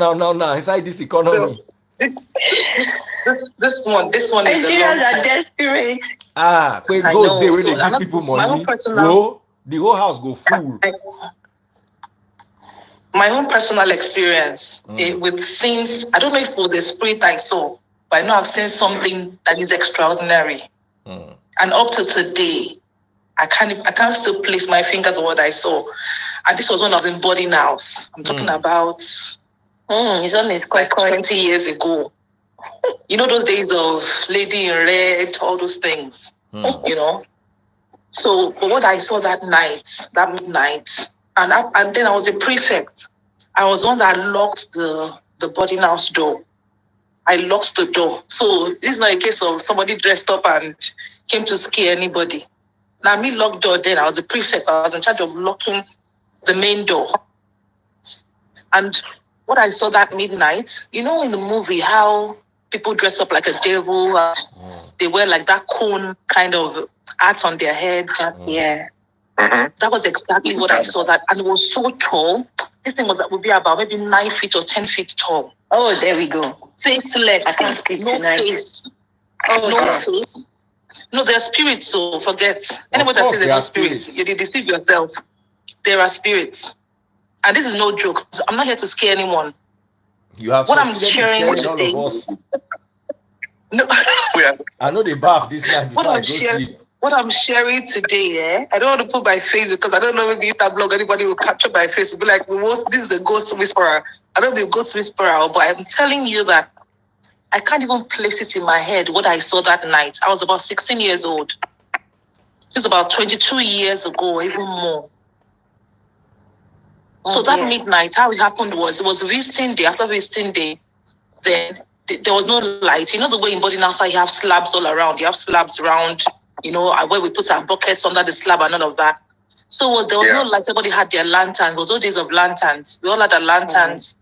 inside this economy. So, this one is Nigerians are desperate. When ghosts they really give people money. The whole house go full. my own personal experience with things. I don't know if it was a spirit I saw, but I know I've seen something that is extraordinary. And up to today, I can't still place my fingers on what I saw. And this was when I was in boarding house. I'm talking about it's like 20 years ago. You know, those days of Lady in Red, all those things, you know. So, but what I saw that midnight, and then I was a prefect. I was one that locked the boarding house door. I locked the door. So this is not a case of somebody dressed up and came to scare anybody. Now, me locked door then. I was a prefect. I was in charge of locking the main door. And what I saw that midnight, you know, in the movie, how people dress up like a devil. They wear like that cone kind of hat on their head. Yeah. That was exactly what I saw. That, and it was so tall. This thing would be about maybe 9 feet or 10 feet tall. Oh, there we go. Faceless. I can't sleep no tonight. Face. Oh, no face. No, they're spirits, so forget. Anybody that says they're not spirits, you deceive yourself. There are spirits. And this is no joke. I'm not here to scare anyone. You have what I'm sharing with all of us. No. I know they bath this night before I go sleep. What I'm sharing today, I don't want to put my face because I don't know if Insta blog anybody will capture my face and be like, this is a ghost whisperer. I don't be a ghost whisperer, but I'm telling you that I can't even place it in my head what I saw that night. I was about 16 years old. This was about 22 years ago, even more. So that midnight, how it happened was, it was visiting day. After visiting day, then there was no light. You know the way in boarding outside you have slabs all around. You have slabs around, you know, where we put our buckets under the slab and all of that. So there was no light. Everybody had their lanterns. It was those days of lanterns. We all had our lanterns.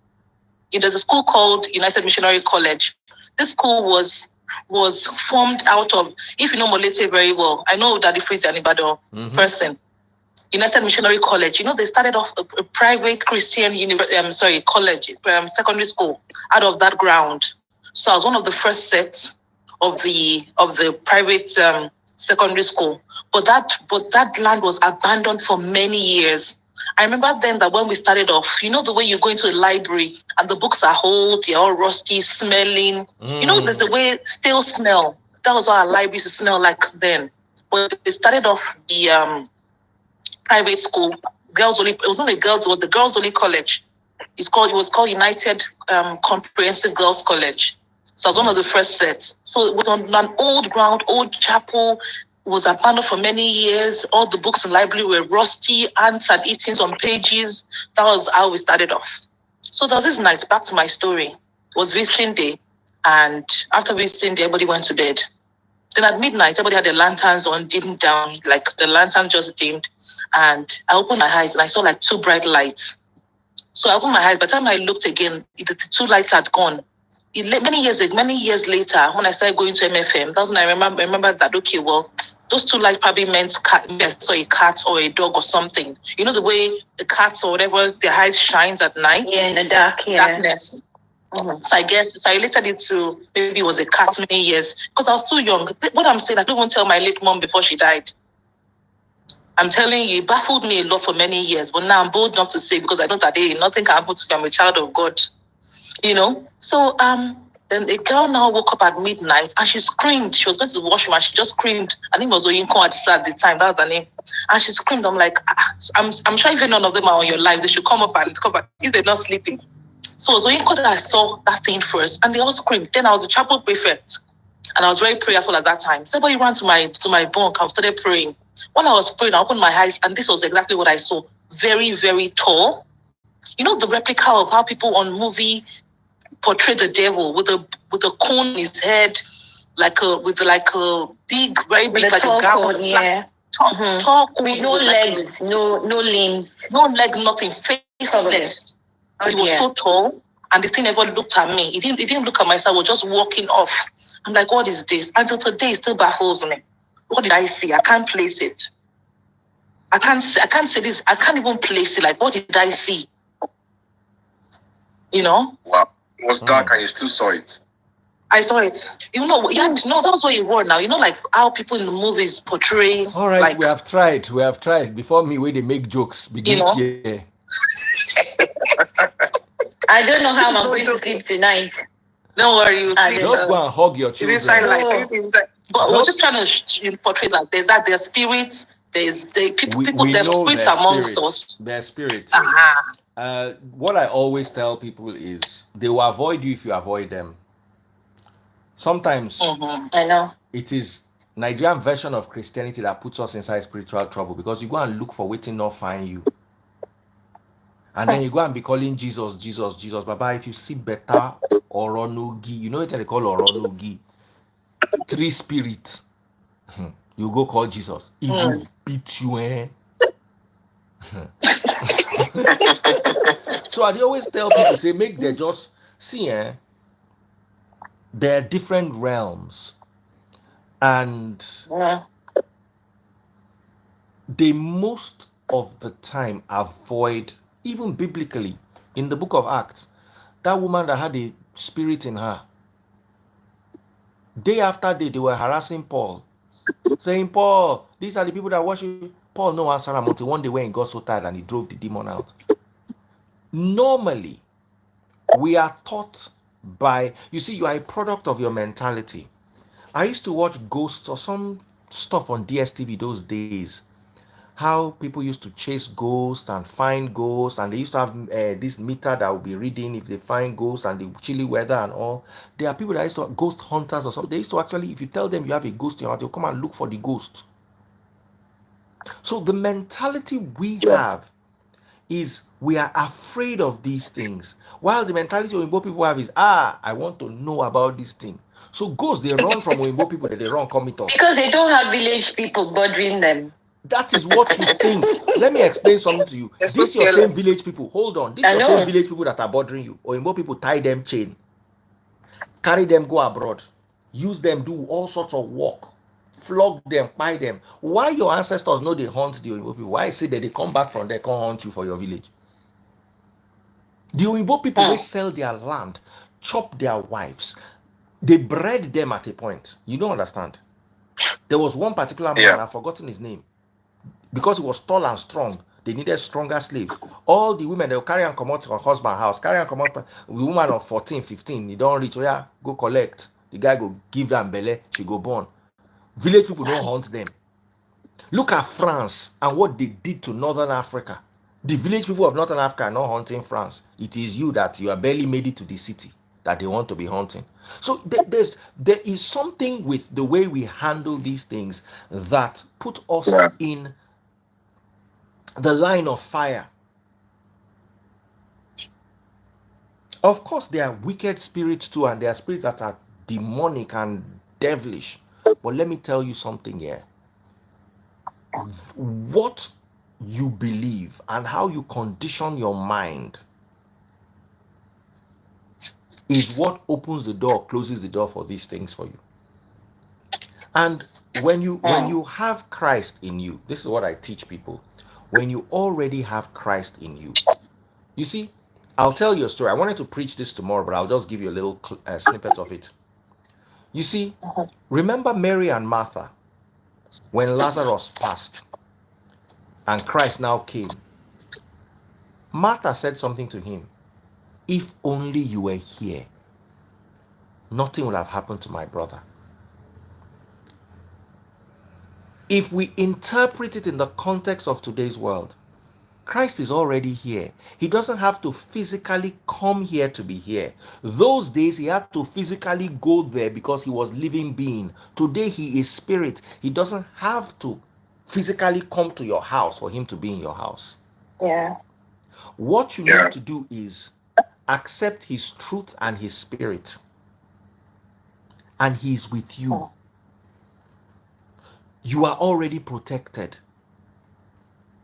There's a school called United Missionary College. This school was formed out of, if you know Molete very well, I know Daddy Freeze and Ibadan person. United Missionary College, you know, they started off a private Christian college, secondary school out of that ground. So I was one of the first sets of the private secondary school. But that land was abandoned for many years. I remember then that when we started off, you know, the way you go into a library and the books are old, they're all rusty, smelling. You know, there's a way stale smell. That was what our library used to smell like then. But we started off the private school, girls only. It was only girls. It was the girls only college. It was called United Comprehensive Girls College. So I was one of the first sets. So it was on an old ground, old chapel. It was abandoned for many years. All the books in the library were rusty. Ants had eaten some pages. That was how we started off. So there was this night, back to my story. It was visiting day. And after visiting day, everybody went to bed. Then at midnight, everybody had their lanterns on, dimmed down, like the lantern just dimmed. And I opened my eyes and I saw like 2 bright lights. So I opened my eyes. By the time I looked again, the 2 lights had gone. Many years later, when I started going to MFM, that's when I remember that, okay, well, those 2 lights probably meant I saw a cat or a dog or something. You know the way the cats or whatever, their eyes shines at night? Yeah, in the dark, darkness. So I related it to maybe it was a cat many years because I was too young. What I'm saying, I couldn't tell my late mom before she died. I'm telling you, it baffled me a lot for many years, but now I'm bold enough to say because I know that nothing can happen to me. I'm a child of God, you know. So then a girl now woke up at midnight and she screamed. She was going to the washroom and she just screamed. I think it was Oyinko at the time. That was her name. And she screamed. I'm like, I'm sure if none of them are on your life, they should come up if they're not sleeping. So it was Oyinko that I saw that thing first, and they all screamed. Then I was a chapel prefect, and I was very prayerful at that time. So everybody ran to my bunk. I started praying. While I was praying, I opened my eyes, and this was exactly what I saw. Very, very tall. You know the replica of how people on movie portray the devil with a cone in his head, with a big, very big, like a gown. Yeah. Tall cone. With no legs, no limbs. No leg, nothing. Faceless. It was so tall, and the thing never looked at me. It didn't look at myself. It was just walking off. I'm like, what is this? Until today, it still baffles me. What did I see? I can't place it. I can't say this. I can't even place it. Like, what did I see? You know? Wow. It was dark and you still saw it. I saw it. You know, that was what you were now. You know, like how people in the movies portray. All right, like, we have tried. Before me, where they make jokes, begin here. I don't know how I'm going to sleep tonight. Don't worry, you sleep. Just go and hug your children. Inside light, everything inside. But we're just trying to portray that there's spirits. There's the people. We there's know spirits there's amongst spirits. us. There's spirits. Uh-huh. What I always tell people is they will avoid you if you avoid them. Sometimes I know it is Nigerian version of Christianity that puts us inside spiritual trouble, because you go and look for waiting not find you. And then you go and be calling Jesus, Jesus, Jesus. Baba, if you see better Oronugi, you know what they call Oronugi? 3 spirits. You go call Jesus. He will beat you, eh? So I always tell people, say, make they just see, there are different realms. And they most of the time avoid, even biblically, in the book of Acts, that woman that had a spirit in her, day after day, they were harassing Paul, saying, Paul, these are the people that worship. Paul no answer him until one day when he got so tired and he drove the demon out. Normally, we are taught by, you see, you are a product of your mentality. I used to watch Ghosts or some stuff on DSTV those days. How people used to chase ghosts and find ghosts, and they used to have this meter that would be reading if they find ghosts and the chilly weather and all. There are people that used to, ghost hunters or something. They used to actually, if you tell them you have a ghost in your house, they'll come and look for the ghost. So the mentality we have is we are afraid of these things, while the mentality Oyinbo people have is, I want to know about this thing. So ghosts, they run from Oyinbo people, that they run come meet us. Because they don't have village people bothering them. That is what you think. Let me explain something to you. These your same village people. Hold on. These your same village people that are bothering you. Oyinbo people tie them chain, carry them go abroad, use them do all sorts of work, flog them, buy them. Why your ancestors know they hunt the Oyinbo people? Why say that they come back from there, come hunt you for your village? The Oyinbo people will sell their land, chop their wives. They bred them at a point. You don't understand. There was one particular man, I've forgotten his name. Because he was tall and strong, they needed stronger slaves. All the women, they will carry and come out to her husband's house, carry and come out. The woman of 14, 15, they don't reach, go collect. The guy go give them belly, she go born. Village people don't hunt them. Look at France and what they did to Northern Africa. The village people of Northern Africa are not hunting France. It is you that you are barely made it to the city that they want to be hunting. So there is something with the way we handle these things that put us in the line of fire. Of course, there are wicked spirits too, and there are spirits that are demonic and devilish. But let me tell you something here. What you believe and how you condition your mind is what opens the door, closes the door for these things for you. And when you have Christ in you, this is what I teach people. When you already have Christ in you, you see, I'll tell you a story. I wanted to preach this tomorrow, but I'll just give you a little snippet of it. You see, remember Mary and Martha when Lazarus passed and Christ now came. Martha said something to him. If only you were here, nothing would have happened to my brother. If we interpret it in the context of today's world, Christ is already here. He doesn't have to physically come here to be here. Those days he had to physically go there because he was living being. Today he is spirit. He doesn't have to physically come to your house for him to be in your house. Yeah. What you need to do is accept his truth and his spirit, and he's with you. You are already protected.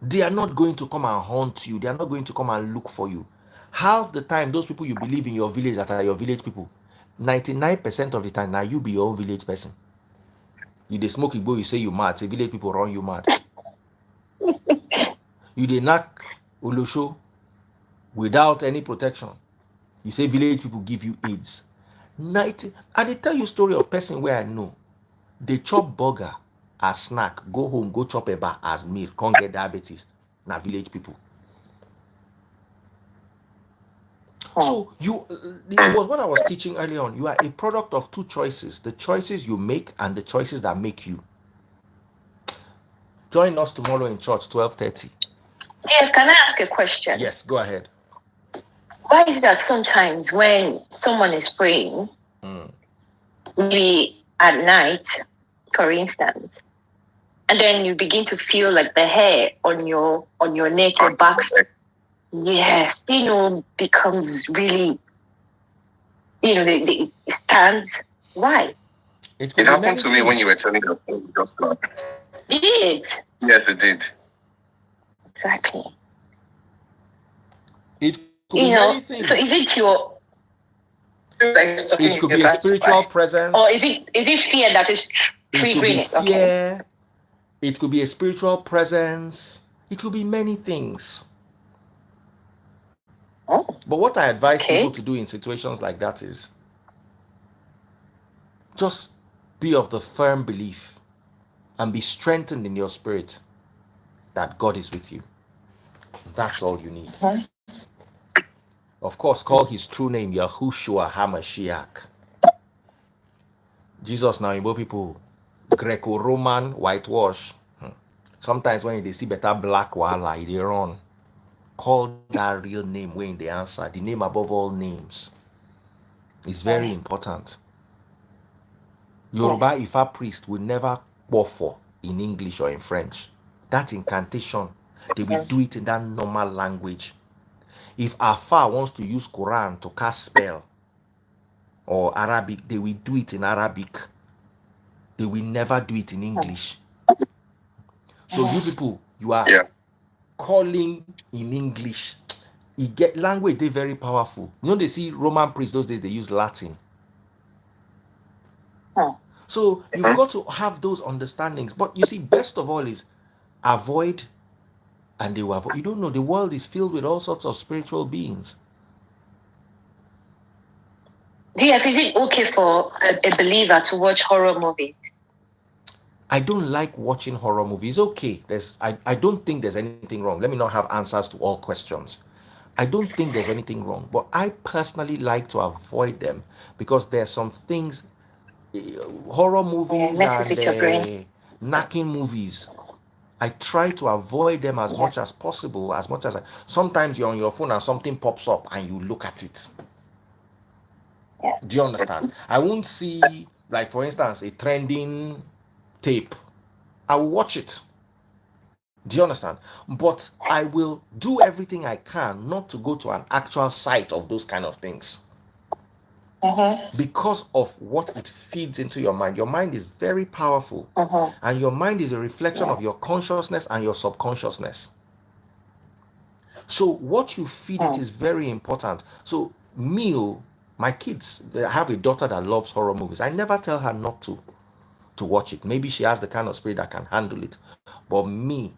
They are not going to come and haunt you. They are not going to come and look for you. Half the time, those people you believe in your village that are your village people, 99% of the time, now you be your own village person. You dey smoke igbo, you say you mad. Say village people run you mad. You dey knock Olosho without any protection. You say village people give you AIDS. I dey tell you story of person where I know. They chop burger as snack, go home, go chop eba as meal, can't get diabetes. Na village people. So it was what I was teaching early on. You are a product of two choices: the choices you make and the choices that make you. Join us tomorrow in church, 12:30. Yeah, can I ask a question? Yes, go ahead. Why is it that sometimes when someone is praying, maybe at night, for instance, and then you begin to feel like the hair on your neck, your back, yes, becomes really, it stands. Why? It happened to me when you were telling your story just now. Did it? Yes, it did. Exactly. It could be many things. So is it your? It could be a spiritual presence. Or is it fear that is triggering it? Could be fear. Okay. It could be a spiritual presence. It could be many things. Oh. But what I advise people to do in situations like that is just be of the firm belief and be strengthened in your spirit that God is with you. That's all you need. Of course, call his true name Yahushua HaMashiach. Jesus now, Igbo people, Greco-Roman whitewash. Sometimes when they see better black wala, they run. Call that real name when they answer. The name above all names is very important. Yoruba Ifa priest will never quaffle in English or in French. That incantation, they will do it in that normal language. If Afa wants to use Quran to cast spell or Arabic, they will do it in Arabic. They will never do it in English. So you people, you are calling in English. You get language, they're very powerful. They see Roman priests those days, they use Latin. So you've got to have those understandings. But you see, best of all is avoid, and they will avoid. You don't know, the world is filled with all sorts of spiritual beings. DF, is it okay for a believer to watch horror movies? I don't like watching horror movies. Okay, I don't think there's anything wrong. Let me not have answers to all questions. I don't think there's anything wrong, but I personally like to avoid them because there's some things, horror movies and knacking movies. I try to avoid them as much as possible, sometimes you're on your phone and something pops up and you look at it. Do you understand? I won't see, like for instance, a trending tape. I will watch it. Do you understand? But I will do everything I can not to go to an actual site of those kind of things. Because of what it feeds into your mind. Your mind is very powerful. And your mind is a reflection of your consciousness and your subconsciousness. So what you feed it is very important. So my kids, I have a daughter that loves horror movies. I never tell her not to watch it. Maybe she has the kind of spirit that can handle it. But me,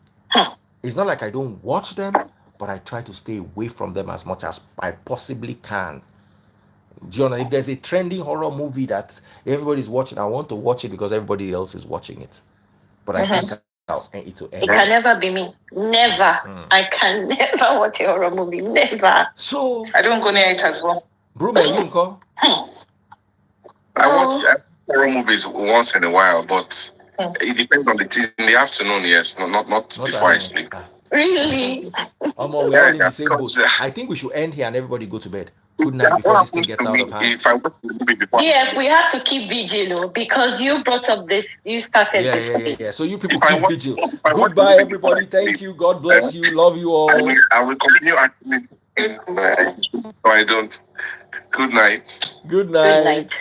it's not like I don't watch them, but I try to stay away from them as much as I possibly can. Do you know, if there's a trending horror movie that everybody's watching, I want to watch it because everybody else is watching it. But I think it can never be me. Never. I can never watch a horror movie. Never. So I don't go near it as well. Brume, you go? I watch horror movies once in a while, but it depends on in the afternoon. Yes, not before I sleep. Really? We're all in the same boat. I think we should end here and everybody go to bed. Good night before this thing gets out of hand. If I watch the movie before, we have to keep vigil because you brought up this. You started this. Yeah. So you people keep vigil. Goodbye, everybody. Thank you. God bless you. Love you all. I will continue acting. So I don't. Good night. Good night.